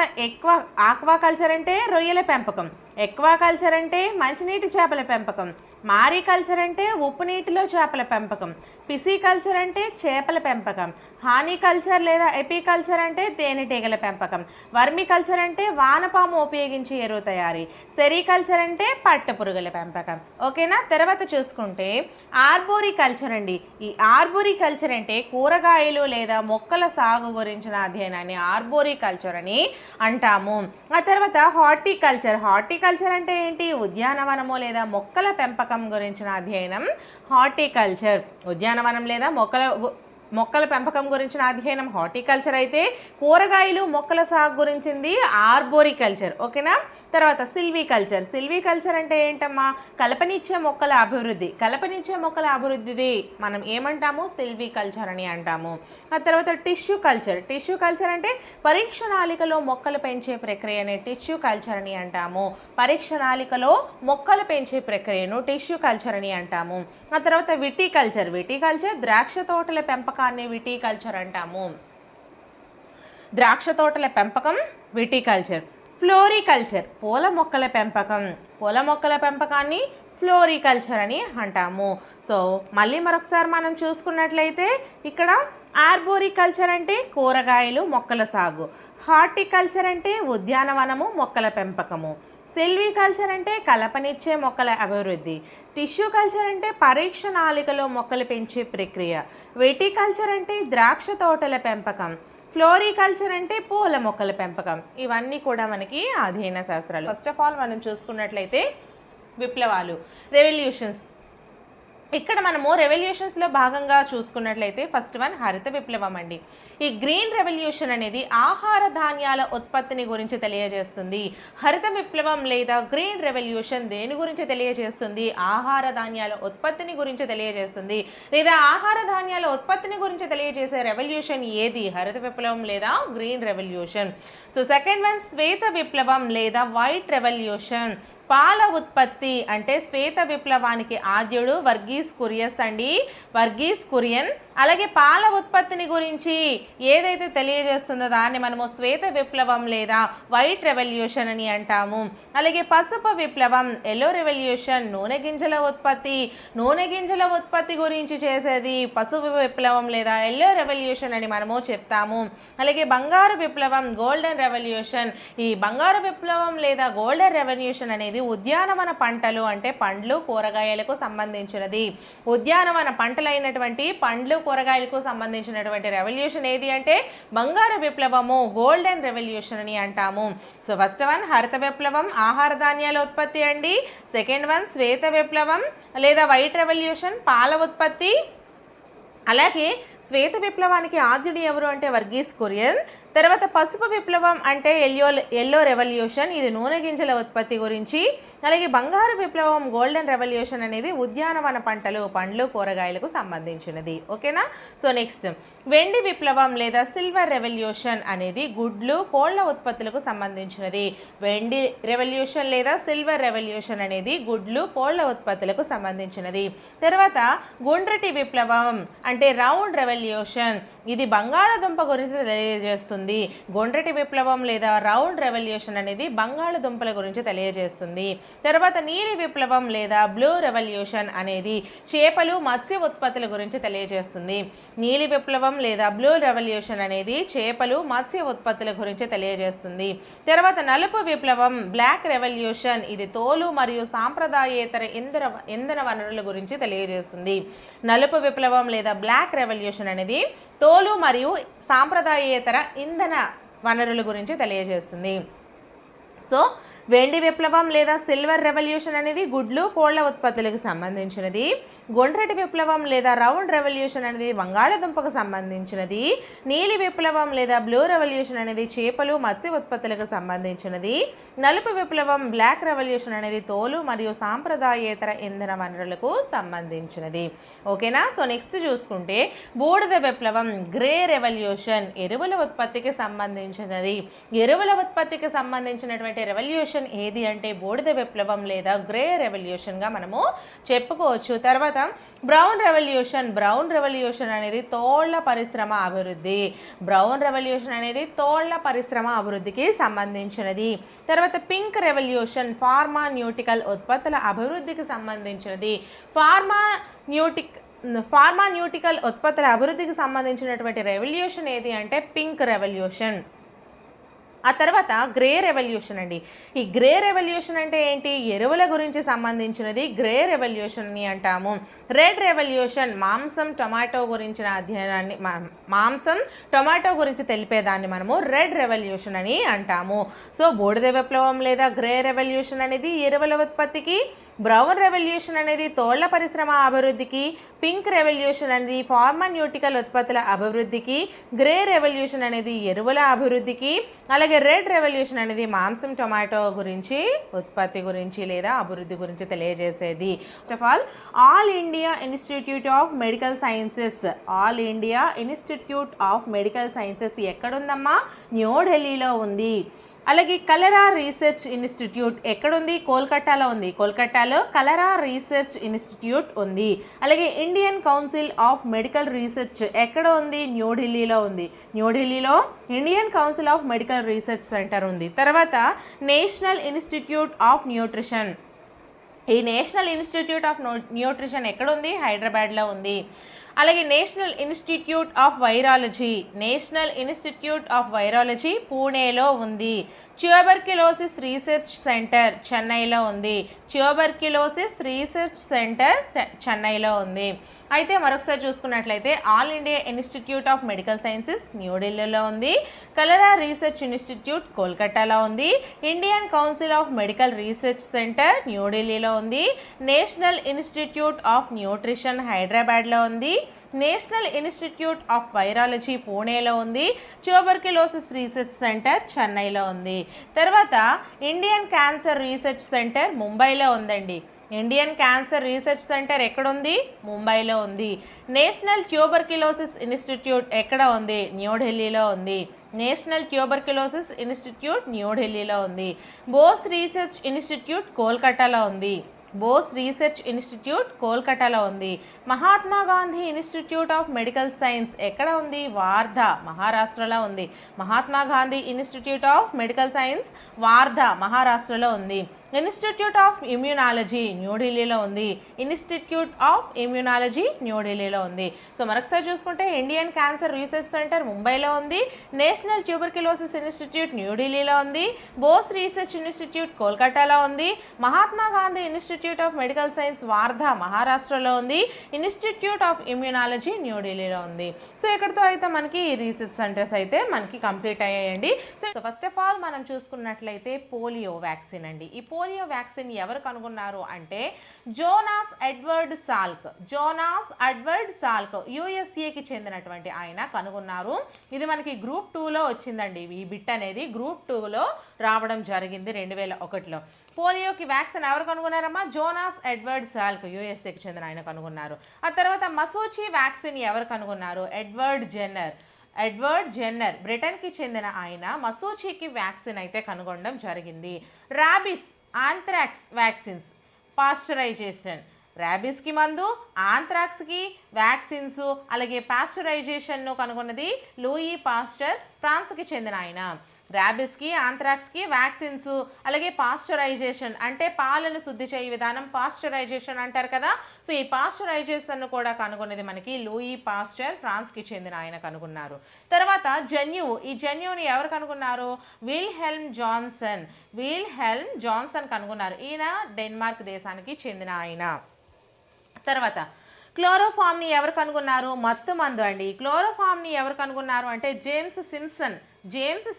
ఆక్వాకల్చర్ అంటే రొయ్యల పెంపకం, ఎక్వాకల్చర్ అంటే మంచినీటి చేపల పెంపకం, మారికల్చర్ అంటే ఉప్పు నీటిలో చేపల పెంపకం, పిసికల్చర్ అంటే చేపల పెంపకం, హానికల్చర్ లేదా ఎపికల్చర్ అంటే తేనెటీగల పెంపకం, వర్మికల్చర్ అంటే వానపాము ఉపయోగించి ఎరువు తయారీ, సెరికల్చర్ అంటే పట్టుపురుగుల పెంపకం. ఓకేనా? తర్వాత చూసుకుంటే ఆర్బోరికల్చర్ అండి. ఈ ఆర్బోరికల్చర్ అంటే కూరగాయలు లేదా మొక్కల సాగు గురించిన అధ్యయనాన్ని ఆర్బోరికల్చర్ అని అంటాము. ఆ తర్వాత హార్టికల్చర్ అంటే ఏంటి? ఉద్యానవనము లేదా మొక్కల పెంపకం గురించిన అధ్యయనం హార్టికల్చర్. ఉద్యానవనం లేదా మొక్కల పెంపకం గురించిన అధ్యయనం హార్టికల్చర్ అయితే కూరగాయలు మొక్కల సాగు గురించింది ఆర్బోరికల్చర్. ఓకేనా? తర్వాత సిల్వికల్చర్ అంటే ఏంటమ్మా? కలపనిచ్చే మొక్కల అభివృద్ధిది మనం ఏమంటాము? సిల్వికల్చర్ అని అంటాము. ఆ తర్వాత టిష్యూ కల్చర్ అంటే పరీక్ష నాళికలో మొక్కలు పెంచే ప్రక్రియనే టిష్యూ కల్చర్ అని అంటాము. పరీక్ష నాళికలో మొక్కలు పెంచే ప్రక్రియను టిష్యూ కల్చర్ అని అంటాము. ఆ తర్వాత విటికల్చర్ ద్రాక్ష తోటల పెంపకం విటికల్చర్ అంటాము. ద్రాక్ష తోటల పెంపకం విటికల్చర్. ఫ్లోరికల్చర్ పూల మొక్కల పెంపకాన్ని ఫ్లోరికల్చర్ అని అంటాము. సో మళ్ళీ మరొకసారి మనం చూసుకున్నట్లయితే ఇక్కడ ఆర్బోరికల్చర్ అంటే కూరగాయలు మొక్కల సాగు, హార్టికల్చర్ అంటే ఉద్యానవనము మొక్కల పెంపకము, సిల్వికల్చర్ అంటే కలపనిచ్చే మొక్కల అభివృద్ధి, టిష్యూ కల్చర్ అంటే పరీక్ష నాళికలో మొక్కలు పెంచే ప్రక్రియ, విటికల్చర్ అంటే ద్రాక్ష తోటల పెంపకం, ఫ్లోరికల్చర్ అంటే పూల మొక్కల పెంపకం. ఇవన్నీ కూడా మనకి అధ్యయన శాస్త్రాలు. ఫస్ట్ ఆఫ్ ఆల్ మనం చూసుకున్నట్లయితే విప్లవాలు, రెవల్యూషన్స్. ఇక్కడ మనము రెవల్యూషన్స్లో భాగంగా చూసుకున్నట్లయితే ఫస్ట్ వన్ హరిత విప్లవం అండి. ఈ గ్రీన్ రెవల్యూషన్ అనేది ఆహార ధాన్యాల ఉత్పత్తిని గురించి తెలియజేస్తుంది. హరిత విప్లవం లేదా గ్రీన్ రెవల్యూషన్ దేని గురించి తెలియజేస్తుంది? ఆహార ధాన్యాల ఉత్పత్తిని గురించి తెలియజేస్తుంది. లేదా ఆహార ధాన్యాల ఉత్పత్తిని గురించి తెలియజేసే రెవల్యూషన్ ఏది? హరిత విప్లవం లేదా green revolution. So second one శ్వేత విప్లవం లేదా వైట్ రెవల్యూషన్. పాల ఉత్పత్తి అంటే శ్వేత విప్లవానికి ఆద్యుడు వర్గీస్ కురియన్. అలాగే పాల ఉత్పత్తిని గురించి ఏదైతే తెలియజేస్తుందో దాన్ని మనము శ్వేత విప్లవం లేదా వైట్ రెవల్యూషన్ అని అంటాము. అలాగే పసుపు విప్లవం ఎల్లో రెవల్యూషన్. నూనె గింజల ఉత్పత్తి గురించి చేసేది పసుపు విప్లవం లేదా ఎల్లో రెవల్యూషన్ అని మనము చెప్తాము. అలాగే బంగారు విప్లవం గోల్డెన్ రెవల్యూషన్. ఈ బంగారు విప్లవం లేదా గోల్డెన్ రెవల్యూషన్ అనేది ఉద్యానవన పంటలు అంటే పండ్లు కూరగాయలకు సంబంధించినది. ఉద్యానవన పంటలైనటువంటి పండ్లు కూరగాయలకు సంబంధించినటువంటి రెవల్యూషన్ ఏది అంటే బంగారు విప్లవము గోల్డెన్ రెవల్యూషన్ అని అంటాము. సో ఫస్ట్ వన్ హరిత విప్లవం ఆహార ధాన్యాల ఉత్పత్తి అండి. సెకండ్ వన్ శ్వేత విప్లవం లేదా వైట్ రెవల్యూషన్ పాల ఉత్పత్తి. అలాగే శ్వేత విప్లవానికి ఆద్యుడు ఎవరు అంటే వర్గీస్ కురియన్. తర్వాత పసుపు విప్లవం అంటే ఎల్లో రెవల్యూషన్, ఇది నూనె గింజల ఉత్పత్తి గురించి. అలాగే బంగారు విప్లవం గోల్డెన్ రెవల్యూషన్ అనేది ఉద్యానవన పంటలు, పండ్లు, కూరగాయలకు సంబంధించినది. ఓకేనా. సో నెక్స్ట్ వెండి విప్లవం లేదా సిల్వర్ రెవల్యూషన్ అనేది గుడ్లు, కోళ్ల ఉత్పత్తులకు సంబంధించినది. వెండి రెవల్యూషన్ లేదా సిల్వర్ రెవల్యూషన్ అనేది గుడ్లు, కోళ్ల ఉత్పత్తులకు సంబంధించినది. తర్వాత గుండ్రటి విప్లవం అంటే రౌండ్ రెవల్యూషన్, ఇది బంగాళాదుంప గురించి తెలియజేస్తుంది. గుండ్రటి విప్లవం లేదా రౌండ్ రెవల్యూషన్ అనేది బంగాళదుంపల గురించి తెలియజేస్తుంది. తర్వాత నీలి విప్లవం లేదా బ్లూ రెవల్యూషన్ అనేది చేపలు, మత్స్య ఉత్పత్తుల గురించి తెలియజేస్తుంది. నీలి విప్లవం లేదా బ్లూ రెవల్యూషన్ అనేది చేపలు, మత్స్య ఉత్పత్తుల గురించి తెలియజేస్తుంది. తర్వాత నలుపు విప్లవం బ్లాక్ రెవల్యూషన్, ఇది తోలు మరియు సాంప్రదాయేతర ఇంధన వనరుల గురించి తెలియజేస్తుంది. నలుపు విప్లవం లేదా బ్లాక్ రెవల్యూషన్ అనేది తోలు మరియు సాంప్రదాయేతర ఇంధన వనరుల గురించి తెలియజేస్తుంది. సో వెండి విప్లవం లేదా సిల్వర్ రెవల్యూషన్ అనేది గుడ్లు, కోళ్ల ఉత్పత్తులకు సంబంధించినది. గుండ్రటి విప్లవం లేదా రౌండ్ రెవల్యూషన్ అనేది బంగాళాదుంపకు సంబంధించినది. నీలి విప్లవం లేదా బ్లూ రెవల్యూషన్ అనేది చేపలు, మత్స్య ఉత్పత్తులకు సంబంధించినది. నలుపు విప్లవం బ్లాక్ రెవల్యూషన్ అనేది తోలు మరియు సాంప్రదాయేతర ఇంధన వనరులకు సంబంధించినది. ఓకేనా. సో నెక్స్ట్ చూసుకుంటే బూడిద విప్లవం గ్రే రెవల్యూషన్, ఎరువుల ఉత్పత్తికి సంబంధించినది. ఎరువుల ఉత్పత్తికి సంబంధించినటువంటి రెవల్యూషన్ ఏది అంటే బూడిద విప్లవం లేదా గ్రే రెవల్యూషన్గా మనము చెప్పుకోవచ్చు. తర్వాత బ్రౌన్ రెవల్యూషన్ అనేది తోళ్ల పరిశ్రమ అభివృద్ధి. బ్రౌన్ రెవల్యూషన్ అనేది తోళ్ల పరిశ్రమ అభివృద్ధికి సంబంధించినది. తర్వాత పింక్ రెవల్యూషన్ ఫార్మాన్యూటికల్ ఉత్పత్తుల అభివృద్ధికి సంబంధించినది. ఫార్మాన్యూటికల్ ఉత్పత్తుల అభివృద్ధికి సంబంధించినటువంటి రెవల్యూషన్ ఏది అంటే పింక్ రెవల్యూషన్. ఆ తర్వాత గ్రే రెవల్యూషన్ అండి. ఈ గ్రే రెవల్యూషన్ అంటే ఏంటి? ఎరువుల గురించి సంబంధించినది గ్రే రెవల్యూషన్ అని అంటాము. రెడ్ రెవల్యూషన్ మాంసం, టొమాటో గురించిన అధ్యయనాన్ని, మాంసం, టొమాటో గురించి తెలిపేదాన్ని మనము రెడ్ రెవల్యూషన్ అని అంటాము. సో బూడిద విప్లవం లేదా గ్రే రెవల్యూషన్ అనేది ఎరువుల ఉత్పత్తికి, బ్రౌన్ రెవల్యూషన్ అనేది తోళ్ల పరిశ్రమ అభివృద్ధికి, పింక్ రెవల్యూషన్ అనేది ఫార్మాన్యూటికల్ ఉత్పత్తుల అభివృద్ధికి, గ్రే రెవల్యూషన్ అనేది ఎరువుల అభివృద్ధికి, అలాగే రెడ్ రెవల్యూషన్ అనేది మాంసం, టొమాటో గురించి ఉత్పత్తి గురించి లేదా అభివృద్ధి గురించి తెలియజేసేది. First of all India Institute of Medical Sciences ఎక్కడుందమ్మా? న్యూఢిల్లీలో ఉంది. అలాగే కలరా రీసెర్చ్ ఇన్స్టిట్యూట్ ఎక్కడుంది? కోల్కతాలో ఉంది. కోల్కతాలో కలరా రీసెర్చ్ ఇన్స్టిట్యూట్ ఉంది. అలాగే Indian council of medical research ఎక్కడ ఉంది? న్యూఢిల్లీలో ఉంది. న్యూఢిల్లీలో Indian council of medical research centre ఉంది. తర్వాత నేషనల్ ఇన్స్టిట్యూట్ ఆఫ్ న్యూట్రిషన్, ఈ నేషనల్ ఇన్స్టిట్యూట్ ఆఫ్ న్యూట్రిషన్ ఎక్కడుంది? హైదరాబాద్లో ఉంది. అలాగే నేషనల్ ఇన్స్టిట్యూట్ ఆఫ్ వైరాలజీ పూణేలో ఉంది. ట్యూబర్క్యులోసిస్ రీసెర్చ్ సెంటర్ చెన్నైలో ఉంది. చెన్నైలో ఉంది. అయితే మరొకసారి చూసుకున్నట్లయితే all India Institute of Medical sciences న్యూఢిల్లీలో ఉంది. కలరా రీసెర్చ్ ఇన్స్టిట్యూట్ కోల్కతాలో ఉంది. Indian council of medical research centre న్యూఢిల్లీలో ఉంది. నేషనల్ ఇన్స్టిట్యూట్ ఆఫ్ న్యూట్రిషన్ హైదరాబాద్లో ఉంది. నేషనల్ ఇన్స్టిట్యూట్ ఆఫ్ వైరాలజీ పూణేలో ఉంది. ట్యూబర్క్యులోసిస్ రీసెర్చ్ సెంటర్ చెన్నైలో ఉంది. తర్వాత ఇండియన్ క్యాన్సర్ రీసెర్చ్ సెంటర్ ముంబైలో ఉందండి. ఇండియన్ క్యాన్సర్ రీసెర్చ్ సెంటర్ ఎక్కడుంది? ముంబైలో ఉంది. నేషనల్ ట్యూబర్క్యులోసిస్ ఇన్స్టిట్యూట్ ఎక్కడ ఉంది? న్యూఢిల్లీలో ఉంది. నేషనల్ ట్యూబర్క్యులోసిస్ ఇన్స్టిట్యూట్ న్యూఢిల్లీలో ఉంది. బోస్ రీసెర్చ్ ఇన్స్టిట్యూట్ కోల్కతాలో ఉంది. Mahatma Gandhi institute of medical science ఎక్కడ ఉంది? వార్ధా మహారాష్ట్రలో ఉంది. Mahatma Gandhi institute of medical science Wardha మహారాష్ట్రలో ఉంది. ఇన్స్టిట్యూట్ ఆఫ్ ఇమ్యూనాలజీ న్యూఢిల్లీలో ఉంది. సో మరొకసారి చూసుకుంటే ఇండియన్ క్యాన్సర్ రీసెర్చ్ సెంటర్ ముంబైలో ఉంది. నేషనల్ ట్యూబర్క్యులోసిస్ ఇన్స్టిట్యూట్ న్యూఢిల్లీలో ఉంది. బోస్ రీసెర్చ్ ఇన్స్టిట్యూట్ కోల్కతాలో ఉంది. Mahatma Gandhi institute institute of medical science Wardha మహారాష్ట్రలో ఉంది. ఇన్స్టిట్యూట్ ఆఫ్ ఇమ్యూనాలజీ న్యూఢిల్లీలో ఉంది. సో ఇక్కడితో అయితే మనకి రీసెర్చ్ సెంటర్స్ అయితే మనకి కంప్లీట్ అయ్యాయండి. సో ఫస్ట్ ఆఫ్ ఆల్ మనం చూసుకున్నట్లయితే పోలియో వ్యాక్సిన్ అండి. ఈ పోలియో వ్యాక్సిన్ ఎవరు కనుగొన్నారు అంటే జోనాస్ ఎడ్వర్డ్ సాల్క్ యుఎస్ఏకి చెందినటువంటి ఆయన కనుగొన్నారు. ఇది మనకి గ్రూప్ 2లో వచ్చిందండి. ఈ బిట్ అనేది గ్రూప్ 2లో రావడం జరిగింది 2001లో. పోలియోకి వ్యాక్సిన్ ఎవరు కనుగొన్నారమ్మా? జోనాస్ ఎడ్వర్డ్ సాల్క్ యుఎస్ఏకి చెందిన ఆయన కనుగొన్నారు. ఆ తర్వాత మసూచి వ్యాక్సిన్ ఎవరు కనుగొన్నారు? ఎడ్వర్డ్ జెన్నర్ బ్రిటన్కి చెందిన ఆయన మసూచికి వ్యాక్సిన్ అయితే కనుగొనడం జరిగింది. ర్యాబిస్ ఆంథ్రాక్స్ వ్యాక్సిన్స్ పాస్చరైజేషన్, ర్యాబిస్కి మందు, ఆంథ్రాక్స్కి వ్యాక్సిన్స్, అలాగే పాస్చరైజేషన్ను కనుగొన్నది లూయి పాస్చర్, ఫ్రాన్స్కి చెందిన ఆయన. ర్యాబిస్కి ఆంథ్రాక్స్కి వ్యాక్సిన్స్, అలాగే పాస్చరైజేషన్ అంటే పాలను శుద్ధి చేయ విధానం పాస్చరైజేషన్ అంటారు కదా. సో ఈ పాస్చరైజేషన్ను కూడా కనుగొన్నది మనకి లూయి పాస్చర్, ఫ్రాన్స్కి చెందిన ఆయన కనుగొన్నారు. తర్వాత జన్యువు, ఈ జన్యువుని ఎవరు కనుగొన్నారు? విల్హెల్మ్ జాన్సన్ కనుగొన్నారు. ఈయన డెన్మార్క్ దేశానికి చెందిన ఆయన. తర్వాత క్లోరోఫామ్ని ఎవరు కనుగొన్నారు? మత్తు మందు అండి. క్లోరోఫామ్ని ఎవరు కనుగొన్నారు అంటే జేమ్స్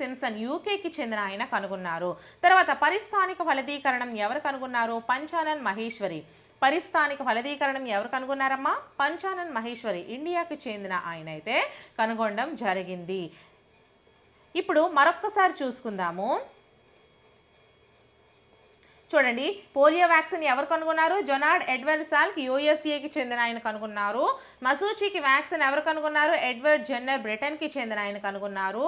సిమ్సన్ యూకేకి చెందిన ఆయన కనుగొన్నారు. తర్వాత పరిస్థానిక ఫలదీకరణం ఎవరు కనుగొన్నారు? పంచానన్ మహేశ్వరి. పరిస్థానిక ఫలదీకరణం ఎవరు కనుగొన్నారమ్మా? పంచానన్ మహేశ్వరి, ఇండియాకి చెందిన ఆయన అయితే కనుగొనడం జరిగింది. ఇప్పుడు మరొక్కసారి చూసుకుందాము. చూడండి, పోలియో వ్యాక్సిన్ ఎవరు కనుగొన్నారు? జొనార్డ్ ఎడ్వర్డ్ సాల్క్ యుఎస్ఏకి చెందిన ఆయన కనుగొన్నారు. మసూచికి వ్యాక్సిన్ ఎవరు కనుగొన్నారు? ఎడ్వర్డ్ జెన్నర్ బ్రిటన్కి చెందిన ఆయన కనుగొన్నారు.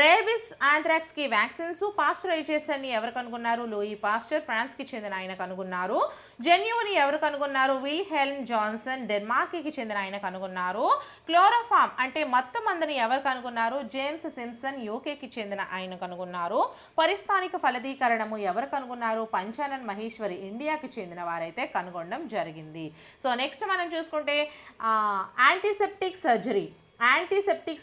రేబిస్ ఆంథ్రాక్స్కి వ్యాక్సిన్స్ పాస్చరైజేషన్ని ఎవరు కనుగొన్నారు? లూయి పాస్చర్, ఫ్రాన్స్కి చెందిన ఆయన కనుగొన్నారు. జన్యువుని ఎవరు కనుగొన్నారు? విల్హెల్మ్ జాన్సన్, డెన్మార్క్కి చెందిన ఆయన కనుగొన్నారు. క్లోరోఫామ్ అంటే మత్తు మందుని ఎవరు కనుగొన్నారు? జేమ్స్ సిమ్సన్, యూకేకి చెందిన ఆయన కనుగొన్నారు. పరిస్థానిక ఫలదీకరణము ఎవరు కనుగొన్నారు? పంచానన్ మహేశ్వరి, ఇండియాకి చెందిన వారైతే కనుగొనడం జరిగింది. సో నెక్స్ట్ మనం చూసుకుంటే యాంటీసెప్టిక్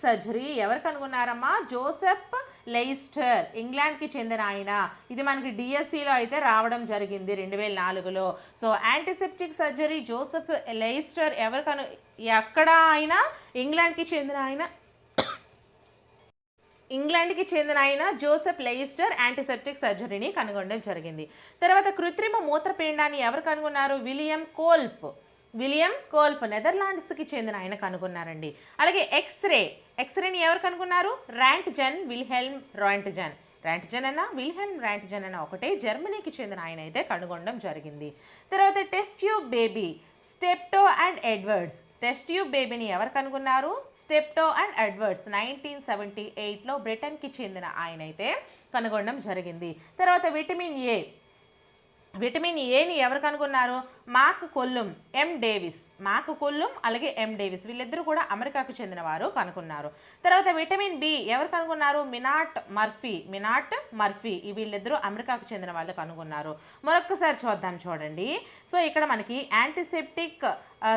సర్జరీ ఎవరు కనుగొన్నారమ్మా? జోసెఫ్ లెయిస్టర్, ఇంగ్లాండ్కి చెందిన ఆయన. ఇది మనకి డిఎస్సిలో అయితే రావడం జరిగింది 2004లో. సో యాంటీసెప్టిక్ సర్జరీ జోసెఫ్ లెయిస్టర్ ఎక్కడ ఆయన? ఇంగ్లాండ్కి చెందిన ఆయన జోసెఫ్ లెయిస్టర్ యాంటీసెప్టిక్ సర్జరీని కనుగొనడం జరిగింది. తర్వాత కృత్రిమ మూత్రపిండాన్ని ఎవరు కనుగొన్నారు? విలియం కోల్ఫ్ నెదర్లాండ్స్కి చెందిన ఆయన కనుగొన్నారండి. అలాగే ఎక్స్రేని ఎవరు కనుగొన్నారు? విల్హెల్మ్ రాంట్జెన్ అన్న ఒకటే, జర్మనీకి చెందిన ఆయన అయితే కనుగొనడం జరిగింది. తర్వాత test tube baby Steptoe and బేబీని ఎవరు కనుగొన్నారు? స్టెప్టో అండ్ ఎడ్వర్డ్స్ 1978లో బ్రిటన్కి చెందిన ఆయన అయితే కనుగొనడం జరిగింది. తర్వాత విటమిన్ ఏని ఎవరు కనుగొన్నారు? మాక్ కొల్లుం, అలాగే ఎం డేవిస్, వీళ్ళిద్దరూ కూడా అమెరికాకు చెందిన వారు కనుగొన్నారు. తర్వాత విటమిన్ బి ఎవరు కనుగొన్నారు? మినాట్ మర్ఫీ, వీళ్ళిద్దరూ అమెరికాకు చెందిన వాళ్ళు కనుగొన్నారు. మరొక్కసారి చూడండి. సో ఇక్కడ మనకి యాంటీసెప్టిక్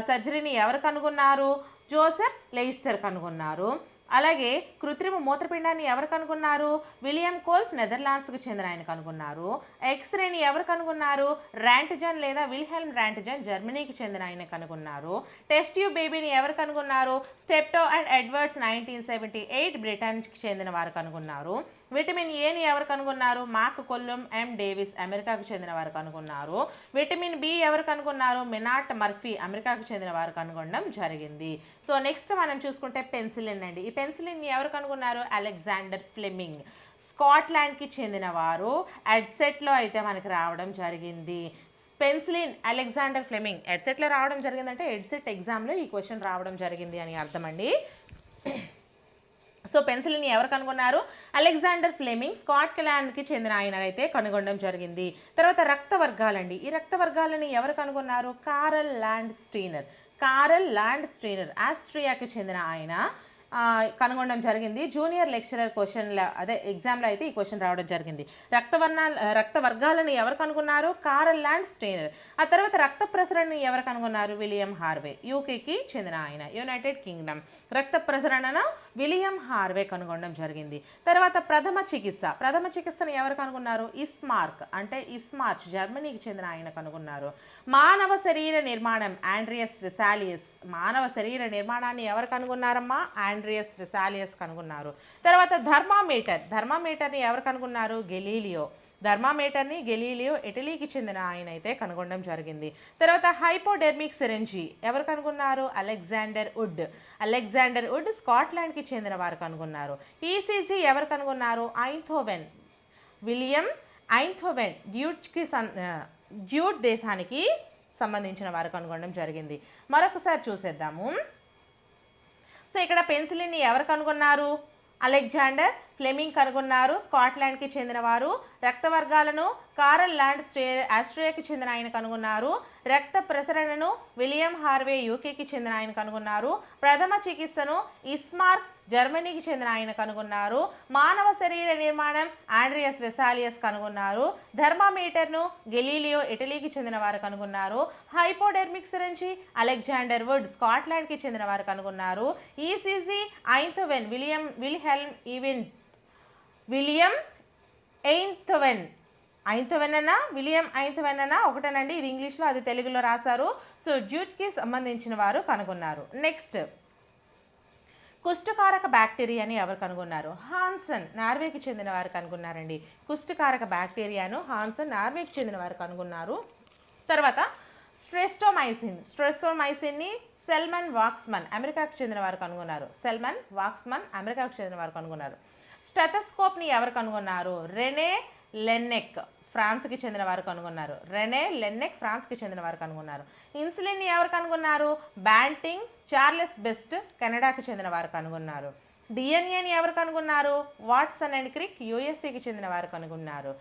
సర్జరీని ఎవరు కనుగొన్నారు? జోసెఫ్ లెయిస్టర్ కనుగొన్నారు. అలాగే కృత్రిమ మూత్రపిండాన్ని ఎవరు కనుగొన్నారు? విలియం కోల్ఫ్ నెదర్లాండ్స్కి చెందిన ఆయన కనుగొన్నారు. ఎక్స్రేని ఎవరు కనుగొన్నారు? రాంట్జెన్ లేదా విల్హెల్మ్ రాంట్జెన్, జర్మనీకి చెందిన ఆయన కనుగొన్నారు. టెస్ట్ ట్యూబ్ బేబీని ఎవరు కనుగొన్నారు? స్టెప్టో అండ్ ఎడ్వర్డ్స్ 1978 బ్రిటన్కి చెందిన వారు కనుగొన్నారు. విటమిన్ ఏని ఎవరు కనుగొన్నారు? మాక్ కొల్లుం, ఎం డేవిస్, అమెరికాకు చెందిన వారు కనుగొన్నారు. విటమిన్ బి ఎవరు కనుగొన్నారు? మినాట్ మర్ఫీ, అమెరికాకు చెందిన వారు కనుగొనడం జరిగింది. సో నెక్స్ట్ మనం చూసుకుంటే పెన్సిలిన్ అండి. ఈ పెన్సిలిన్ ఎవరు కనుగొన్నారు? అలెగ్జాండర్ ఫ్లెమింగ్, స్కాట్లాండ్కి చెందిన వారు. ఎడ్సెట్లో అయితే మనకి రావడం జరిగింది. పెన్సిలిన్ అలెగ్జాండర్ ఫ్లెమింగ్ ఎడ్సెట్లో రావడం జరిగిందంటే ఎడ్సెట్ ఎగ్జామ్లో ఈ క్వశ్చన్ రావడం జరిగింది అని అర్థం అండి. సో పెన్సిలిన్ ఎవరు కనుగొన్నారు? అలెగ్జాండర్ ఫ్లెమింగ్, స్కాట్లాండ్కి చెందిన ఆయన అయితే కనుగొనడం జరిగింది. తర్వాత రక్త వర్గాలండి. ఈ రక్త వర్గాలను ఎవరు కనుగొన్నారు? కారల్ ల్యాండ్ స్ట్రీనర్, ఆస్ట్రియాకి చెందిన ఆయన కనుగొనడం జరిగింది. జూనియర్ లెక్చరర్ ఎగ్జామ్లో అయితే ఈ క్వశ్చన్ రావడం జరిగింది. రక్త వర్గాలను ఎవరు కనుగొన్నారు? Karl Landsteiner. ఆ తర్వాత రక్త ప్రసరణను ఎవరు కనుగొన్నారు? విలియం హార్వే, యూకేకి చెందిన ఆయన, యునైటెడ్ కింగ్డమ్. రక్త ప్రసరణను విలియం హార్వే కనుగొనడం జరిగింది. తర్వాత ప్రథమ చికిత్సను ఎవరు కనుగొన్నారు? ఇస్మార్క్ అంటే ఇస్మార్చ్, జర్మనీకి చెందిన ఆయన కనుగొన్నారు. మానవ శరీర నిర్మాణం ఆండ్రియాస్ వెసాలియస్. మానవ శరీర నిర్మాణాన్ని ఎవరు కనుగొన్నారమ్మా? ఆండ్రియాస్ వెసాలియస్ కనుగొన్నారు. తర్వాత థర్మామీటర్ని ఎవరు కనుగొన్నారు? థర్మామీటర్ని గెలీలియో ఇటలీకి చెందిన ఆయన అయితే కనుగొనడం జరిగింది. తర్వాత హైపోడెర్మిక్ సిరంజి ఎవరు కనుగొన్నారు? అలెగ్జాండర్ వుడ్ స్కాట్లాండ్కి చెందిన వారు కనుగొన్నారు. ఈసీజీ ఎవరు కనుగొన్నారు? విలియం ఐంథోవెన్ డ్యూట్ దేశానికి సంబంధించిన వారు కనుగొనడం జరిగింది. మరొకసారి చూసేద్దాము. సో ఇక్కడ పెన్సిలిన్ని ఎవరు కనుగొన్నారు? అలెగ్జాండర్ ఫ్లెమింగ్ కనుగొన్నారు, స్కాట్లాండ్కి చెందినవారు. రక్త వర్గాలను కారల్ ల్యాండ్ ఆస్ట్రేలియాకి చెందిన ఆయన కనుగొన్నారు. రక్త ప్రసరణను విలియం హార్వే యూకేకి చెందిన ఆయన కనుగొన్నారు. ప్రథమ చికిత్సను ఇస్మార్క్ జర్మనీకి చెందిన ఆయన కనుగొన్నారు. మానవ శరీర నిర్మాణం ఆండ్రియాస్ వెసాలియస్ కనుగొన్నారు. థర్మామీటర్ను గెలీలియో ఇటలీకి చెందిన వారు కనుగొన్నారు. హైపోడెర్మిక్ సిరంజి అలెగ్జాండర్ వుడ్ స్కాట్లాండ్కి చెందిన వారు కనుగొన్నారు. ఈసీజీ విలియం ఐంథోవెన్ అన్న ఒకటేనండి, ఇది ఇంగ్లీష్లో అది తెలుగులో రాశారు. సో డ్యూట్కి సంబంధించిన వారు కనుగొన్నారు. నెక్స్ట్ కుష్ఠకారక బ్యాక్టీరియాని ఎవరు కనుగొన్నారు? హాన్సన్ నార్వేకి చెందిన వారు కనుగొన్నారండి. కుష్ఠకారక బ్యాక్టీరియాను హాన్సన్ నార్వేకి చెందిన వారు కనుగొన్నారు. తర్వాత స్ట్రెప్టోమైసిన్ని సెల్మన్ వాక్స్మన్ అమెరికాకు చెందిన వారు కనుగొన్నారు. స్టెథోస్కోప్ని ఎవరు కనుగొన్నారు? రెనే లెన్నెక్ ఫ్రాన్స్కి చెందిన వారు కనుగొన్నారు. ఇన్సులిన్ని ఎవరు కనుగొన్నారు? బ్యాంటింగ్ చార్లెస్ బెస్ట్ కెనడాకు చెందిన వారు కనుగొన్నారు. డిఎన్ఏని ఎవరు కనుగొన్నారు? వాట్సన్ అండ్ క్రిక్ యూఎస్ఏకి చెందిన వారు కనుగొన్నారు.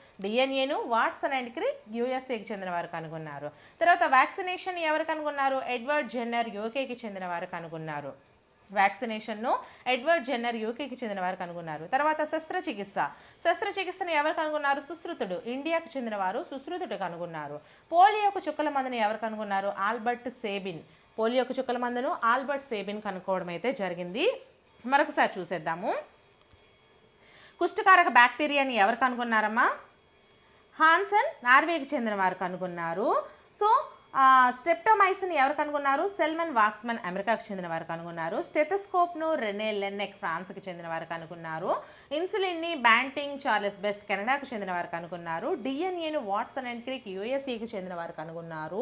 తర్వాత వ్యాక్సినేషన్ ఎవరు కనుగొన్నారు? ఎడ్వర్డ్ జెన్నర్ యూకేకి చెందిన వారు కనుగొన్నారు. తర్వాత శస్త్రచికిత్సను ఎవరు కనుగొన్నారు? సుశ్రుతుడు ఇండియాకు చెందిన వారు సుశ్రుతుడు కనుగొన్నారు. పోలియోకు చుక్కల మందును ఎవరు కనుగొన్నారు? ఆల్బర్ట్ సేబిన్ కనుక్కోవడం అయితే జరిగింది. మరొకసారి చూసేద్దాము. కుష్ఠకారక బ్యాక్టీరియాని ఎవరు కనుగొన్నారమ్మా? హాన్సన్ నార్వేకి చెందిన వారు కనుగొన్నారు. సో స్ట్రెప్టోమైసిన్ ఎవరు కనుగొన్నారు? సెల్మన్ వాక్స్మన్ అమెరికాకు చెందిన వారు కనుగొన్నారు. స్టెథోస్కోప్ను రెనే లెన్నెక్ ఫ్రాన్స్కి చెందిన వారు కనుగొన్నారు. ఇన్సులిన్ని బ్యాంటింగ్ చార్లెస్ బెస్ట్ కెనడాకు చెందిన వారు కనుగొన్నారు. డిఎన్ఏను వాట్సన్ అండ్ క్రిక్ యూఎస్ఏకి చెందిన వారు కనుగొన్నారు.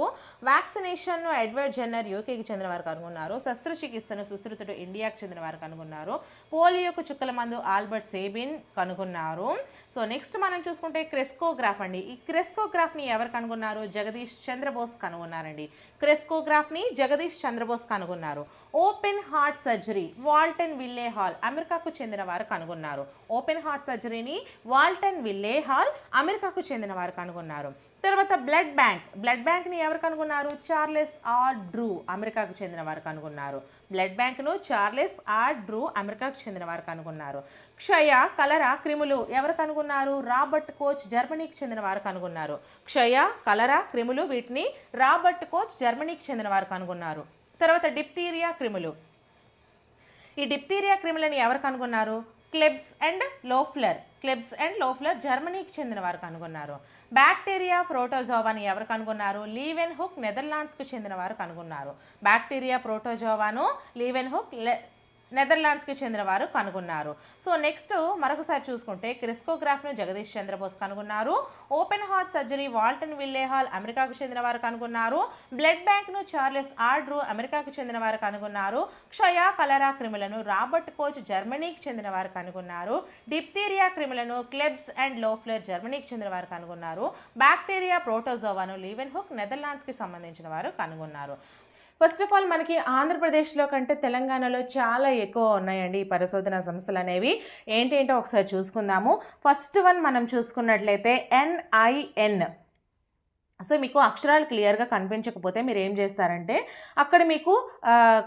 వ్యాక్సినేషన్ను ఎడ్వర్డ్ జెన్నర్ యూకేకి చెందిన వారు కనుగొన్నారు. శస్త్రచికిత్సను సుశ్రుతుడు ఇండియాకు చెందిన వారు కనుగొన్నారు. పోలియోకు చుక్కల మందు ఆల్బర్ట్ సేబిన్ కనుగొన్నారు. సో నెక్స్ట్ మనం చూసుకుంటే క్రెస్కోగ్రాఫ్ అండి. ఈ క్రెస్కోగ్రాఫ్ని ఎవరు కనుగొన్నారు? జగదీష్ చంద్రబోస్ కనుగొన్నారండి. క్రెస్కోగ్రాఫ్ని జగదీష్ చంద్రబోస్ కనుగొన్నారు. Open heart surgery Walton Lillehei అమెరికాకు చెందిన వారు కనుగొన్నారు. ఓపెన్ హార్ట్ సర్జరీని వాల్టన్ విల్లే హాల్ అమెరికాకు చెందిన వారు కనుగొన్నారు. తర్వాత బ్లడ్ బ్యాంక్ని ఎవరు కనుగొన్నారు? చార్లెస్ ఆర్ డ్రూ అమెరికాకు చెందిన వారు కనుగొన్నారు. క్షయ కలరా క్రిములు ఎవరు కనుగొన్నారు? రాబర్ట్ కోచ్ జర్మనీకి చెందిన వారు కనుగొన్నారు. వీటిని రాబర్ట్ కోచ్ జర్మనీకి చెందిన వారు కనుగొన్నారు. తర్వాత డిప్తీరియా క్రిములు. ఈ డిప్తీరియా క్రిములను ఎవరు కనుగొన్నారు? క్లెబ్స్ అండ్ లోఫ్లర్ జర్మనీకి చెందిన వారు కనుగొన్నారు. బ్యాక్టీరియా ప్రోటోజోవాని ఎవరు కనుగొన్నారు? లీవెన్ హుక్ నెదర్లాండ్స్కు చెందిన వారు కనుగొన్నారు. నెదర్లాండ్స్కి చెందిన వారు కనుగొన్నారు. సో నెక్స్ట్ మరొకసారి చూసుకుంటే క్రెస్కోగ్రాఫ్ను జగదీష్ చంద్రబోస్ కనుగొన్నారు. Open heart surgery Walton Lillehei అమెరికాకు చెందిన వారు కనుగొన్నారు. బ్లడ్ బ్యాంక్ను చార్లెస్ ఆర్ డ్రూ అమెరికాకు చెందిన వారు కనుగొన్నారు. క్షయ కలరా క్రిములను రాబర్ట్ కోచ్ జర్మనీకి చెందిన వారు కనుగొన్నారు. డిప్తీరియా క్రిములను క్లెబ్స్ అండ్ లోఫ్లర్ జర్మనీకి చెందిన వారు కనుగొన్నారు. బ్యాక్టీరియా ప్రోటోజోవాను లీవెన్ హుక్ నెదర్లాండ్స్కి సంబంధించిన వారు కనుగొన్నారు. ఫస్ట్ ఆఫ్ ఆల్ మనకి ఆంధ్రప్రదేశ్లో కంటే తెలంగాణలో చాలా ఎక్కువ ఉన్నాయండి ఈ పరిశోధన సంస్థలు అనేవి. ఏంటేంటో ఒకసారి చూసుకుందాము. ఫస్ట్ వన్ మనం చూసుకున్నట్లయితే NIN. సో మీకు అక్షరాలు క్లియర్గా కనిపించకపోతే మీరు ఏం చేస్తారంటే అక్కడ మీకు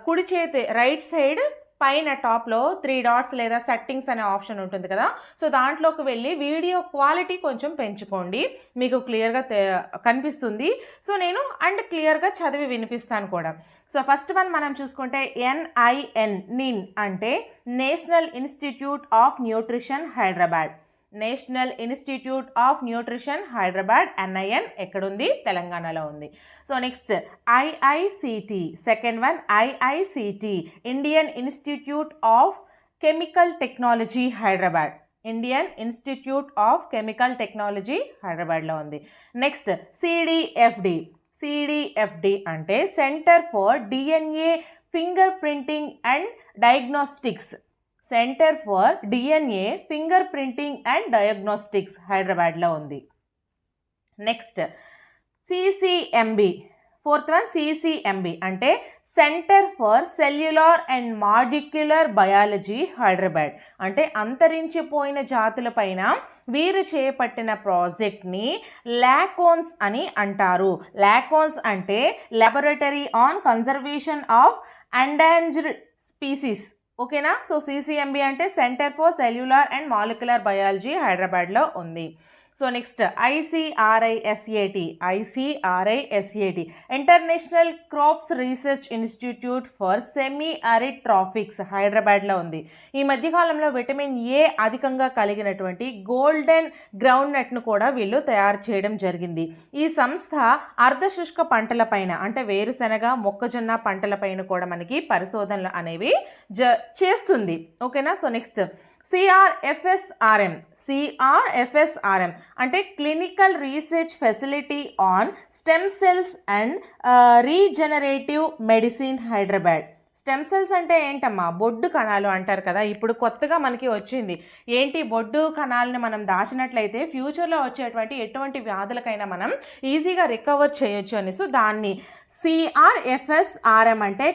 కుడి చేతి రైట్ సైడ్ పైన టాప్లో 3 డాట్స్ లేదా సెట్టింగ్స్ అనే ఆప్షన్ ఉంటుంది కదా, సో దాంట్లోకి వెళ్ళి వీడియో క్వాలిటీ కొంచెం పెంచుకోండి, మీకు క్లియర్గా కనిపిస్తుంది. సో నేను క్లియర్గా చదివి వినిపిస్తాను కూడా. సో ఫస్ట్ వన్ మనం చూసుకుంటే NIN, నిన్ అంటే national institute of nutrition Hyderabad. National institute of nutrition Hyderabad, NIN ఎక్కడుంది? తెలంగాణలో ఉంది. So next IICT, second one IICT, Indian institute of chemical technology Hyderabad. Indian institute of chemical technology హైదరాబాద్లో ఉంది. నెక్స్ట్ CDFD అంటే Centre for DNA finger printing and diagnostics. Centre for DNA finger printing and diagnostics హైదరాబాద్లో ఉంది. Next CCMB, fourth one CCMB అంటే Centre for Cellular and Molecular biology Hyderabad. అంటే అంతరించిపోయిన జాతులపైన వీరు చేపట్టిన ప్రాజెక్ట్ని లాకోన్స్ అని అంటారు. లాకోన్స్ అంటే Laboratory on Conservation of Endangered Species. ఓకేనా? సో CCMB అంటే Centre for Cellular and Molecular Biology హైదరాబాద్లో ఉంది. So next ICRISAT International Crops Research Institute for Semi Arid Tropics హైదరాబాద్లో ఉంది. ఈ మధ్యకాలంలో విటమిన్ A అధికంగా కలిగినటువంటి గోల్డెన్ గ్రౌండ్ నట్ను కూడా వీళ్ళు తయారు చేయడం జరిగింది. ఈ సంస్థ అర్ధశుష్క పంటలపైన అంటే వేరుశెనగ, మొక్కజొన్న పంటలపైన కూడా మనకి పరిశోధనలు అనేవి చేస్తుంది. ఓకేనా? సో నెక్స్ట్ CRFSRM అంటే clinical research facility on stem cells and regenerative medicine Hyderabad. Stem cells అంటే ఏంటమ్మా? బొడ్డు కణాలు అంటారు కదా, ఇప్పుడు కొత్తగా మనకి వచ్చింది ఏంటి, బొడ్డు కణాలను మనం దాచినట్లయితే ఫ్యూచర్లో వచ్చేటువంటి ఎటువంటి వ్యాధులకైనా మనం ఈజీగా రికవర్ చేయొచ్చు అని. సో దాన్ని CRFSRM అంటే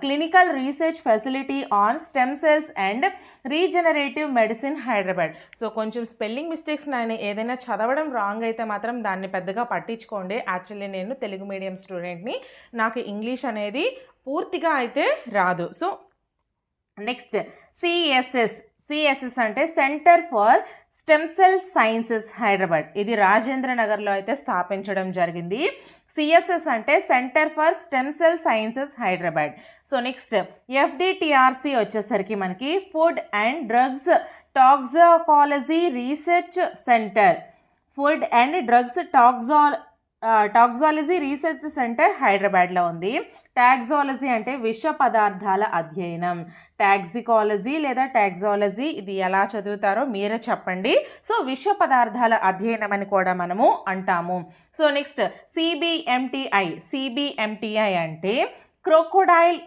clinical research facility on stem cells and regenerative medicine Hyderabad. So కొంచెం స్పెల్లింగ్ మిస్టేక్స్ నేను ఏదైనా చదవడం రాంగ్ అయితే మాత్రం దాన్ని పెద్దగా పట్టించుకోండి. యాక్చువల్లీ నేను తెలుగు మీడియం స్టూడెంట్ని, నాకు ఇంగ్లీష్ అనేది పూర్తిగా అయితే రాదు. సో నెక్స్ట్ CSS అంటే Centre for Stem Cell Sciences Hyderabad. ఇది రాజేంద్ర నగర్లో అయితే స్థాపించడం జరిగింది. CSS అంటే Centre for Stem Cell Sciences Hyderabad. So next FDTRC వచ్చేసరికి మనకి Food and Drugs Toxicology Research Centre. Food and Drugs Toxicology Research Centre హైదరాబాద్లో ఉంది. టాక్సాలజీ అంటే విష పదార్థాల అధ్యయనం. టాక్సికాలజీ లేదా టాక్సాలజీ ఇది ఎలా చదువుతారో మీరే చెప్పండి. సో విష పదార్థాల అధ్యయనం అని కూడా మనము అంటాము. సో నెక్స్ట్ CBMTI అంటే Crocodile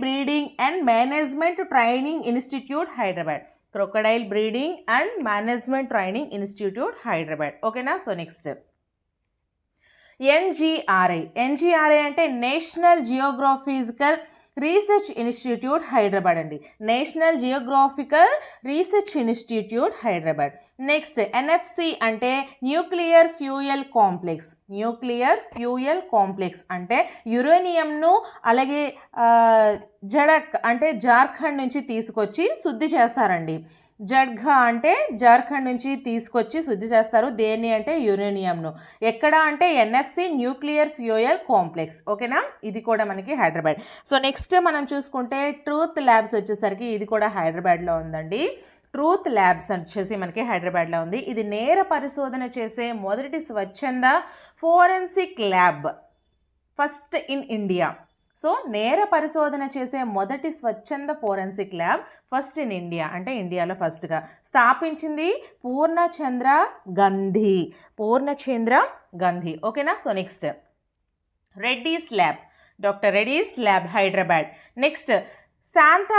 Breeding and Management Training Institute Hyderabad. Crocodile Breeding and Management Training Institute Hyderabad. ఓకేనా? సో నెక్స్ట్ NGRI అంటే National Geographical Research Institute Hyderabad అండి. National Geographical Research Institute Hyderabad. Next NFC అంటే న్యూక్లియర్ ఫ్యూయల్ కాంప్లెక్స్ అంటే యురేనియంను అలాగే జడక్ అంటే జార్ఖండ్ నుంచి తీసుకొచ్చి శుద్ధి చేస్తారండి. జడ్ఘా అంటే జార్ఖండ్ నుంచి తీసుకొచ్చి శుద్ధి చేస్తారు. దేన్ని అంటే యురేనియంను. ఎక్కడ అంటే NFC న్యూక్లియర్ ఫ్యూయల్ కాంప్లెక్స్. ఓకేనా? ఇది కూడా మనకి హైదరాబాద్. సో నెక్స్ట్ మనం చూసుకుంటే ట్రూత్ ల్యాబ్స్ వచ్చేసరికి ఇది కూడా హైదరాబాద్లో ఉందండి. ట్రూత్ ల్యాబ్స్ వచ్చేసి మనకి హైదరాబాద్లో ఉంది. ఇది నేర పరిశోధన చేసే మొదటి స్వచ్ఛంద forensic lab, first in India. So నేర పరిశోధన చేసే మొదటి స్వచ్ఛంద forensic lab first in India అంటే ఇండియాలో ఫస్ట్గా స్థాపించింది పూర్ణచంద్ర గంధి. ఓకేనా? So next doctor Reddy's lab Hyderabad. Next Shantha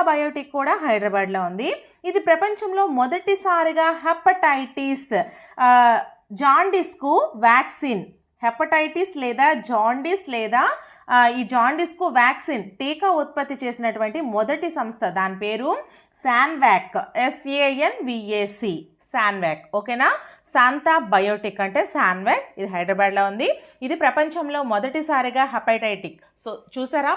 biotic కూడా హైదరాబాద్లో ఉంది. ఇది ప్రపంచంలో మొదటిసారిగా హెపటైటిస్ జాండీస్కు వ్యాక్సిన్, హెపటైటిస్ లేదా జాండీస్ లేదా ఈ జాండీస్కు వ్యాక్సిన్ టీకా ఉత్పత్తి చేసినటువంటి మొదటి సంస్థ, దాని పేరు శాన్వాక్, SANVAC, శాన్వాక్. ఓకేనా, శాంతా బయోటెక్ అంటే శాన్వాక్, ఇది హైదరాబాద్లో ఉంది. ఇది ప్రపంచంలో మొదటిసారిగా హెపటైటిక్, సో చూసారా,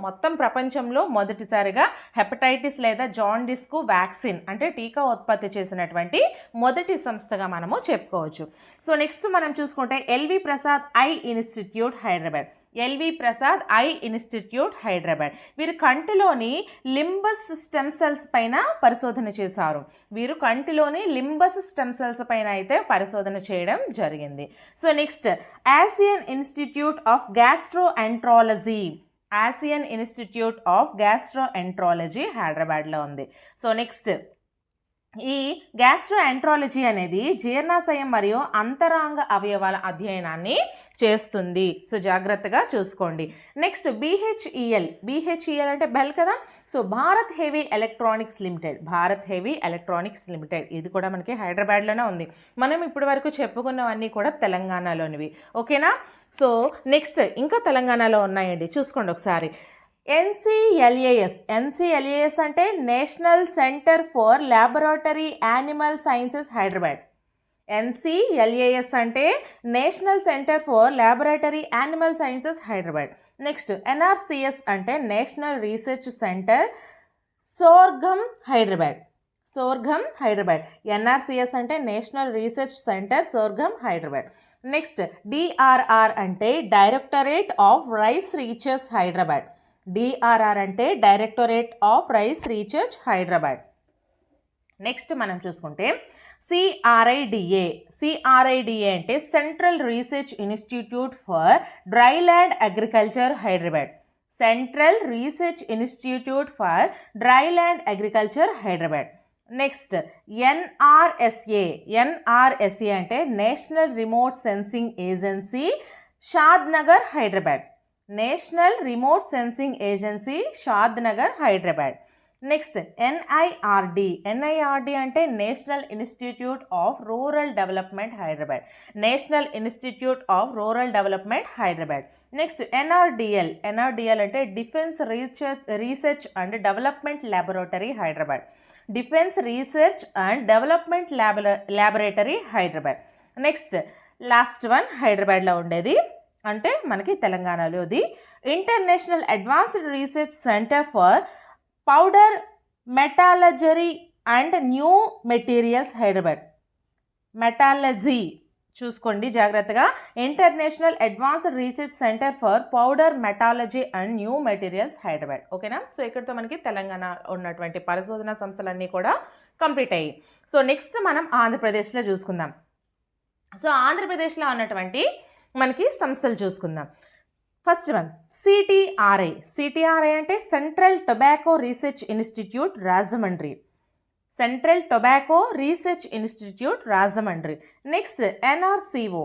మొత్తం ప్రపంచంలో మొదటిసారిగా హెపటైటిస్ లేదా జాండీస్కు వ్యాక్సిన్ అంటే టీకా ఉత్పత్తి చేసినటువంటి మొదటి సంస్థగా మనము చెప్పుకోవచ్చు. సో నెక్స్ట్ మనం చూసుకుంటే LV Prasad eye institute Hyderabad. LV Prasad eye institute Hyderabad. వీరు కంటిలోని లింబస్ స్టెమ్ సెల్స్ పైన పరిశోధన చేశారు. వీరు కంటిలోని లింబస్ స్టెమ్ సెల్స్ పైన అయితే పరిశోధన చేయడం జరిగింది. So next Asian institute of gastroenterology. Asian institute of gastroenterology హైదరాబాద్లో ఉంది. సో నెక్స్ట్ ఈ గ్యాస్ట్రోఎంట్రాలజీ అనేది జీర్ణాశయం మరియు అంతరాంగ అవయవాల అధ్యయనాన్ని చేస్తుంది. సో జాగ్రత్తగా చూసుకోండి. Next BHEL. BHEL అంటే బెల్ కదా. So Bharat heavy electronics limited. Bharat heavy electronics limited, ఇది కూడా మనకి హైదరాబాద్లోనే ఉంది. మనం ఇప్పటి వరకు చెప్పుకున్నవన్నీ కూడా తెలంగాణలోనివి. ఓకేనా. సో నెక్స్ట్ ఇంకా తెలంగాణలో ఉన్నాయండి, చూసుకోండి ఒకసారి. NCLAS అంటే national centre for Laboratory Animal Sciences Hyderabad. NCLAS అంటే national centre for Laboratory Animal Sciences Hyderabad. Next NRCS అంటే national research Centre Sorghum Hyderabad. NRCS అంటే national research Centre Sorghum Hyderabad. Next DRR అంటే Directorate of Rice Research Hyderabad. DRR అంటే Directorate of Rice Research Hyderabad. Next మనం చూసుకుంటే CRIDA అంటే central research Institute for Dryland Agriculture Hyderabad. Central research Institute for Dryland Agriculture Hyderabad. Next NRSA అంటే National Remote Sensing Agency Shadnagar Hyderabad. National Remote Sensing Agency Shadnagar Hyderabad. Next NIRD అంటే national institute of Rural Development Hyderabad. National institute of Rural Development Hyderabad. Next NRDL అంటే Defence Research and Development Laboratory Hyderabad. Defence Research and Development Laboratory Hyderabad. Next last one హైదరాబాద్లో ఉండేది అంటే మనకి తెలంగాణలోది International Advanced Research centre for Powder Metallurgy and New Materials Hyderabad. Metallurgy చూసుకోండి జాగ్రత్తగా. International Advanced Research centre for powder మెటాలజీ and New Materials Hyderabad. ఓకేనా. సో ఇక్కడితో మనకి తెలంగాణ ఉన్నటువంటి పరిశోధనా సంస్థలన్నీ కూడా కంప్లీట్ అయ్యాయి. సో నెక్స్ట్ మనం ఆంధ్రప్రదేశ్లో చూసుకుందాం. సో ఆంధ్రప్రదేశ్లో ఉన్నటువంటి మనకి సంస్థలు చూసుకుందాం. ఫస్ట్ వన్ CTRI అంటే central tobacco research institute Rajahmundry. Central tobacco research institute Rajahmundry. Next NRCO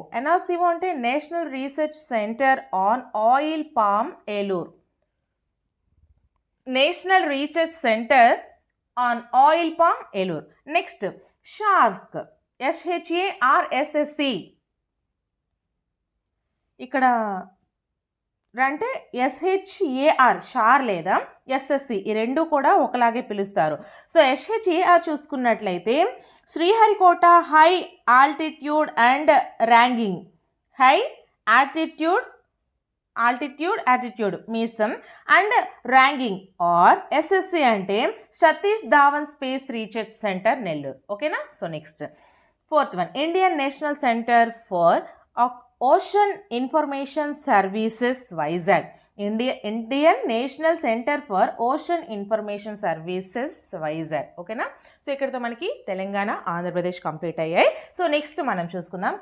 అంటే national research centre on oil palm Eluru. National research centre on oil palm Eluru. Next SHARSSC. ఇక్కడ అంటే SHAR షార్ లేదా SSC ఈ రెండు కూడా ఒకలాగే పిలుస్తారు. సో SHAR చూసుకున్నట్లయితే Sriharikota high altitude and ranging. High altitude మీ ఇష్టం అండ్ ర్యాంగింగ్. ఆర్ SSC అంటే Satish Dhawan Space Research Centre Nellore. ఓకేనా. So next fourth one Indian National centre for Ocean Information Services Vizag. Indian National centre for Ocean Information Services Vizag. ఓకేనా. సో ఇక్కడితో మనకి తెలంగాణ ఆంధ్రప్రదేశ్ కంప్లీట్ అయ్యాయి. సో నెక్స్ట్ మనం చూసుకుందాం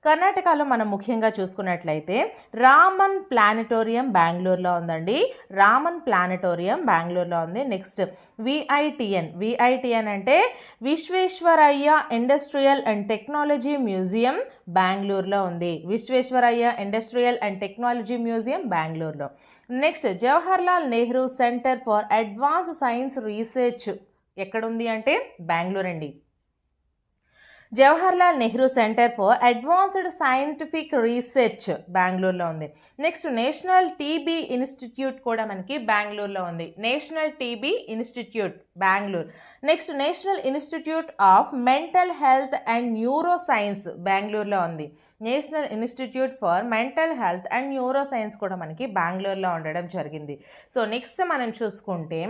కర్ణాటకలో మనం ముఖ్యంగా చూసుకున్నట్లయితే రామన్ ప్లానటోరియం బెంగళూరులో ఉందండి. రామన్ ప్లానటోరియం బెంగళూరులో ఉంది. నెక్స్ట్ VITN అంటే Visvesvaraya Industrial and Technology Museum బెంగళూరులో ఉంది. Visvesvaraya Industrial and Technology Museum బెంగళూరులో. Next Jawaharlal Nehru Centre for Advance Science Research ఎక్కడుంది అంటే బెంగళూరు అండి. Jawaharlal Nehru Centre for Advanced Scientific Research బెంగళూరులో ఉంది. నెక్స్ట్ నేషనల్ టీబీ ఇన్స్టిట్యూట్ కూడా మనకి బెంగళూరులో ఉంది. National TB institute Bengaluru. Next national institute of mental health and neuro science బెంగళూరులో ఉంది. National institute for mental health and neuro science కూడా మనకి బెంగళూరులో ఉండడం జరిగింది. సో నెక్స్ట్ మనం చూసుకుంటే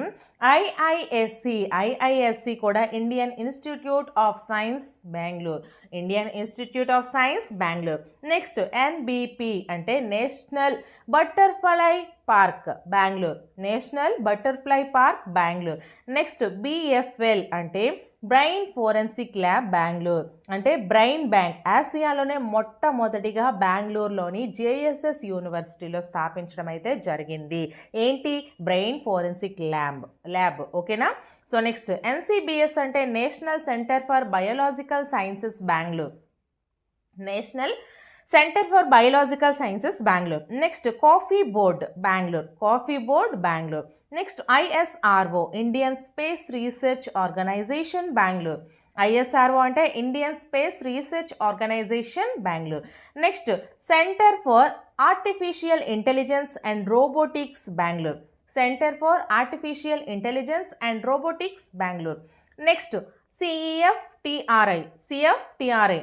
ఐఐఎస్సి కూడా Indian institute of Science Bengaluru. Indian institute of Science Bengaluru. Next NBP అంటే National Butterfly Park Bengaluru. National Butterfly Park Bengaluru. Next BFL అంటే బ్రెయిన్ ఫోరెన్సిక్ ల్యాబ్ బెంగళూరు. అంటే బ్రెయిన్ బ్యాంక్ ఆసియాలోనే మొట్టమొదటిగా బెంగళూరులోని జేఎస్ఎస్ యూనివర్సిటీలో స్థాపించడం అయితే జరిగింది. ఏంటి? Brain Forensic Lab. ఓకేనా? సో నెక్స్ట్ ఎన్సిబిఎస్ అంటే national centre for Biological Sciences Bengaluru. National centre for Biological Sciences Bengaluru. Next Coffee Board Bengaluru. Next ISRO Indian Space Research Organisation Bengaluru. ISRO అంటే Indian Space Research Organisation Bengaluru. Next Centre for Artificial Intelligence and Robotics Bengaluru. Centre for Artificial Intelligence and Robotics Bengaluru. Next CFTRI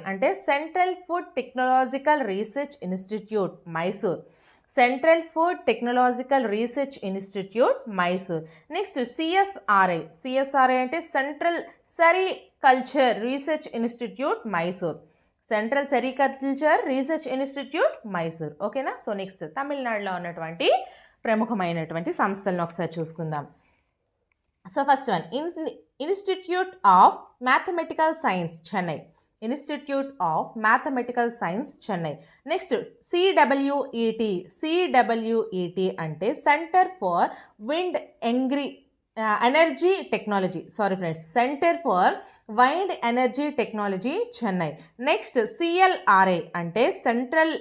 అంటే Central Food Technological research Institute Mysore. Central Food Technological research Institute Mysore. Next CSRI అంటే Central Sericulture Research Institute Mysore. Central Sericulture Research Institute Mysore. ఓకేనా? సో నెక్స్ట్ తమిళనాడులో ఉన్నటువంటి ప్రముఖమైనటువంటి సంస్థలను ఒకసారి చూసుకుందాం. So first one Institute of Mathematical Science Chennai. Institute of Mathematical Science Chennai. Next CWET అంటే Centre for Wind Energy Technology. Centre for Wind Energy Technology Chennai. Next CLRI అంటే Central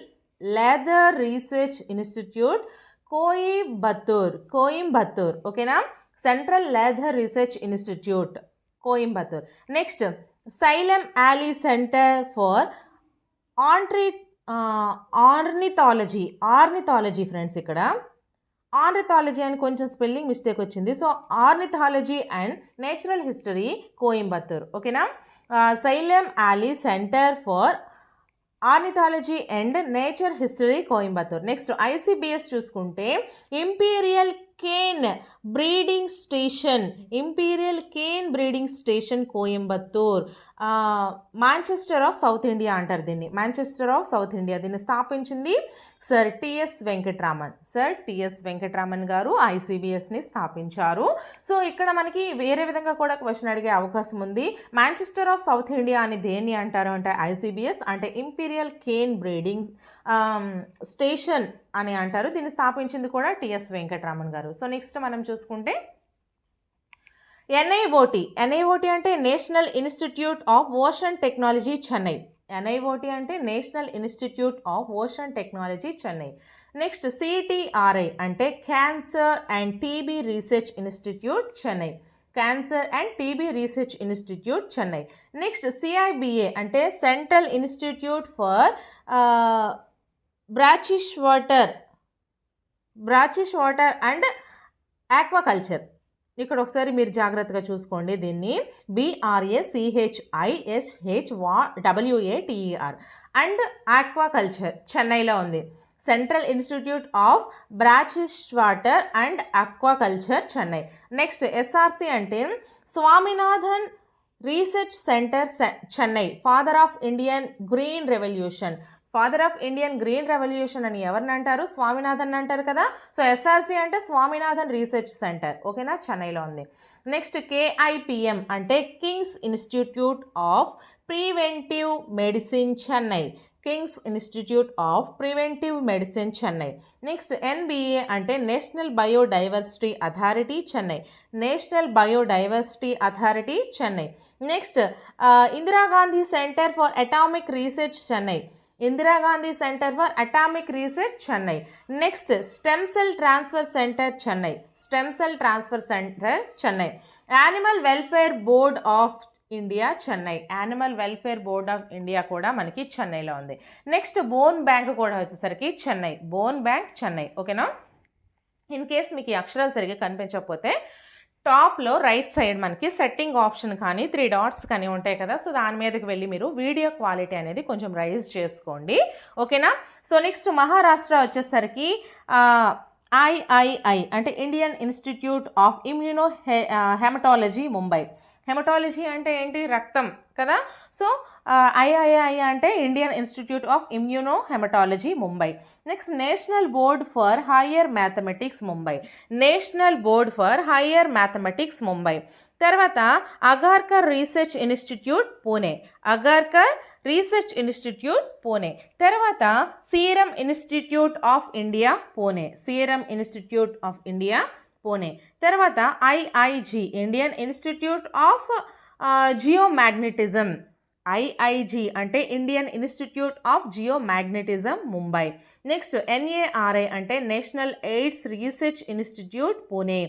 Leather Research Institute Coimbatore. ఓకేనా? Central Leather Research Institute Coimbatore. Next Salim Ali Centre for ornithology friends. ఇక్కడ ఆర్నిథాలజీ అని కొంచెం స్పెల్లింగ్ మిస్టేక్ వచ్చింది. So Ornithology and Natural History Coimbatore. ఓకేనా? Salim Ali Centre for Ornithology and Nature History Coimbatore. Next ICBS చూసుకుంటే Imperial Cane Breeding Station Coimbatore. Manchester of South India అంటారు దీన్ని. దీన్ని స్థాపించింది సర్ టిఎస్ వెంకటరామన్ గారు ఐసిబిఎస్ని స్థాపించారు. సో ఇక్కడ మనకి వేరే విధంగా కూడా క్వశ్చన్ అడిగే అవకాశం ఉంది. మాంచెస్టర్ ఆఫ్ సౌత్ ఇండియా అని దేన్ని అంటారు అంటే ఐసిబిఎస్ అంటే ఇంపీరియల్ కేన్ బ్రీడింగ్ స్టేషన్ అని అంటారు. దీన్ని స్థాపించింది కూడా టిఎస్ వెంకటరామన్ గారు. సో నెక్స్ట్ మనం చూసుకుంటే ఎన్ఐఓటి అంటే national institute of Ocean Technology Chennai. NIOT అంటే national institute of Ocean Technology Chennai. Next CTRI అంటే Cancer and TB Research Institute Chennai. Chennai. Next CIBA అంటే central Institute for Brackish Water and Aquaculture. ఇక్కడ ఒకసారి మీరు జాగ్రత్తగా చూసుకోండి దీన్ని. BRACHISHWATER అండ్ ఆక్వాకల్చర్ చెన్నైలో ఉంది. Central institute of Brackish Water and Aquaculture Chennai. Next SRC అంటే Swaminathan Research Centre Chennai. Father of Indian green revolution అని ఎవరిని అంటారు? స్వామినాథన్ అంటారు కదా. సో ఎస్ఆర్సి అంటే స్వామినాథన్ రీసెర్చ్ సెంటర్. ఓకేనా? చెన్నైలో ఉంది. నెక్స్ట్ KIPM అంటే Kings institute of preventive medicine Chennai. Chennai. Next NBA అంటే national biodiversity authority Chennai. Next Indira Gandhi centre for atomic research Chennai. Next stem cell transfer centre Chennai. Animal welfare board of India Chennai, animal welfare board of India కూడా మనకి చెన్నైలో ఉంది. నెక్స్ట్ బోన్ బ్యాంక్ కూడా వచ్చేసరికి చెన్నై, బోన్ బ్యాంక్ చెన్నై. ఓకేనా. ఇన్ కేస్ మీకు ఈ అక్షరాలు సరిగ్గా కనిపించకపోతే టాప్లో రైట్ సైడ్ మనకి సెట్టింగ్ ఆప్షన్ కానీ 3 డాట్స్ కానీ ఉంటాయి కదా, సో దాని మీదకి వెళ్ళి మీరు వీడియో క్వాలిటీ అనేది కొంచెం రైజ్ చేసుకోండి. ఓకేనా. సో నెక్స్ట్ మహారాష్ట్ర వచ్చేసరికి ఐఐఐ అంటే Indian institute of Immuno Haematology Mumbai. Haematology అంటే ఏంటి, రక్తం కదా. సో ఐఐఐ అంటే Indian institute of Immuno Haematology Mumbai. Next National Board for Higher Mathematics Mumbai, National Board for Higher Mathematics Mumbai. తర్వాత Agharkar Research Institute Pune, Agharkar Research Institute Pune. తర్వాత Serum Institute of India Pune, Serum Institute of India Pune. తర్వాత IIG Indian institute of Geomagnetism, IIG అంటే Indian institute of Geomagnetism Mumbai. Next NARI అంటే national AIDS Research Institute Pune,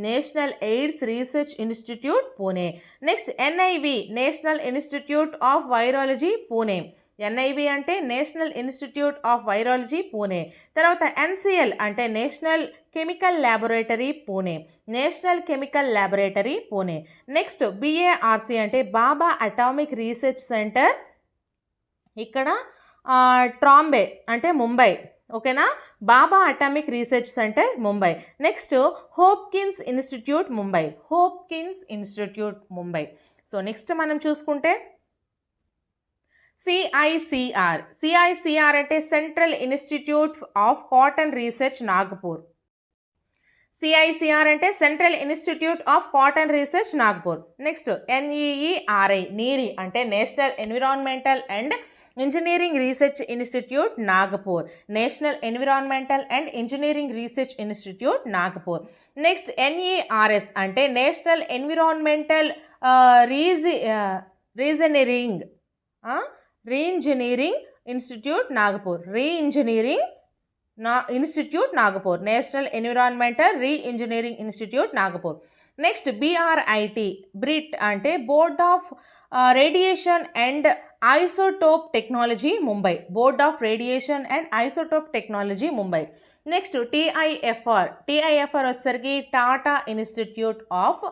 National AIDS Research Institute Pune. Next NIV National institute of Virology Pune, NIV అంటే national institute of Virology Pune. తర్వాత ఎన్సిఎల్ అంటే National Chemical Laboratory Pune, National Chemical Laboratory Pune. Next BARC అంటే బాబా అటామిక్ రీసెర్చ్ సెంటర్, ఇక్కడ ట్రాంబే అంటే ముంబై. ఓకేనా, Bhabha Atomic Research Centre Mumbai. Next Hopkins Institute Mumbai, Hopkins Institute Mumbai. So next మనం చూసుకుంటే సిఐసిఆర్, సిఐసిఆర్ అంటే central institute of Cotton Research Nagpur, CICR అంటే central institute of Cotton Research Nagpur. Next NEERI NEERI అంటే National Environmental and Engineering research Institute Nagpur, National Environmental and Engineering research Institute Nagpur. Next NERS అంటే National Environmental reengineering Reengineering Institute Nagpur, Reengineering Institute Nagpur, National Environmental re-engineering Institute Nagpur. Next BRIT Brit అంటే Board of Radiation and Isotope Technology Mumbai, Board of Radiation and Isotope Technology Mumbai. Next TIFR, TIFR వచ్చేసరికి Tata Institute of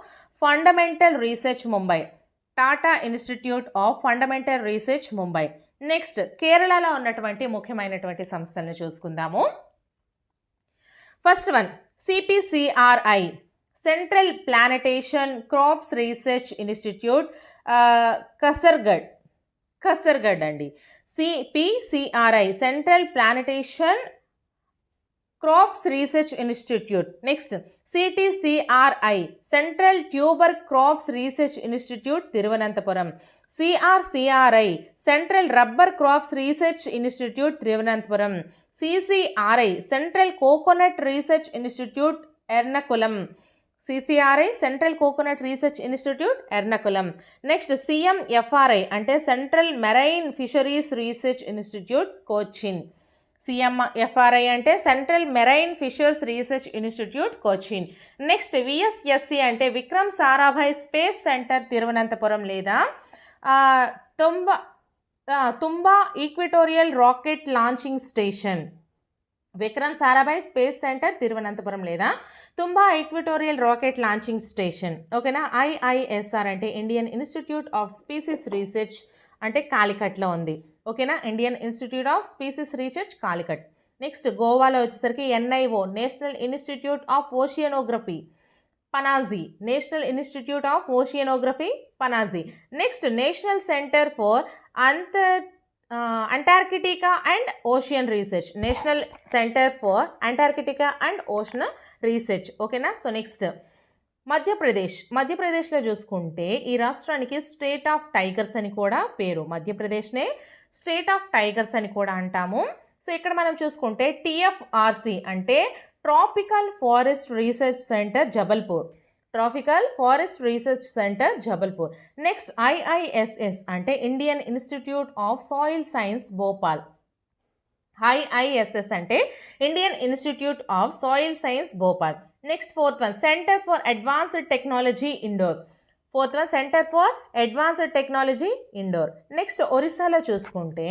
Fundamental Research Mumbai, Tata Institute of Fundamental Research Mumbai. Next కేరళలో ఉన్నటువంటి ముఖ్యమైనటువంటి సంస్థలను చూసుకుందాము. First one CPCRI Central Plantation Crops Research Institute Kasaragod, Kasaragod అండి. CPCRI Central Plantation Crops Research Institute. Next CTCRI Central Tuber Crops Research Institute Thiruvananthapuram, CRCRI Central rubber crops Research Institute Thiruvananthapuram, CCRI Central Coconut Research Institute Ernakulam, CCRI Central Coconut Research Institute Ernakulam. Next CMFRI అంటే Central Marine Fisheries Research Institute Cochin, CMFRI అంటే Central Marine Fishers Research Institute Cochin. Next VSSC అంటే విక్రమ్ సారాభాయ్ స్పేస్ సెంటర్ తిరువనంతపురం లేదా Thumba Equatorial Rocket Launching Station, Vikram Sarabhai Space Centre Thiruvananthapuram లేదా Thumba Equatorial Rocket Launching Station. ఓకేనా. ఐఐఎస్ఆర్ అంటే Indian institute of Species Research అంటే కాలికట్లో ఉంది. ఓకేనా, Indian institute of Species Research Calicut. Next గోవాలో వచ్చేసరికి NIO National institute of Oceanography Panaji, National institute of Oceanography Panaji. Next National centre for Antarctica and Ocean Research, National centre for Antarctica and Ocean Research. ఓకేనా. సో నెక్స్ట్ మధ్యప్రదేశ్, మధ్యప్రదేశ్లో చూసుకుంటే ఈ రాష్ట్రానికి స్టేట్ ఆఫ్ టైగర్స్ అని కూడా పేరు, మధ్యప్రదేశ్నే స్టేట్ ఆఫ్ టైగర్స్ అని కూడా అంటాము. సో ఇక్కడ మనం చూసుకుంటే టిఎఫ్ఆర్సి అంటే tropical forest research centre Jabalpur, tropical forest research centre Jabalpur. Next IISS అంటే Indian institute of soil science Bhopal, IISS అంటే Indian institute of soil science Bhopal. Next fourth one centre for advanced technology Indore, fourth one centre for advanced technology Indore. Next ఒరిస్సాలో చూసుకుంటే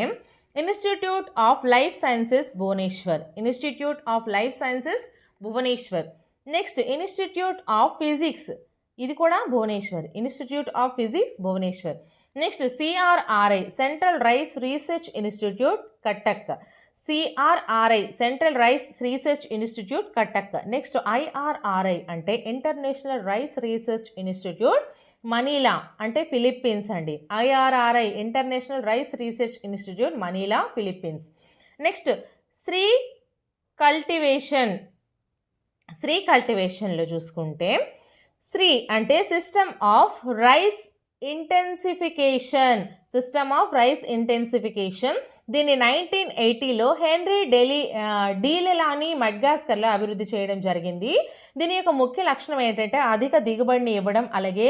institute of life sciences Bhubaneswar, institute of life sciences Bhubaneswar. Next institute of physics, ఇది కూడా Bhubaneswar, institute of physics Bhubaneswar. Next CRRI central rice research institute Cuttack, CRRI central rice research institute Cuttack. Next IRRI అంటే international rice research institute Manila అంటే ఫిలిప్పీన్స్ అండి. IRRI international rice research institute Manila Philippines. Next SRI cultivation, SRI కల్టివేషన్లో చూసుకుంటే శ్రీ అంటే system of rice intensification, system of rice intensification. దీన్ని 1980లో హెన్రీ డీలెలానీ మడ్గాస్కర్లో అభివృద్ధి చేయడం జరిగింది. దీని యొక్క ముఖ్య లక్షణం ఏంటంటే అధిక దిగుబడిని ఇవ్వడం, అలాగే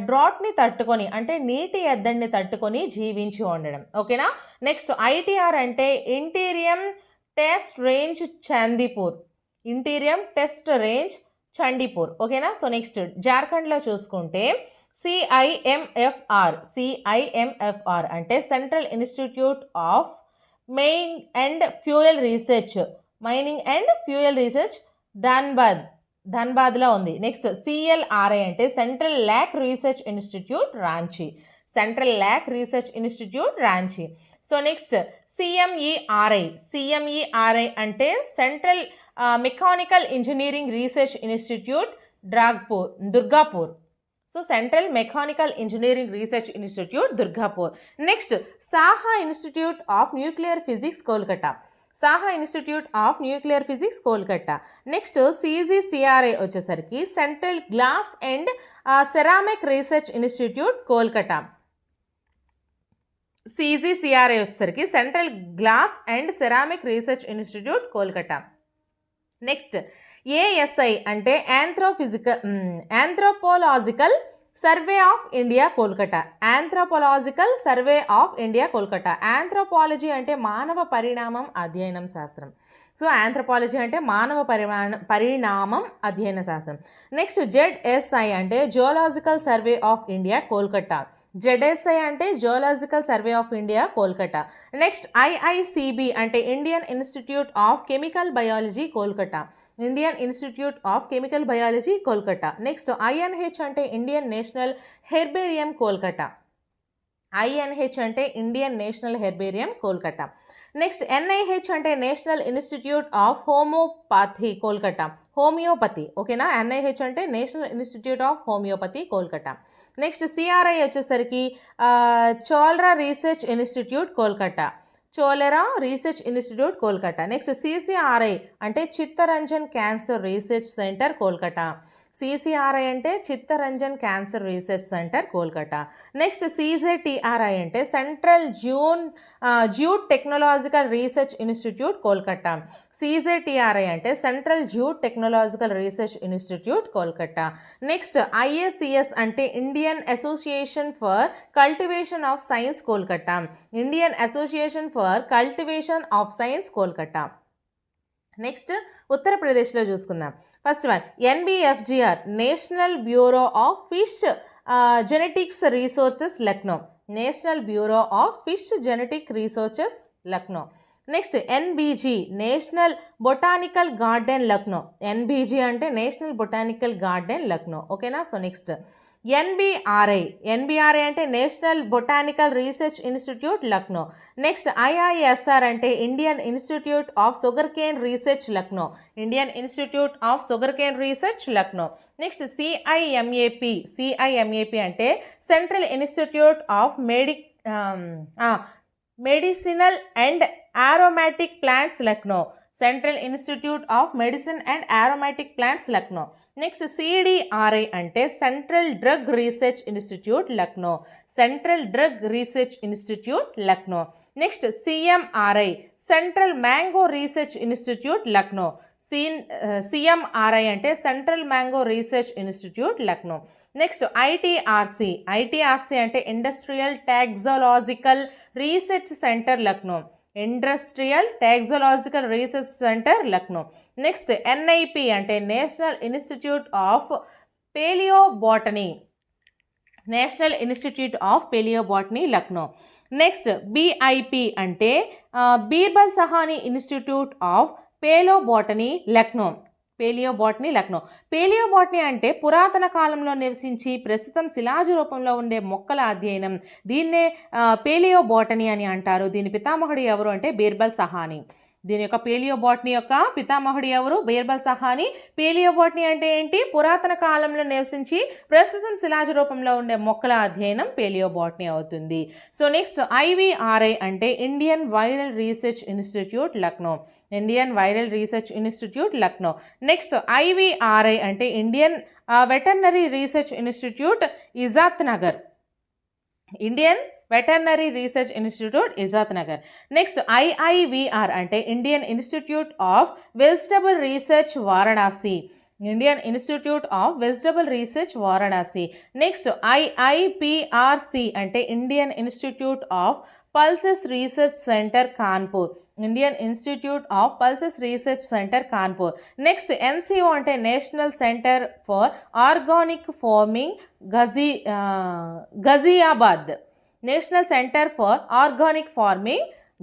డ్రాట్ని తట్టుకొని అంటే నీటి ఎద్దడిని తట్టుకొని జీవించి ఉండడం. ఓకేనా. నెక్స్ట్ ఐటీఆర్ అంటే interim test range Chandipur, interim test range Chandipur. ఓకేనా. సో నెక్స్ట్ జార్ఖండ్లో చూసుకుంటే సిఐఎంఎఫ్ఆర్, సిఐఎంఎఫ్ఆర్ అంటే central institute of mining and fuel research, mining and fuel research ధన్బాద్లో ఉంది. నెక్స్ట్ సిఎల్ఆర్ఐ అంటే central lac research institute Ranchi, central lac research institute Ranchi. So next CMERI, CMERI అంటే central mechanical engineering research institute Durgapur. So central mechanical engineering research institute Durgapur. Next Saha institute of nuclear physics Kolkata, Saha institute of nuclear physics Kolkata. Next CGCRI వచ్చేసరికి central glass and ceramic research institute Kolkata, CGCRI వచ్చేసరికి central glass and ceramic research institute Kolkata. Next ASI అంటే anthropological survey of India Kolkata, anthropological survey of India Kolkata. Anthropology అంటే మానవ పరిణామం అధ్యయనం శాస్త్రం. సో ఆంథ్రోపాలజీ అంటే మానవ పరిణామం అధ్యయన శాస్త్రం. నెక్స్ట్ జెడ్ఎస్ఐ అంటే geological survey of India Kolkata, ZSI అంటే geological survey of India Kolkata. Next IICB అంటే Indian institute of chemical biology Kolkata, Indian institute of chemical biology Kolkata. Next INH అంటే Indian national herbarium Kolkata, INH అంటే Indian national herbarium Kolkata. Next NIH అంటే national institute of homoeopathy Kolkata, homoeopathy. ఓకేనా. ఎన్ఐహెచ్ అంటే national institute of homoeopathy Kolkata. Next CRI వచ్చేసరికి cholera research institute Kolkata, cholera research institute Kolkata. Next CCRI అంటే Chittaranjan cancer research centre Kolkata, CCRI అంటే Chittaranjan cancer research centre Kolkata. Next CJTRI అంటే central jute technological research institute Kolkata, CJTRI అంటే central jute technological research institute Kolkata. Next ISCS అంటే Indian association for cultivation of science Kolkata, Indian association for cultivation of science Kolkata. Next ఉత్తరప్రదేశ్లో చూసుకుందాం. First one NBFGR national bureau of fish genetics resources Lucknow, national bureau of fish genetic resources Lucknow. Next NBG national botanical garden Lucknow, NBG అంటే నేషనల్ బొటానికల్ గార్డెన్ లక్నో. ఓకేనా. సో నెక్స్ట్ ఎన్బిఆర్ఐ, ఎన్బిఆర్ఐ అంటే national botanical research institute Lucknow. Next IISR అంటే Indian institute of sugar cane research Lucknow, Indian institute of sugar cane research Lucknow. Next CIMAP, CIMAP అంటే central institute of medicinal and aromatic plants Lucknow, central institute of medicine and aromatic plants Lucknow. Next CDRI అంటే central drug research institute Lucknow, central drug research institute Lucknow. Next CMRI central mango research institute Lucknow, CMRI అంటే central mango research institute Lucknow. Next ITRC, ITRC అంటే industrial toxicological research centre Lucknow, industrial toxicological research centre Lucknow. Next NIP అంటే national institute of palaeobotany, national institute of palaeobotany Lucknow. Next BIP అంటే Birbal Sahni institute of palaeobotany Lucknow. Palaeobotany అంటే పురాతన కాలంలో నివసించి ప్రస్తుతం శిలాజ రూపంలో ఉండే మొక్కల అధ్యయనం. దీన్నే పేలియోబాటనీ అని అంటారు. దీని పితామహుడు ఎవరు అంటే బీర్బల్ సహానీ. దీని యొక్క పేలియోబాటనీ యొక్క పితామహుడు ఎవరు? బీర్బల్ సహానీ. పేలియోబాటనీ అంటే ఏంటి? పురాతన కాలంలో నివసించి ప్రస్తుతం శిలాజ రూపంలో ఉండే మొక్కల అధ్యయనం పేలియోబాటనీ అవుతుంది. సో నెక్స్ట్ IVRI అంటే Indian viral research institute Lucknow. Next IVRI అంటే Indian veterinary research institute Izatnagar. Next IIVR అంటే Indian institute of vegetable research Varanasi. Next IIPRC అంటే Indian institute of pulses research centre Kanpur. Next NCO అంటే national centre for organic farming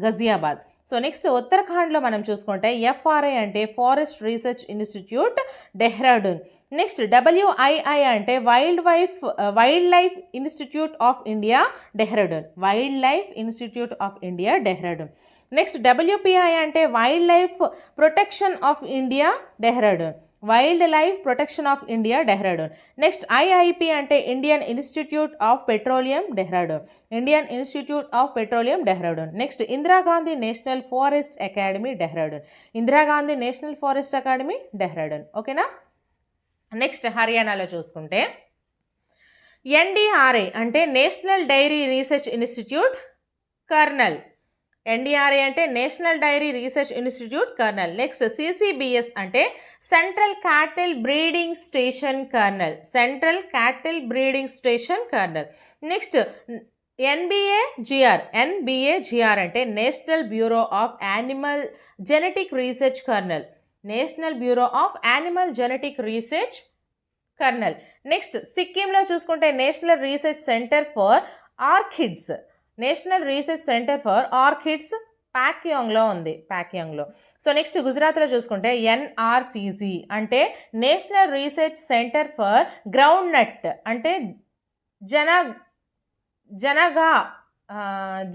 Ghaziabad. So next ఉత్తరాఖండ్లో మనం చూసుకుంటే FRI అంటే forest research institute Dehradun. Next WII అంటే wildlife institute of India Dehradun. Next WPI అంటే wildlife protection of India Dehradun. Next IIP అంటే Indian institute of Petroleum Dehradun. Next Indira Gandhi National Forest Academy Dehradun. ఓకేనా. నెక్స్ట్ హర్యానాలో చూసుకుంటే NDRI అంటే national Dairy Research Institute Karnal. Next CCBS అంటే Central Cattle Breeding Station Karnal. Next NBAGR అంటే national bureau of Animal Genetic Research Karnal. Next సిక్కింలో చూసుకుంటే National research centre for Orchids ప్యాక్యాంగ్లో ఉంది. సో నెక్స్ట్ గుజరాత్లో చూసుకుంటే NRCG అంటే national research centre for groundnut అంటే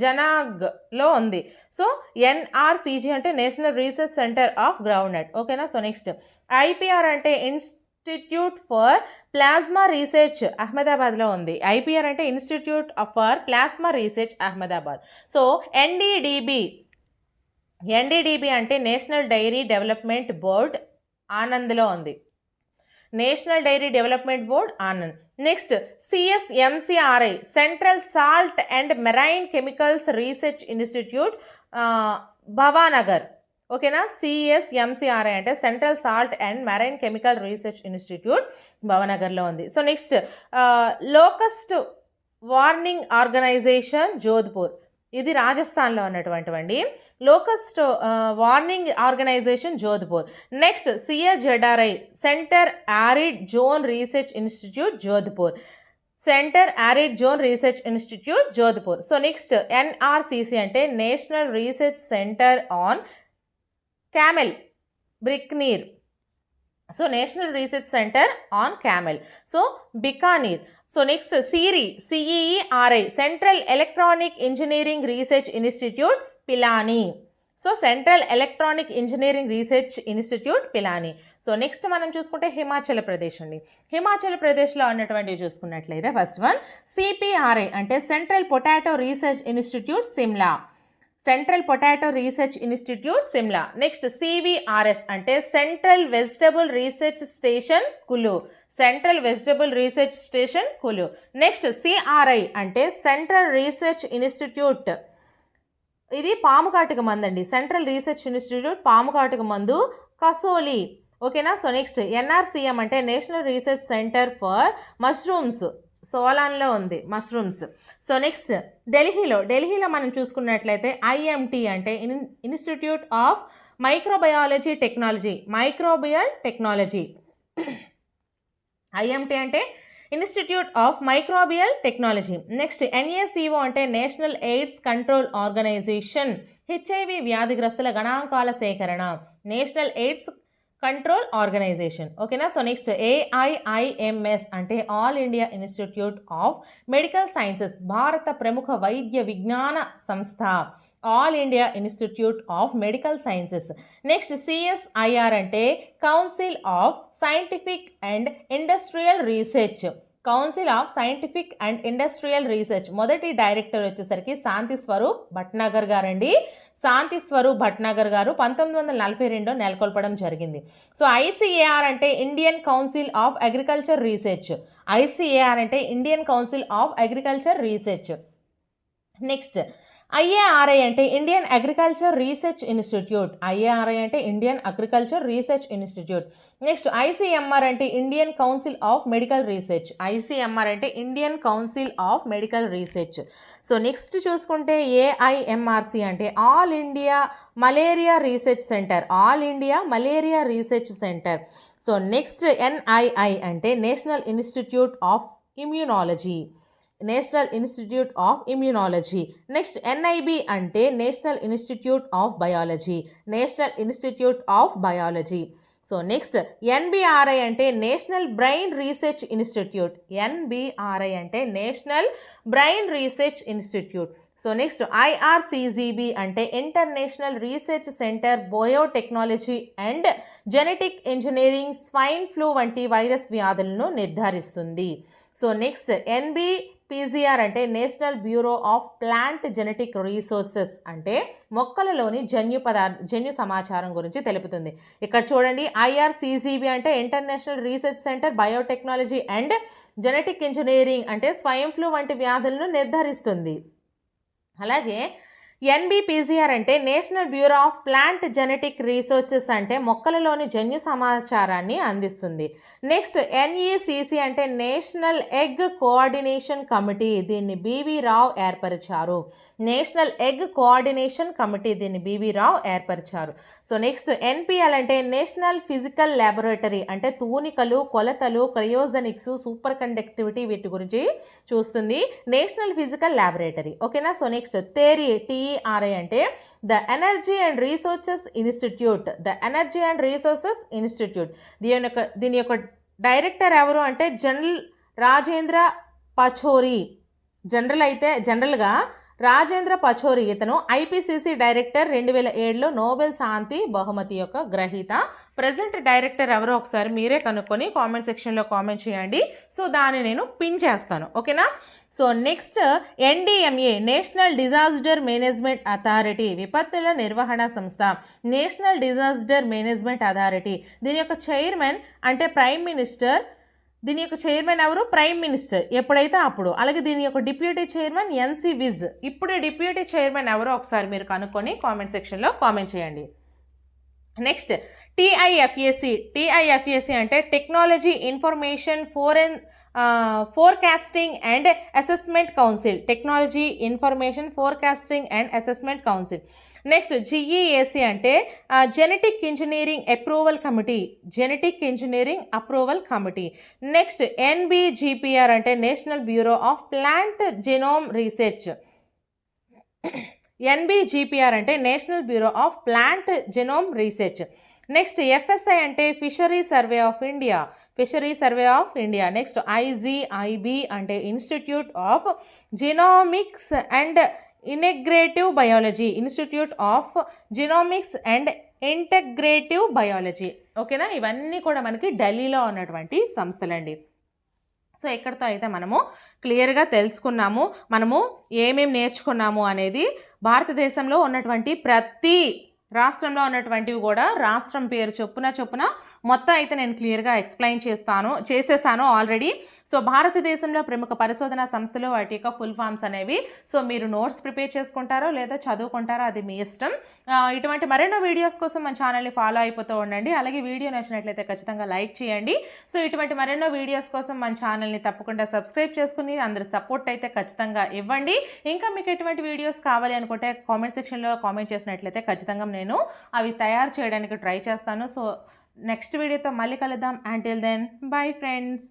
జనాగ్లో ఉంది. సో NRCG అంటే national research centre of groundnut. ఓకేనా. సో నెక్స్ట్ IPR అంటే ఇన్స్టిట్యూట్ ఫర్ ప్లాస్మా రీసెర్చ్ అహ్మదాబాద్లో ఉంది. Institute for plasma research Ahmedabad. So NDDB అంటే నేషనల్ డైరీ డెవలప్మెంట్ బోర్డ్ ఆనంద్లో ఉంది. Next CSMCRI central salt and marine chemicals research institute Bhavnagar. ఓకేనా. CSMCRI అంటే central salt and marine chemical research institute భవనగర్లో ఉంది. So next locust warning organisation Jodhpur. ఇది రాజస్థాన్లో ఉన్నటువంటివండి. Locust warning organisation Jodhpur. Next CAZRI centre arid zone research institute Jodhpur. So next NRCC అంటే national research centre on camel Bikaner. So national research centre on camel. So Bikaner. So next CERI central electronic engineering research institute Pilani. So central electronic engineering research institute Pilani. So next మనం చూసుకుంటే హిమాచల్ ప్రదేశ్ అండి. హిమాచల్ ప్రదేశ్లో ఉన్నటువంటివి చూసుకున్నట్లయితే ఫస్ట్ వన్ CPRI అంటే central potato research institute Shimla. Next CVRS అంటే central vegetable research station Kullu. Next CRI అంటే సెంట్రల్ రీసెర్చ్ ఇన్స్టిట్యూట్, ఇది పాముకాటుక మందండి. సెంట్రల్ రీసెర్చ్ ఇన్స్టిట్యూట్ పాముకాటుక మందు కసోలి. ఓకేనా. సో నెక్స్ట్ NRCM అంటే national research centre for mushrooms, సోలాన్లో ఉంది మష్రూమ్స్. సో నెక్స్ట్ ఢిల్లీలో మనం చూసుకున్నట్లయితే IMT అంటే institute of microbial technology. IMT అంటే institute of microbial technology. Next NACO అంటే national AIDS control organisation. HIV వ్యాధిగ్రస్తుల గణాంకాల సేకరణ, నేషనల్ ఎయిడ్స్ కంట్రోల్ ఆర్గనైజేషన్. ఓకేనా. సో నెక్స్ట్ AIIMS అంటే all India Institute of Medical sciences, భారత ప్రముఖ వైద్య విజ్ఞాన సంస్థ, all India Institute of Medical sciences. Next CSIR అంటే council of scientific and industrial research, council of scientific and industrial research. మొదటి డైరెక్టర్ వచ్చేసరికి శాంతి స్వరూప్ భట్నాగర్ గారండి. శాంతి స్వరూప్ భట్నాగర్ గారు 1942 నెలకొల్పడం జరిగింది. సో ICAR అంటే Indian council of agriculture research, ICAR అంటే Indian council of agriculture research. Next IARI అంటే Indian agriculture research institute, IARI అంటే Indian agriculture research Institute. Next ICMR అంటే Indian council of medical research, ICMR అంటే Indian council of medical research. So next చూసుకుంటే AIMRC అంటే all India malaria research centre, all India malaria research centre. So next NII అంటే national institute of immunology, national institute of immunology. Next NIB అంటే national institute of biology, national institute of biology. So next NBRI అంటే national brain research institute, NBRI అంటే national brain research institute. So next IRCGB అంటే international research centre biotechnology and genetic engineering, swine flu వంటి వైరస్ వ్యాధులను నిర్ధారిస్తుంది. సో నెక్స్ట్ NBPZR అంటే national bureau of plant genetic resources అంటే మొక్కలలోని జన్యు సమాచారం గురించి తెలుపుతుంది. ఇక్కడ చూడండి IRCGB అంటే international research centre biotechnology and genetic engineering అంటే స్వైన్ ఫ్లూ వంటి వ్యాధులను నిర్ధారిస్తుంది. అలాగే NBPZR అంటే national bureau of plant genetic researches అంటే మొక్కలలోని జన్యు సమాచారాన్ని అందిస్తుంది. నెక్స్ట్ NECC అంటే నేషనల్ ఎగ్ కోఆర్డినేషన్ కమిటీ, దీన్ని BV రావ్ ఏర్పరిచారు, నేషనల్ ఎగ్ కోఆర్డినేషన్ కమిటీ, దీన్ని BV రావ్ ఏర్పరిచారు. సో నెక్స్ట్ NPL అంటే నేషనల్ ఫిజికల్ ల్యాబొరేటరీ అంటే తూనికలు, కొలతలు, క్రయోజెనిక్స్, సూపర్ కండక్టివిటీ వీటి గురించి చూస్తుంది, నేషనల్ ఫిజికల్ ల్యాబొరేటరీ. ఓకేనా. సో నెక్స్ట్ TERI అంటే the energy and resources institute, the energy and resources institute. దీని యొక్క డైరెక్టర్ ఎవరు అంటే జనరల్ రాజేంద్ర పచోరి, జనరల్గా రాజేంద్ర పచోరి, ఇతను IPCC డైరెక్టర్, 2007లో నోబెల్ శాంతి బహుమతి యొక్క గ్రహీత. ప్రజెంట్ డైరెక్టర్ ఎవరో ఒకసారి మీరే కనుక్కొని కామెంట్ సెక్షన్లో కామెంట్ చేయండి. సో దాన్ని నేను పిన్ చేస్తాను. ఓకేనా. So next NDMA national disaster management authority, విపత్తుల నిర్వహణ సంస్థ, నేషనల్ డిజాస్టర్ మేనేజ్మెంట్ అథారిటీ. దీని యొక్క చైర్మన్ అంటే ప్రైమ్ మినిస్టర్, దీని యొక్క చైర్మన్ ఎవరు? ప్రైమ్ మినిస్టర్ ఎప్పుడైతే అప్పుడు. అలాగే దీని యొక్క డిప్యూటీ చైర్మన్ NC విజ్. ఇప్పుడు డిప్యూటీ చైర్మన్ ఎవరో ఒకసారి మీరు కనుక్కొని కామెంట్ సెక్షన్లో కామెంట్ చేయండి. నెక్స్ట్ TIFAC అంటే technology information forecasting and assessment council, technology information forecasting and assessment council. Next GEAC అంటే genetic engineering approval committee, genetic engineering approval committee. Next NBGPR అంటే national bureau of plant genome research, NBGPR అంటే national bureau of plant genome research. Next FSI అంటే fishery survey of India, fishery survey of India. Next IGIB అంటే institute of genomics and integrative biology, institute of genomics and integrative biology. ఓకేనా. ఇవన్నీ కూడా మనకి ఢిల్లీలో ఉన్నటువంటి సంస్థలండి. సో ఇక్కడితో అయితే మనము క్లియర్గా తెలుసుకున్నాము, మనము ఏమేమి నేర్చుకున్నాము అనేది. భారతదేశంలో ఉన్నటువంటి ప్రతి రాష్ట్రంలో ఉన్నటువంటివి కూడా రాష్ట్రం పేరు చొప్పున మొత్తం అయితే నేను క్లియర్గా ఎక్స్ప్లెయిన్ చేసేసాను ఆల్రెడీ. సో భారతదేశంలో ప్రముఖ పరిశోధన సంస్థలు వాటి యొక్క ఫుల్ ఫామ్స్ అనేవి. సో మీరు నోట్స్ ప్రిపేర్ చేసుకుంటారో లేదా చదువుకుంటారో అది మీ ఇష్టం. ఇటువంటి మరెన్నో వీడియోస్ కోసం మన ఛానల్ని ఫాలో అయిపోతూ ఉండండి. అలాగే వీడియో నచ్చినట్లయితే ఖచ్చితంగా లైక్ చేయండి. సో ఇటువంటి మరెన్నో వీడియోస్ కోసం మన ఛానల్ని తప్పకుండా సబ్స్క్రైబ్ చేసుకుని అందరి సపోర్ట్ అయితే ఖచ్చితంగా ఇవ్వండి. ఇంకా మీకు ఎటువంటి వీడియోస్ కావాలి అనుకుంటే కామెంట్ సెక్షన్లో కామెంట్ చేసినట్లయితే ఖచ్చితంగా నేను అవి తయారు చేయడానికి ట్రై చేస్తాను. సో నెక్స్ట్ వీడియోతో మళ్ళీ కలుద్దాం. Until then bye friends.